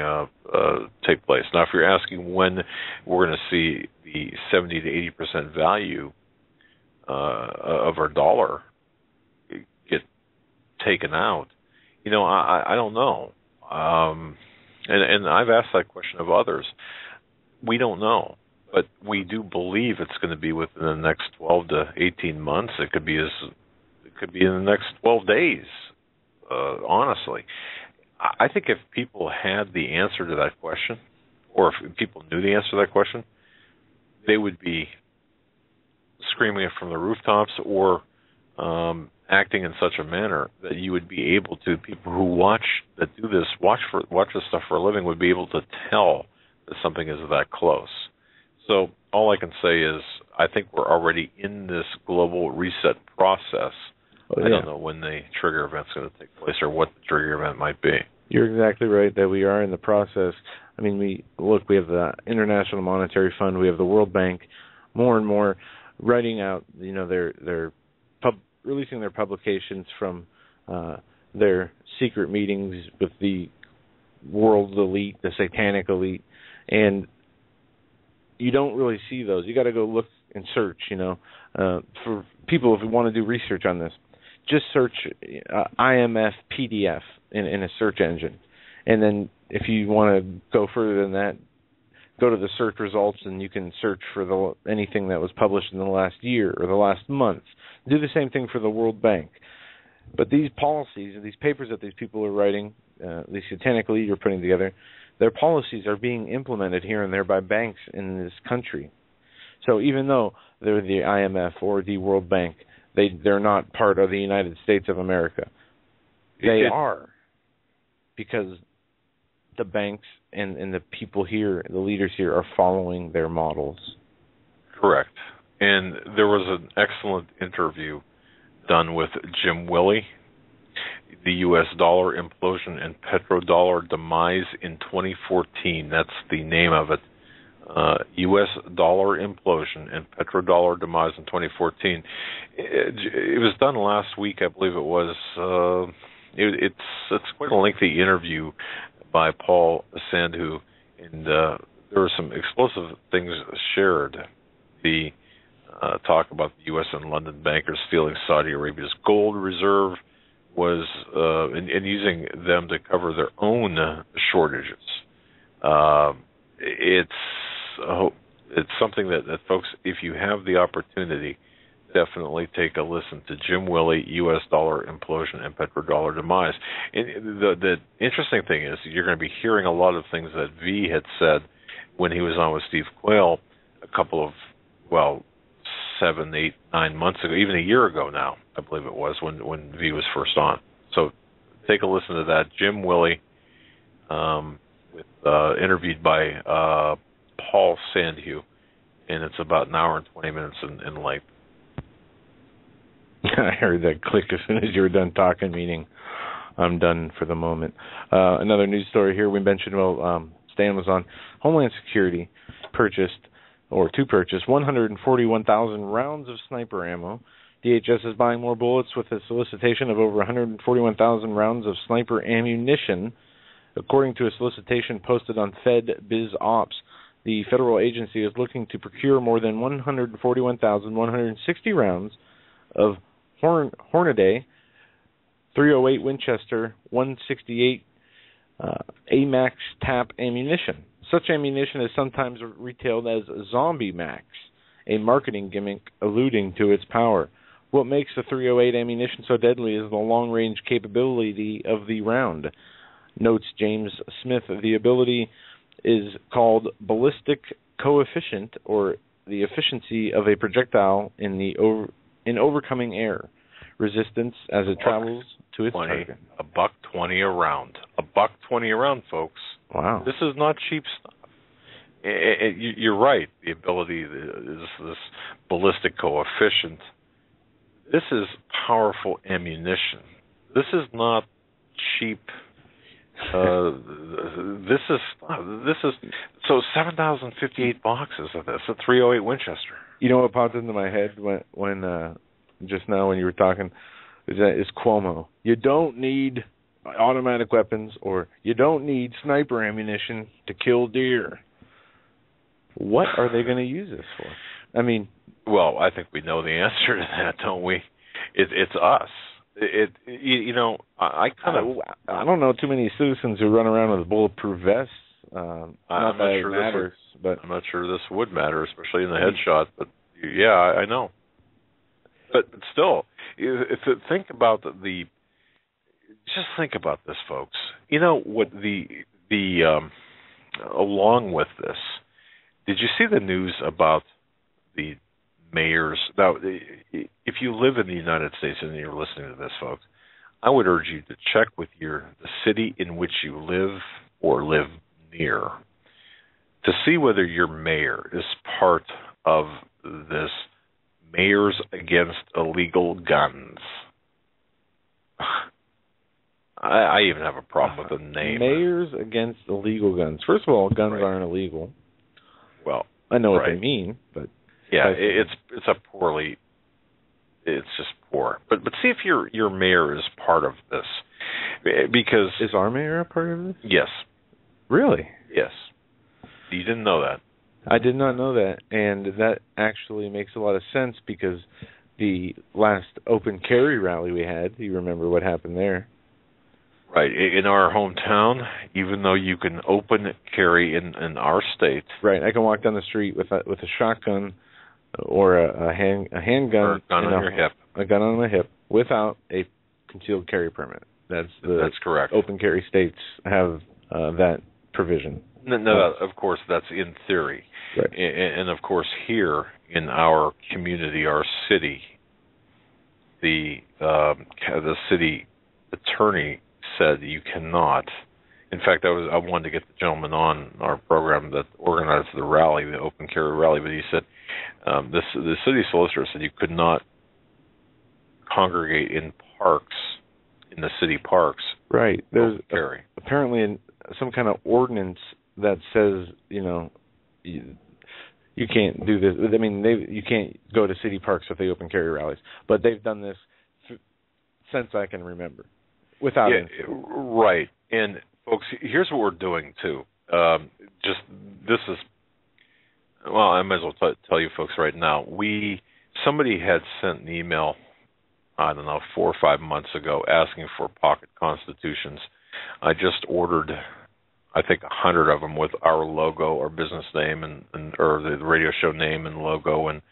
take place. Now, if you're asking when we're going to see the 70 to 80% value of our dollar get taken out, I don't know. And I've asked that question of others. We don't know, but we do believe it's going to be within the next 12 to 18 months. It could be in the next 12 days. Honestly, I think if people had the answer to that question, or if people knew the answer to that question, they would be screaming it from the rooftops, or acting in such a manner that you would be able to, people who watch this stuff for a living, would be able to tell that something is that close. So all I can say is, I think we're already in this global reset process. I don't know when the trigger event's going to take place, or what the trigger event might be. You're exactly right that we are in the process. I mean, we have the International Monetary Fund, we have the World Bank, more and more writing out, they're releasing their publications from their secret meetings with the world elite, the satanic elite, and you don't really see those. You got to go look and search, for people if you want to do research on this. Just search IMF PDF in a search engine. And then if you want to go further than that, go to the search results, and you can search for anything that was published in the last year or the last month. Do the same thing for the World Bank. But these policies, these papers that these people are writing, these satanic elite are putting together, their policies are being implemented here and there by banks in this country. So even though they're the IMF or the World Bank, they're not part of the United States of America. They are, because the banks and the people here, the leaders here, are following their models. Correct. And there was an excellent interview done with Jim Willey, the U.S. dollar implosion and petrodollar demise in 2014. That's the name of it. U.S. dollar implosion and petrodollar demise in 2014. It was done last week, I believe it was. It's quite a lengthy interview by Paul Sandhu, and there were some explosive things shared. The talk about the U.S. and London bankers stealing Saudi Arabia's gold reserve was and using them to cover their own shortages. It's something that folks, if you have the opportunity, definitely take a listen to Jim Willey, U.S. dollar implosion and petrodollar demise. And the interesting thing is you're going to be hearing a lot of things that V had said when he was on with Steve Quayle a couple of, 7, 8, 9 months ago, even a year ago now, I believe it was, when V was first on. So take a listen to that. Jim Willey, interviewed by Paul Sandhu, and it's about an hour and 20 minutes in length. I heard that click as soon as you were done talking, meaning I'm done for the moment. Another news story here we mentioned, Stan was on. Homeland Security purchase 141,000 rounds of sniper ammo. DHS is buying more bullets with a solicitation of over 141,000 rounds of sniper ammunition. According to a solicitation posted on FedBizOps, the federal agency is looking to procure more than 141,160 rounds of Hornady 308 Winchester 168 AMAX TAP ammunition. Such ammunition is sometimes retailed as Zombie Max, a marketing gimmick alluding to its power. What makes the 308 ammunition so deadly is the long-range capability of the round. Notes James Smith, the ability is called ballistic coefficient, or the efficiency of a projectile in overcoming air resistance as it travels to its target. $1.20 a round. $1.20 a round, folks. Wow. This is not cheap stuff. You're right. The ability is this ballistic coefficient. This is powerful ammunition. This is not cheap. This is so 7,058 boxes of this. A 308 Winchester. You know what popped into my head when just now when you were talking is Cuomo. You don't need automatic weapons, or you don't need sniper ammunition to kill deer. What are they going to use this for? I mean, well, I think we know the answer to that, don't we? It's us. I don't know too many citizens who run around with bulletproof vests. I'm not sure but I'm not sure this would matter, especially in the headshot. But yeah, I know. But still, think about just think about this, folks. You know what along with this, did you see the news about the mayors? Now, if you live in the United States and you're listening to this, folks, I would urge you to check with the city in which you live or live near to see whether your mayor is part of this Mayors Against Illegal Guns. I even have a problem with the name. Mayors Against Illegal Guns. First of all, guns aren't illegal. Well, I know what they mean, but yeah, it's just poor. But see if your mayor is part of this, because is our mayor a part of this? Yes. Really? Yes. You didn't know that. I did not know that, and that actually makes a lot of sense because the last open carry rally we had, you remember what happened there? Right. In our hometown, even though you can open carry in our state. Right. I can walk down the street with a shotgun or a handgun or a gun on your hip. A gun on my hip without a concealed carry permit. That's correct. Open carry states have that provision. No, of course, that's in theory. Right. And of course, here in our community, our city, the city attorney said you cannot. In fact, I wanted to get the gentleman on our program that organized the rally, the open carry rally, but he said the city solicitor said you could not congregate in parks, in the city parks. Right. There's carry. Apparently some kind of ordinance that says, you can't do this. I mean, you can't go to city parks with the open carry rallies. But they've done this since I can remember, without incident. Right. And folks, here's what we're doing too. I might as well tell you folks right now. Somebody had sent an email, I don't know, 4 or 5 months ago, asking for pocket constitutions. I just ordered, I think, 100 of them with our logo, our business name, or the radio show name and logo, and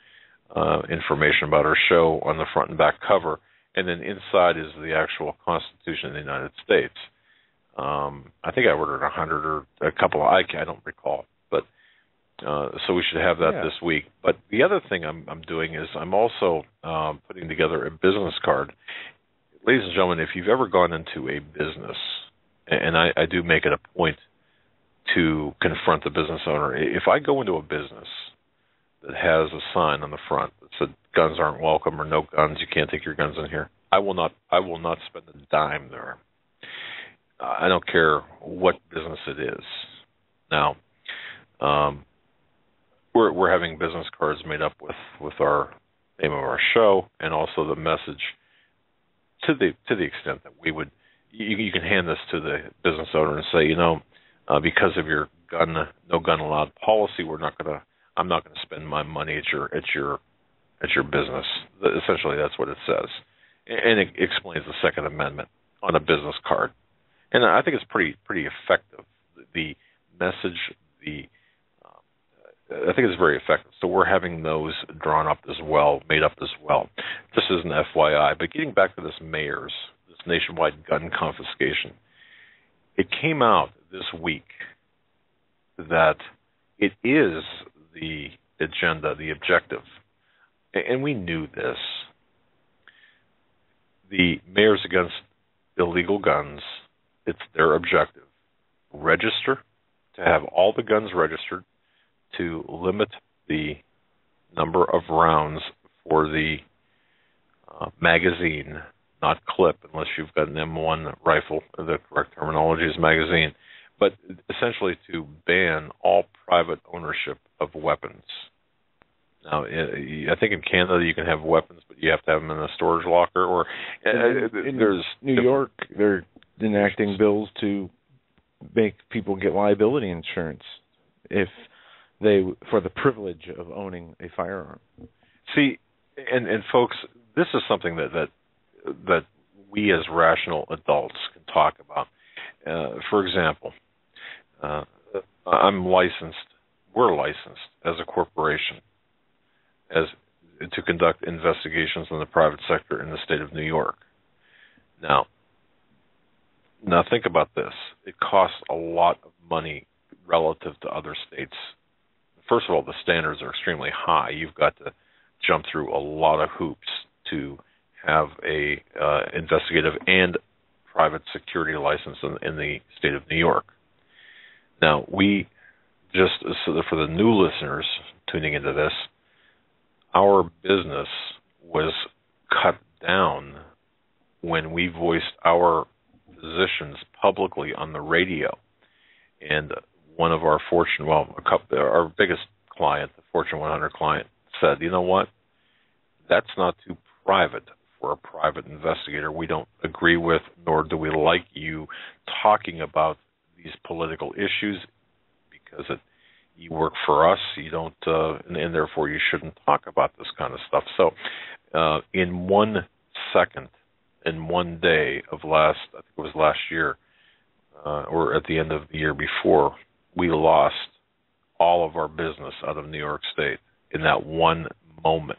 information about our show on the front and back cover. And then inside is the actual Constitution of the United States. I think I ordered 100 or a couple. I don't recall, but so we should have that this week. But the other thing I'm doing is I'm also putting together a business card. Ladies and gentlemen, if you've ever gone into a business, and I do make it a point to confront the business owner. If I go into a business that has a sign on the front that said guns aren't welcome or no guns, you can't take your guns in here, I will not spend a dime there. I don't care what business it is. Now, we're having business cards made up with our name of our show and also the message to the extent that we would. You can hand this to the business owner and say, because of your no gun allowed policy, I'm not gonna spend my money at your business. Essentially, that's what it says, and it explains the Second Amendment on a business card, and I think it's pretty effective. The message, I think it's very effective. So we're having those drawn up as well, made up as well. Just as an FYI. But getting back to this nationwide gun confiscation, it came out this week that it is the agenda, the objective, and we knew this. The Mayors Against Illegal Guns, it's their objective. Register, to have all the guns registered, to limit the number of rounds for the magazine, not clip, unless you've got an M1 rifle. The correct terminology is magazine. But essentially to ban all private ownership of weapons. Now, I think in Canada you can have weapons, but you have to have them in a storage locker. Or there's New York, they're enacting bills to make people get liability insurance for the privilege of owning a firearm. See, and folks, this is something that we as rational adults can talk about. For example, we're licensed as a corporation to conduct investigations in the private sector in the state of New York. Now think about this. It costs a lot of money relative to other states. First of all, the standards are extremely high. You've got to jump through a lot of hoops to have a investigative and private security license in the state of New York. Now, for the new listeners tuning into this, our business was cut down when we voiced our positions publicly on the radio. And one of our our biggest client, the Fortune 100 client, said, you know what? That's not too private for a private investigator. We don't agree with, nor do we like you talking about these political issues because you work for us. You don't, and therefore you shouldn't talk about this kind of stuff. So, in 1 second, in 1 day of I think it was last year, or at the end of the year before, we lost all of our business out of New York State in that one moment.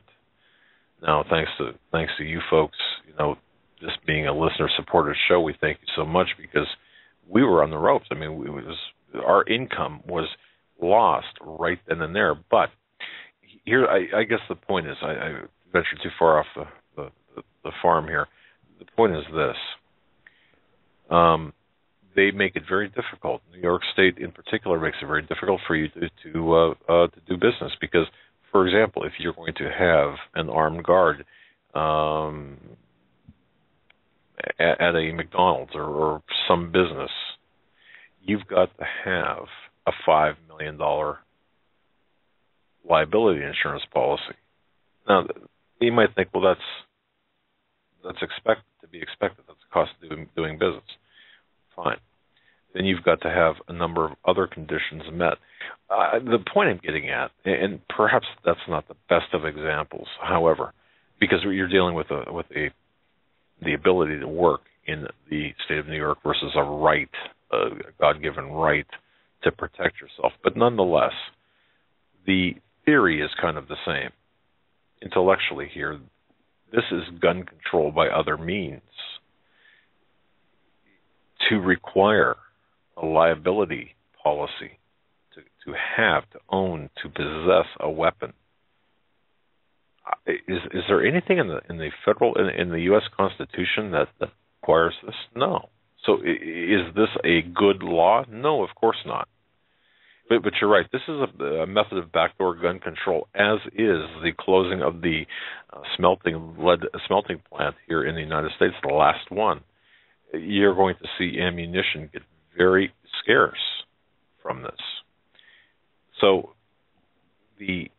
Now, thanks to you folks, just being a listener-supported show, we thank you so much because we were on the ropes. I mean, our income was lost right then and there. But here, I guess the point is, I ventured too far off the farm here. The point is this. They make it very difficult. New York State, in particular, makes it very difficult for you to do business because, for example, if you're going to have an armed guard, at a McDonald's or some business, you've got to have a $5 million liability insurance policy. Now, you might think, well, that's expected to be expected. That's the cost of doing business. Fine. Then you've got to have a number of other conditions met. The point I'm getting at, and perhaps that's not the best of examples, however, because you're dealing with the ability to work in the state of New York versus a right, a God-given right to protect yourself. But nonetheless, the theory is kind of the same. Intellectually here, this is gun control by other means. To require a liability policy to have, to own, to possess a weapon. Is there anything in the federal in the U.S. Constitution that requires this? No. So is this a good law? No, of course not. But you're right. This is a method of backdoor gun control, as is the closing of the lead smelting plant here in the United States, the last one. You're going to see ammunition get very scarce from this. So the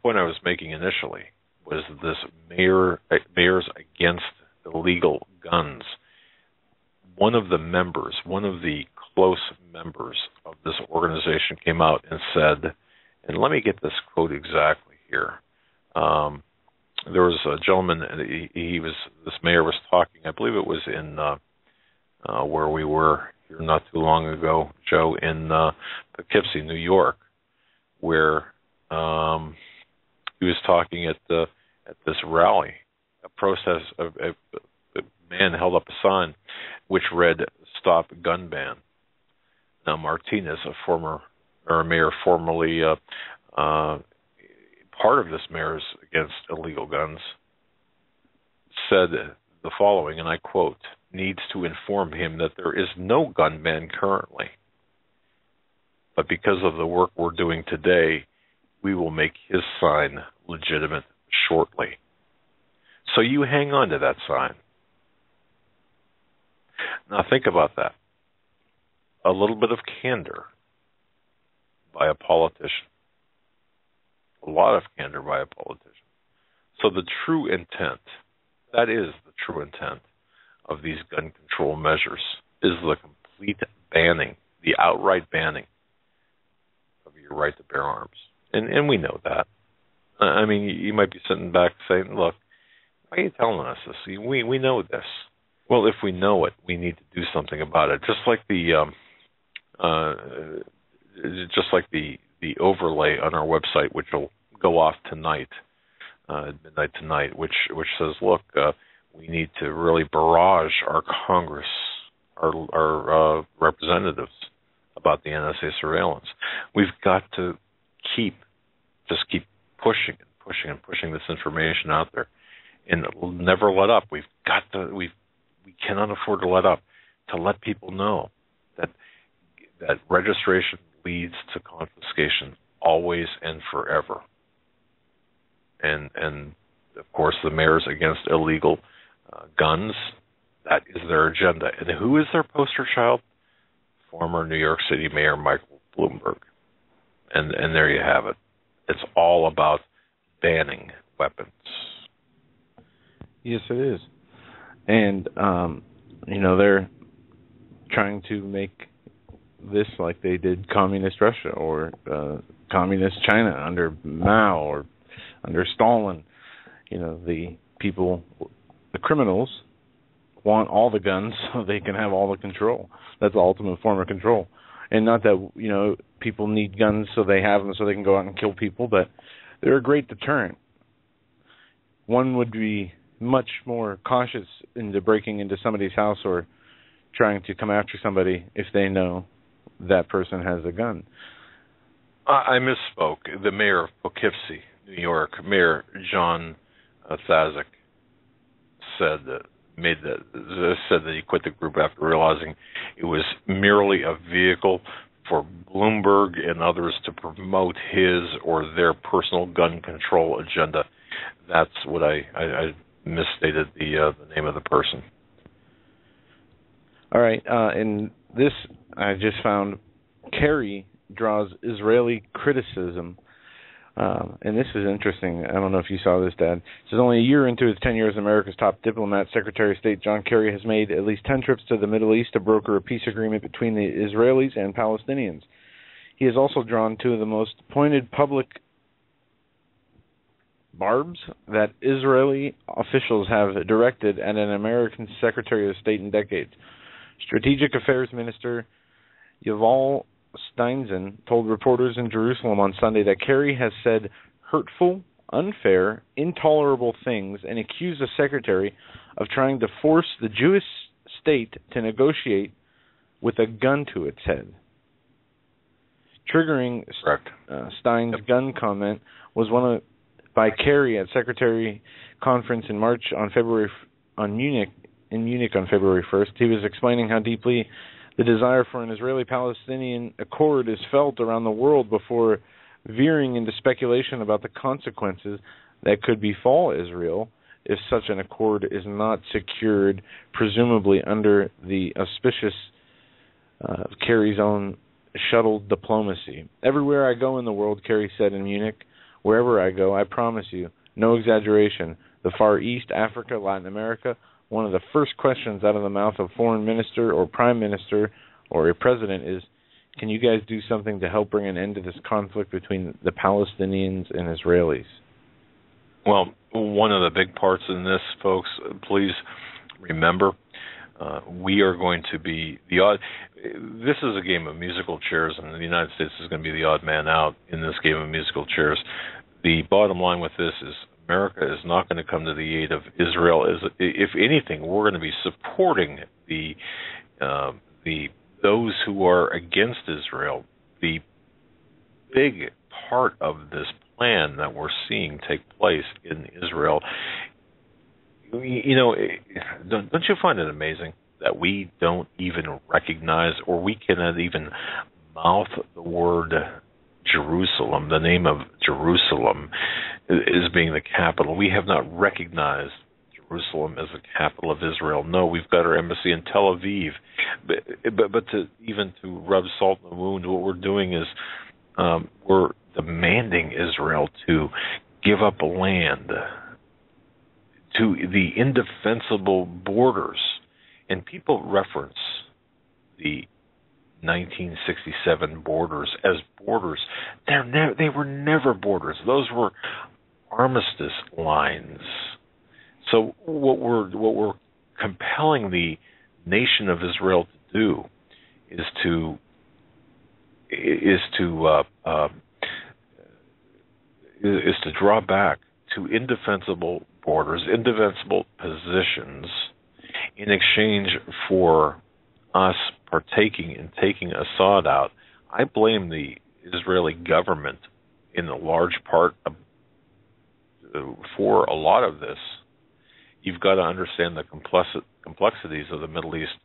point I was making initially was this mayors against illegal guns. One of the close members of this organization came out and said, and let me get this quote exactly here. There was a gentleman, this mayor was talking, I believe it was in where we were here not too long ago, Joe, in Poughkeepsie, New York, where he was talking at this rally, a protest. A man held up a sign which read "Stop Gun Ban." Now, Martinez, a mayor formerly part of this Mayor's Against Illegal Guns, said the following, and I quote, "Needs to inform him that there is no gun ban currently. But because of the work we're doing today, we will make his sign legitimate shortly." So you hang on to that sign. Now think about that. A little bit of candor by a politician. A lot of candor by a politician. So the true intent, that is the true intent of these gun control measures, is the complete banning, the outright banning of your right to bear arms. And we know that. I mean, you might be sitting back saying, look, why are you telling us this? We know this. Well, if we know it, we need to do something about it. Just like the overlay on our website, which will go off tonight, midnight tonight, which says, look, we need to really barrage our Congress, our representatives about the NSA surveillance. We've got to keep pushing this information out there, and never let up. We cannot afford to let up. To let people know that registration leads to confiscation always and forever. And of course, the Mayors Against Illegal Guns, that is their agenda. And who is their poster child? Former New York City Mayor Michael Bloomberg. And there you have it. It's all about banning weapons. Yes, it is. And, they're trying to make this like they did communist Russia or communist China under Mao or under Stalin. The people, the criminals, want all the guns so they can have all the control. That's the ultimate form of control. And not that, people need guns so they have them so they can go out and kill people, but they're a great deterrent. One would be much more cautious into breaking into somebody's house or trying to come after somebody if they know that person has a gun. I misspoke. The mayor of Poughkeepsie, New York, Mayor John Thazak, said that he quit the group after realizing it was merely a vehicle for Bloomberg and others to promote his or their personal gun control agenda. That's what I misstated the name of the person. All right, and this I just found, Kerry draws Israeli criticism, and this is interesting. I don't know if you saw this, Dad. It says only a year into his tenure as America's top diplomat, Secretary of State John Kerry has made at least 10 trips to the Middle East to broker a peace agreement between the Israelis and Palestinians. He has also drawn two of the most pointed public barbs that Israeli officials have directed at an American Secretary of State in decades. Strategic Affairs Minister Yuval Steinzen told reporters in Jerusalem on Sunday that Kerry has said hurtful, unfair, intolerable things and accused the Secretary of trying to force the Jewish state to negotiate with a gun to its head. Triggering Stein's gun comment was one by Kerry at Secretary Conference in March in Munich on February 1st. He was explaining how deeply the desire for an Israeli-Palestinian accord is felt around the world before veering into speculation about the consequences that could befall Israel if such an accord is not secured, presumably under the auspicious Kerry's own shuttle diplomacy. Everywhere I go in the world, Kerry said in Munich, wherever I go, I promise you, no exaggeration, the Far East, Africa, Latin America, one of the first questions out of the mouth of foreign minister or prime minister or a president is, can you guys do something to help bring an end to this conflict between the Palestinians and Israelis? Well, one of the big parts in this, folks, please remember, we are going to be the odd. This is a game of musical chairs, and the United States is going to be the odd man out in this game of musical chairs. The bottom line with this is America is not going to come to the aid of Israel. If anything, we're going to be supporting those who are against Israel. The big part of this plan that we're seeing take place in Israel. You know, don't you find it amazing that we don't even recognize, or we cannot even mouth the word Jerusalem, the name of Jerusalem, as being the capital? We have not recognized Jerusalem as the capital of Israel. No, we've got our embassy in Tel Aviv. But to rub salt in the wound, what we're doing is we're demanding Israel to give up land to the indefensible borders. And people reference the 1967 borders as borders. They were never borders. Those were armistice lines. So what we're compelling the nation of Israel to do is to draw back to indefensible borders, indefensible positions, in exchange for us partaking and taking Assad out. I blame the Israeli government in a large part for a lot of this. You've got to understand the complexities of the Middle East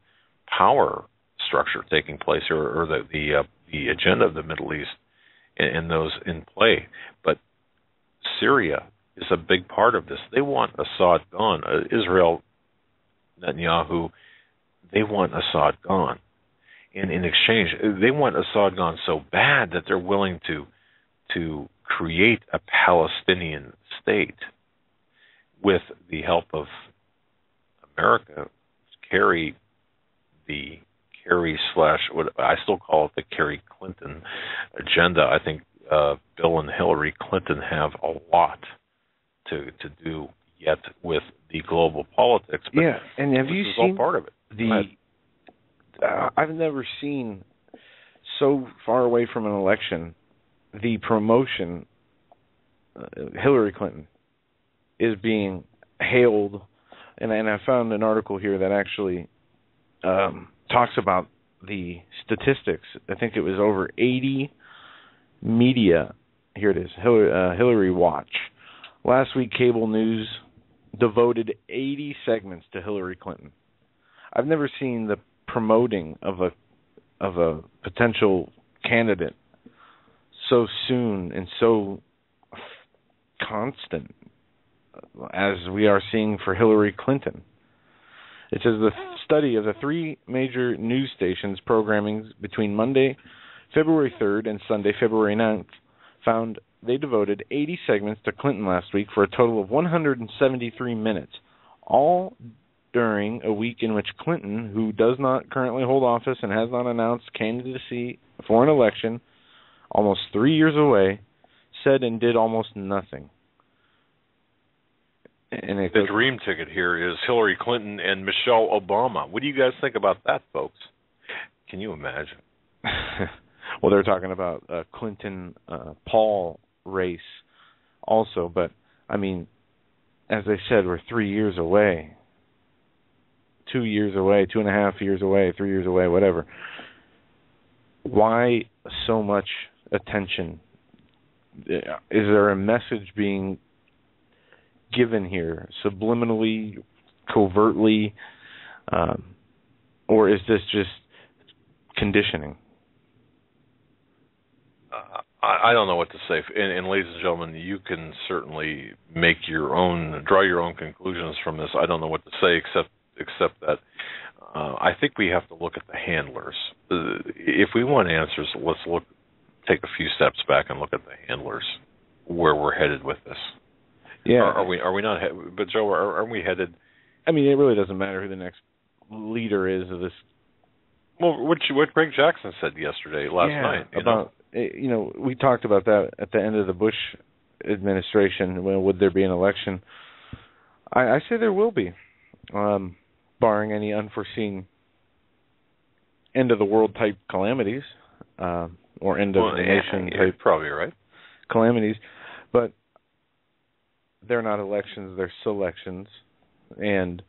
power structure taking place, or the agenda of the Middle East and those in play. But Syria is a big part of this. They want Assad gone. Israel, Netanyahu, they want Assad gone. And in exchange, they want Assad gone so bad that they're willing to create a Palestinian state with the help of America, Kerry what I still call it the Kerry Clinton agenda. I think Bill and Hillary Clinton have a lot to do yet with the global politics. But yeah, and have you seen all part of it? I've never seen so far away from an election the promotion. Hillary Clinton is being hailed, and I found an article here that actually talks about the statistics. I think it was over 80 media. Here it is, Hillary Watch. Last week, cable news devoted 80 segments to Hillary Clinton. I've never seen the promoting of a potential candidate so soon and so constant as we are seeing for Hillary Clinton. It says the study of the three major news stations' programming between Monday, February 3rd and Sunday, February 9th, found they devoted 80 segments to Clinton last week for a total of 173 minutes, all during a week in which Clinton, who does not currently hold office and has not announced candidacy for an election, almost 3 years away, said and did almost nothing. And the dream ticket here is Hillary Clinton and Michelle Obama. What do you guys think about that, folks? Can you imagine? Well, they're talking about Clinton-Paul race also, but, I mean, as I said, we're 3 years away. 2 years away, 2.5 years away, 3 years away, whatever. Why so much attention? Is there a message being given here, subliminally, covertly, or is this just conditioning? I don't know what to say. And ladies and gentlemen, you can certainly draw your own conclusions from this. I don't know what to say except that I think we have to look at the handlers. If we want answers, let's take a few steps back and look at the handlers, where we're headed with this. Yeah. Are we not? But Joe, aren't we headed? I mean, it really doesn't matter who the next leader is of this. Well, what Greg Jackson said last night. We talked about that at the end of the Bush administration. Well, would there be an election? I say there will be, barring any unforeseen end of the world type calamities, or end of the nation type. Probably right. Calamities, but they're not elections; they're selections, and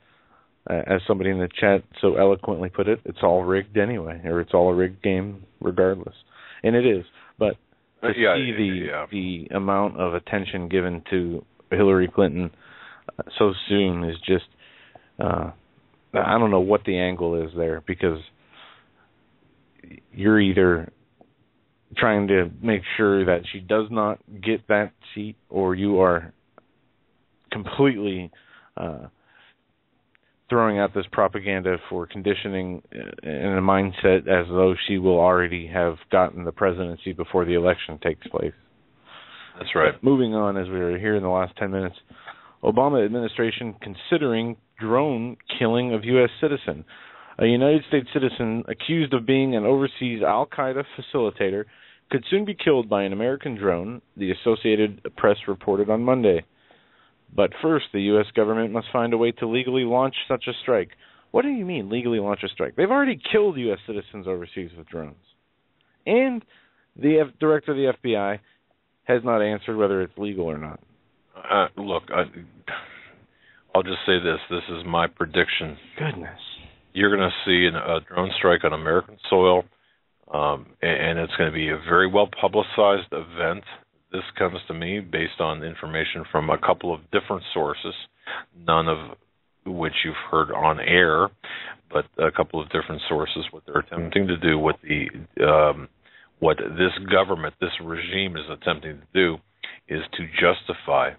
as somebody in the chat so eloquently put it, it's all rigged anyway, or it's all a rigged game regardless. And it is, but to see the amount of attention given to Hillary Clinton so soon is just, I don't know what the angle is there, because you're either trying to make sure that she does not get that seat, or you are completely throwing out this propaganda for conditioning in a mindset as though she will already have gotten the presidency before the election takes place. That's right. But moving on, as we were here in the last 10 minutes, Obama administration considering drone killing of U.S. citizen. A United States citizen accused of being an overseas al-Qaeda facilitator could soon be killed by an American drone, the Associated Press reported on Monday. But first, the U.S. government must find a way to legally launch such a strike. What do you mean, legally launch a strike? They've already killed U.S. citizens overseas with drones. And the director of the FBI has not answered whether it's legal or not. Look, I'll just say this. This is my prediction. Goodness. You're going to see a drone strike on American soil, and it's going to be a very well-publicized event. This comes to me based on information from a couple of different sources, none of which you've heard on air, but a couple of different sources. What they're attempting to do, what this government, this regime is attempting to do, is to justify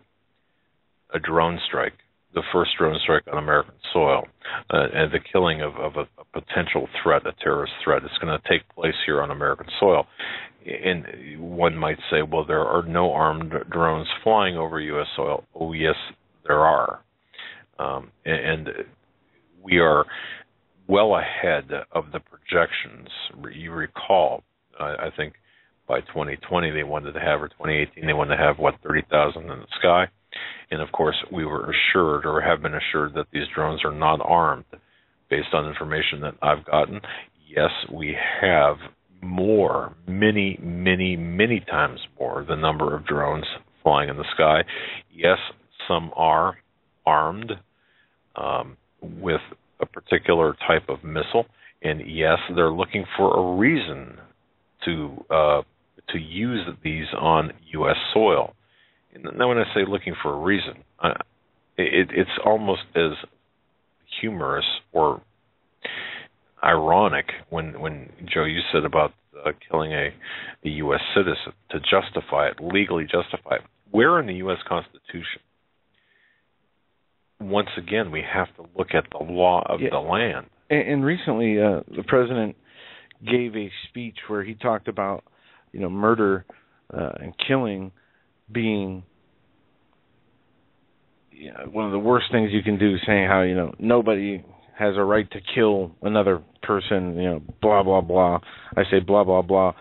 a drone strike, the first drone strike on American soil, and the killing of a potential threat, a terrorist threat. It's going to take place here on American soil. And one might say, well, there are no armed drones flying over U.S. soil. Oh, yes, there are. And we are well ahead of the projections. You recall, I think by 2020 they wanted to have, or 2018 they wanted to have, 30,000 in the sky. And, of course, we were assured, or have been assured, that these drones are not armed. Based on information that I've gotten, yes, we have more, many, many, many times more, the number of drones flying in the sky. Yes, some are armed with a particular type of missile, and yes, they're looking for a reason to use these on U.S. soil. And then when I say looking for a reason, it's almost as humorous or ironic when Joe, you said about killing a U.S. citizen to justify it, legally justify it. Where in the U.S. Constitution once again, we have to look at the law of the land. And recently, the president gave a speech where he talked about, murder and killing being one of the worst things you can do, saying how, nobody has a right to kill another person, blah, blah, blah. I say blah, blah, blah,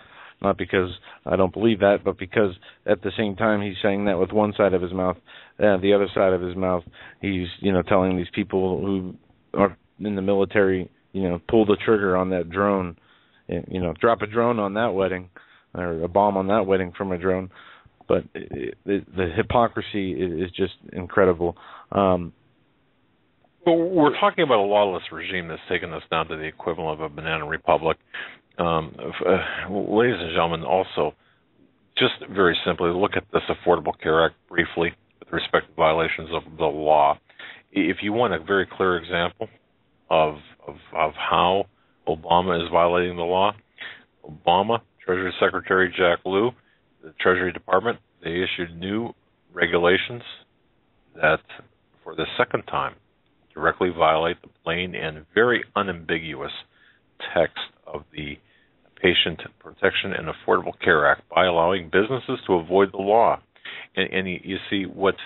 not because I don't believe that, but because at the same time he's saying that with one side of his mouth, the other side of his mouth, he's, telling these people who are in the military, pull the trigger on that drone, drop a drone on that wedding, or a bomb on that wedding from a drone. But the hypocrisy is just incredible. Well, we're talking about a lawless regime that's taken us down to the equivalent of a banana republic. Ladies and gentlemen, also, just very simply, look at this Affordable Care Act briefly with respect to violations of the law. If you want a very clear example of how Obama is violating the law, Obama, Treasury Secretary Jack Lew, the Treasury Department, they issued new regulations that, for the second time, directly violate the plain and very unambiguous text of the Patient Protection and Affordable Care Act by allowing businesses to avoid the law. And you see what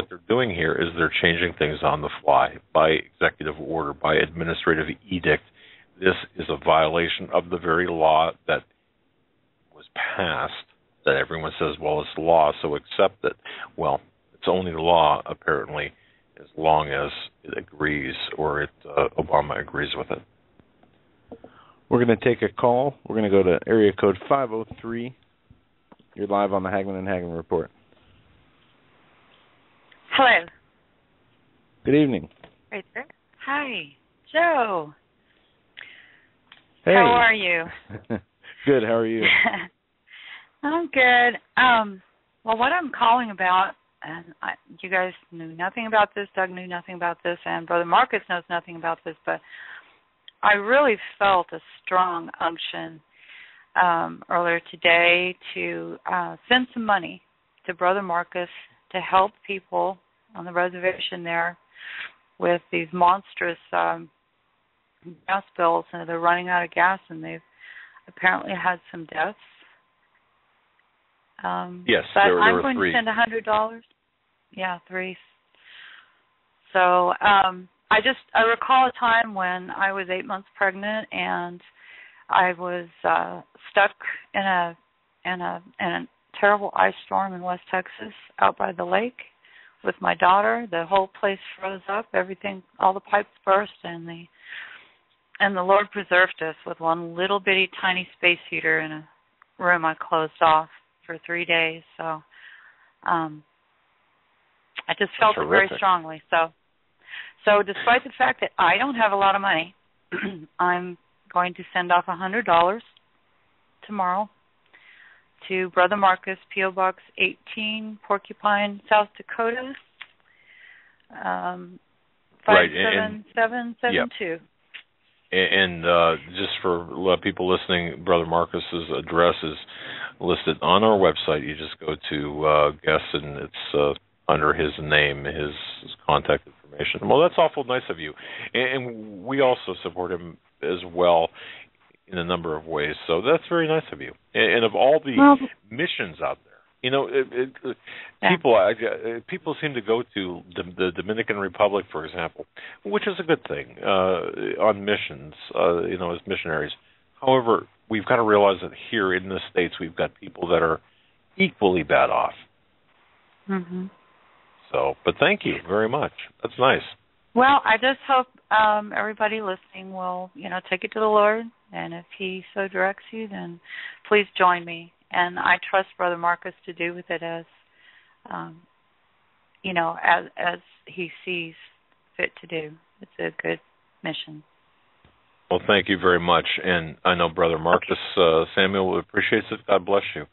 they're doing here is they're changing things on the fly by executive order, by administrative edict. This is a violation of the very law that was passed, that everyone says, well, it's law, so accept it. Well, it's only law, apparently, as long as it agrees or Obama agrees with it. We're going to take a call. We're going to go to area code 503. You're live on the Hagmann and Hagmann Report. Hello. Good evening. Right there. Hi, Joe. Hey. How are you? Good. How are you? I'm good. Well, what I'm calling about, and you guys knew nothing about this, Doug knew nothing about this, and Brother Marcus knows nothing about this, but I really felt a strong unction earlier today to send some money to Brother Marcus to help people on the reservation there with these monstrous gas bills, and they're running out of gas, and they've apparently had some deaths. Yes, but there I'm were going three. to send $100. Yeah, 3. So I recall a time when I was 8 months pregnant, and I was stuck in a terrible ice storm in West Texas, out by the lake, with my daughter. The whole place froze up. Everything, all the pipes burst, and the Lord preserved us with one little bitty tiny space heater in a room I closed off for 3 days. So I just felt it very strongly. So despite the fact that I don't have a lot of money, I'm going to send off $100 tomorrow to Brother Marcus, P.O. Box 18, Porcupine, South Dakota, 57772. Yep. And just for people listening, Brother Marcus's address is listed on our website. You just go to guest, and it's under his name, his contact information. Well, that's awful nice of you. And we also support him as well in a number of ways. So that's very nice of you. And of all the missions out there, people seem to go to the Dominican Republic, for example, which is a good thing, on missions, as missionaries. However, we've got to realize that here in the States, we've got people that are equally bad off. Mm-hmm. So, but thank you very much. That's nice. Well, I just hope everybody listening will, take it to the Lord, and if He so directs you, then please join me. And I trust Brother Marcus to do with it as he sees fit to do. It's a good mission. Well, thank you very much. And I know Brother Marcus Samuel appreciates it. God bless you.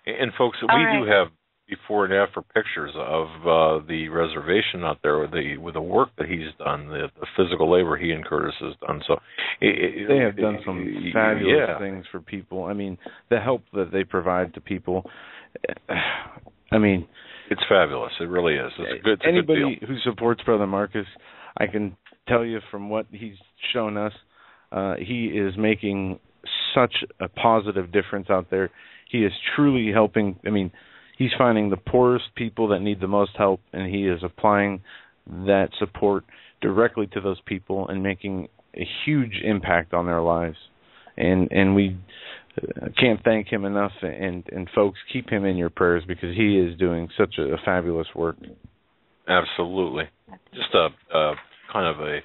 And folks, we do have before and after pictures of the reservation out there with the work that he's done, the physical labor he and Curtis has done. So they have done some fabulous things for people. I mean, the help that they provide to people. I mean, It's fabulous. It really is. It's a good Anybody deal. who supports Brother Marcus, I can tell you from what he's shown us, he is making such a positive difference out there. He is truly helping. I mean, he's finding the poorest people that need the most help, and he is applying that support directly to those people and making a huge impact on their lives. And we can't thank him enough. And folks, keep him in your prayers because he is doing such a fabulous work. Absolutely. Just a kind of a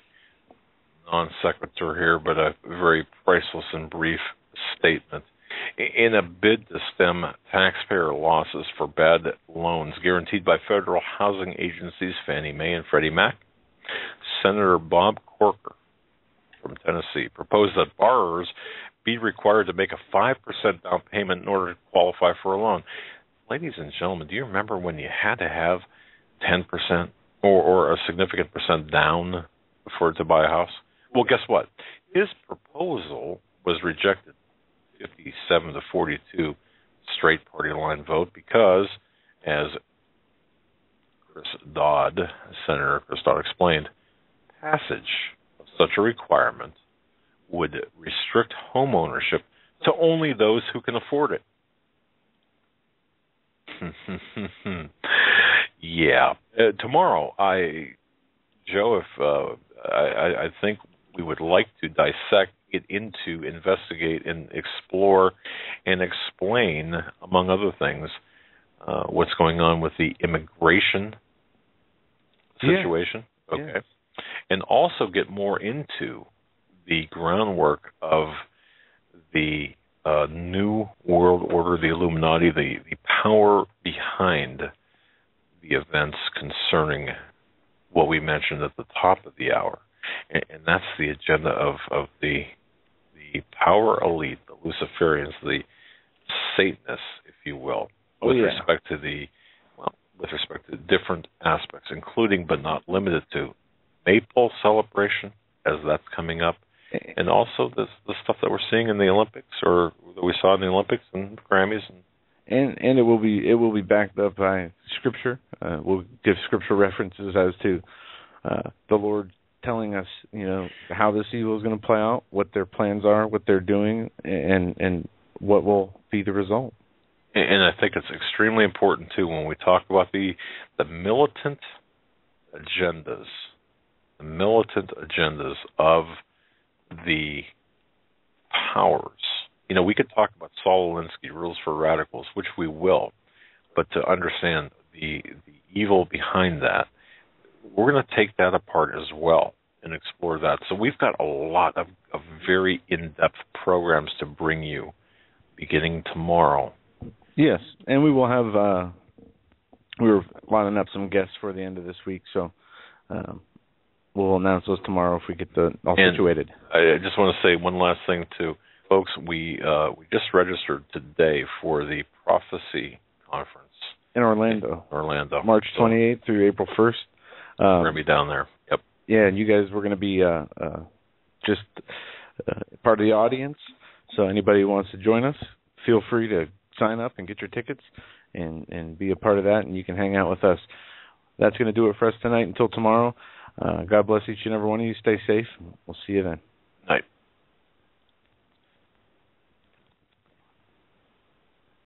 non sequitur here, but a very priceless and brief statement. In a bid to stem taxpayer losses for bad loans guaranteed by federal housing agencies Fannie Mae and Freddie Mac, Senator Bob Corker from Tennessee proposed that borrowers be required to make a 5% down payment in order to qualify for a loan. Ladies and gentlemen, do you remember when you had to have 10% or a significant percent down to buy a house? Well, guess what? His proposal was rejected, 57 to 42 straight party line vote, because, as Senator Chris Dodd explained, passage of such a requirement would restrict home ownership to only those who can afford it. Yeah. Tomorrow, Joe, if I think we would like to dissect it into, investigate and explore and explain, among other things, what's going on with the immigration situation. Yeah. Okay. Yeah. And also get more into the groundwork of the New World Order, the Illuminati, the power behind the events concerning what we mentioned at the top of the hour. And that's the agenda of the power elite, the Luciferians, the Satanists, if you will, with respect to different aspects, including but not limited to Maypole celebration, as that's coming up, and also the stuff that we're seeing in the Olympics, or that we saw in the Olympics and Grammys, and it will be backed up by Scripture. We'll give Scripture references as to the Lord telling us, how this evil is going to play out, what their plans are, what they're doing, and what will be the result. And I think it's extremely important too when we talk about the militant agendas, of the powers. We could talk about Saul Alinsky, Rules for Radicals, which we will, but to understand the evil behind that, we're going to take that apart as well and explore that. So we've got a lot of very in-depth programs to bring you beginning tomorrow. Yes, and we will have, we're lining up some guests for the end of this week, so we'll announce those tomorrow if we get all situated. I just want to say one last thing too. Folks, we just registered today for the Prophecy Conference. In Orlando. March 28th through April 1st. We're going to be down there. Yep. Yeah, and you guys were going to be just part of the audience. So anybody who wants to join us, feel free to sign up and get your tickets and be a part of that, and you can hang out with us. That's going to do it for us tonight until tomorrow. God bless each and every one of you. Stay safe. We'll see you then. Night.